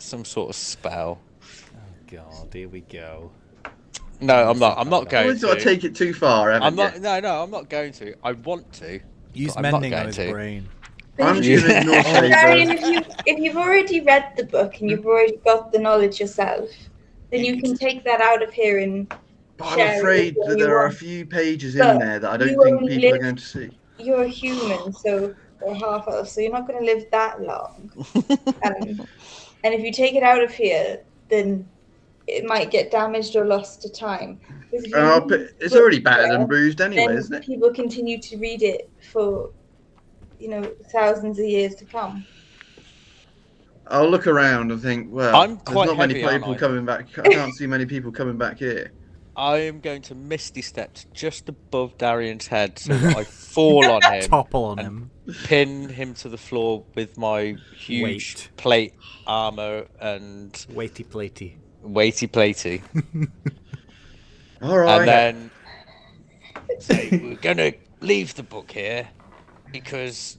some sort of spell. Oh God, here we go. No, I'm not. I'm not I going always got to to. take it too far, haven't I'm not. you? No, I'm not going to. I want to. Use I'm not mending on going his to. brain. I'm just going to ignore Darian, Saber. if you've already read the book and you've already got the knowledge yourself, then you can take that out of here and But I'm share it afraid with that there are a anyone. few pages But in there that I don't you think only people are live- going to see. You're a human, so or half elf, so you're not going to live that long. And if you take it out of here, then it might get damaged or lost to time. Because if you It's leave the already book battered there, and bruised anyway, then isn't it? people continue to read it for, thousands of years to come. I'll look around and think, well, I'm there's quite not many heavy, aren't people I? coming back. I can't see many people coming back here. I am going to misty step just above Darian's head so that I fall on him, Topple on and him. pin him to the floor with my huge Weight. plate armor and Weighty platey. weighty platey. All right. And then say, we're going to leave the book here because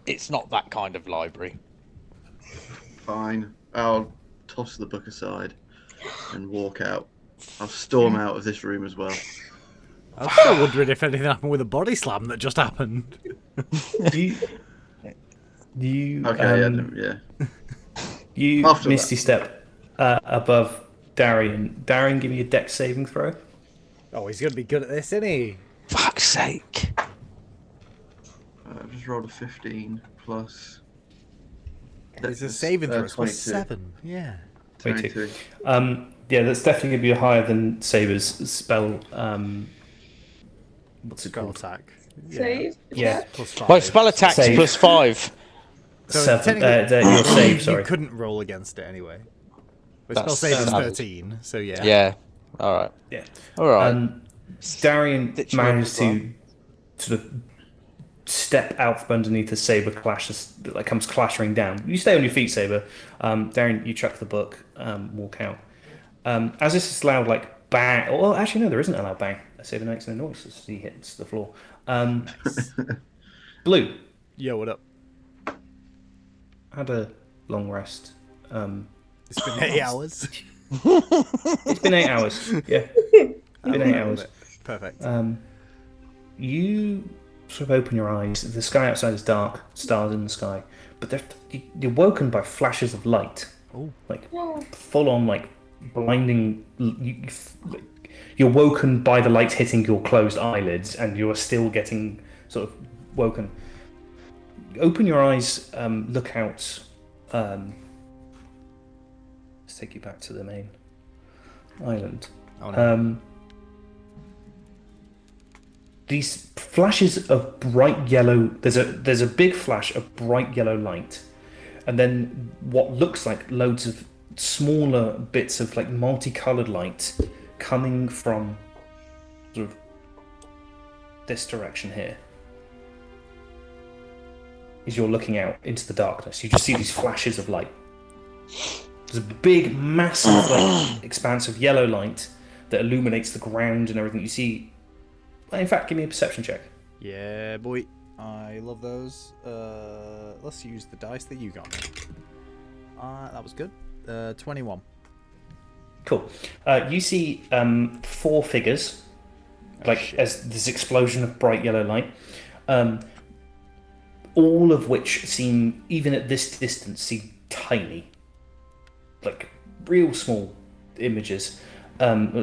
it's not that kind of library. Fine. I'll toss the book aside and walk out. I'll storm out of this room as well. I'm still wondering if anything happened with the body slam that just happened. You, Okay, yeah. you After misty that. step above Darian. Darian, give me a dex saving throw. Oh, he's going to be good at this, isn't he? Fuck's sake. I've just rolled a 15 plus. It's a saving throw. It's plus 22. 7. Yeah. 22. Yeah, that's definitely going to be higher than Saber's spell. What's it Spell called? attack. Save. Yeah. Plus 5. My spell attack's Save. +5. So 7. technically, Your save, sorry. You couldn't roll against it anyway. But spell That's save is savage. 13, so yeah. Yeah. All right. Yeah. All right. Darian Stitch you up managed as well. to sort of step out from underneath the Saber clashes that like comes clattering down. You stay on your feet, Saber. Darian, you chuck the book, walk out. As this is loud, like bang. Well, actually, no, there isn't a loud bang. Saber makes no noise as he hits the floor. Blue Yo, what up? had a long rest. It's been 8 hours. It's been 8 hours. Yeah, it's been 8 hours. Perfect. You sort of open your eyes. The sky outside is dark, stars in the sky, but you're woken by flashes of light. Oh. Like full on, like blinding. You're woken by the light hitting your closed eyelids, and you're still getting sort of woken. Open your eyes, look out. Let's take you back to the main island. Oh, no. These flashes of bright yellow. There's a big flash of bright yellow light, and then what looks like loads of smaller bits of like multicolored light coming from sort of this direction here. As you're looking out into the darkness, you just see these flashes of light. There's a big, massive, like expanse of yellow light that illuminates the ground and everything. You see. In fact, give me a perception check. Yeah, boy. I love those. Let's use the dice that you got. That was good. 21. Cool. You see 4 figures, like as this explosion of bright yellow light, all of which seem, even at this distance, seem tiny, like real small images,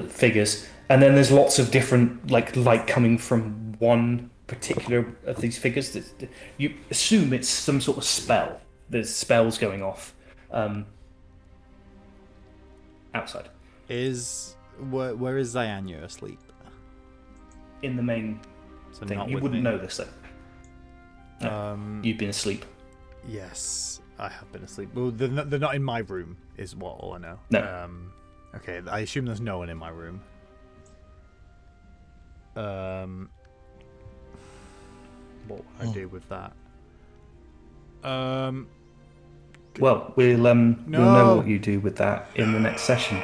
figures. And then there's lots of different like light coming from one particular of these figures. That you assume it's some sort of spell. There's spells going off outside. Where is Zayanya asleep? In the main So thing. not You with wouldn't me. know this though. No, you've been asleep. Yes, I have been asleep. Well, they're not in my room, is what all I know. No. Okay, I assume there's no one in my room. What would I do with that? Well, we'll know what you do with that in the next session.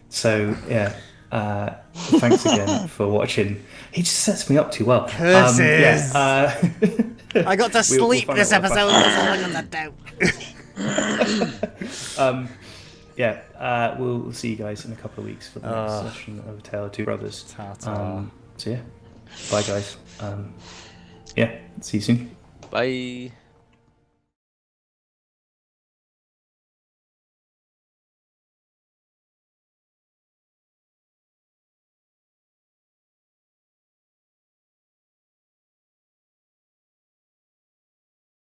So yeah, thanks again for watching. He just sets me up too well. Curses! I got to sleep this episode. That's all I got to do. We'll see you guys in a couple of weeks for the next session of A Tale of Two Brothers. Ta-ta. So yeah, bye guys. See you soon. Bye.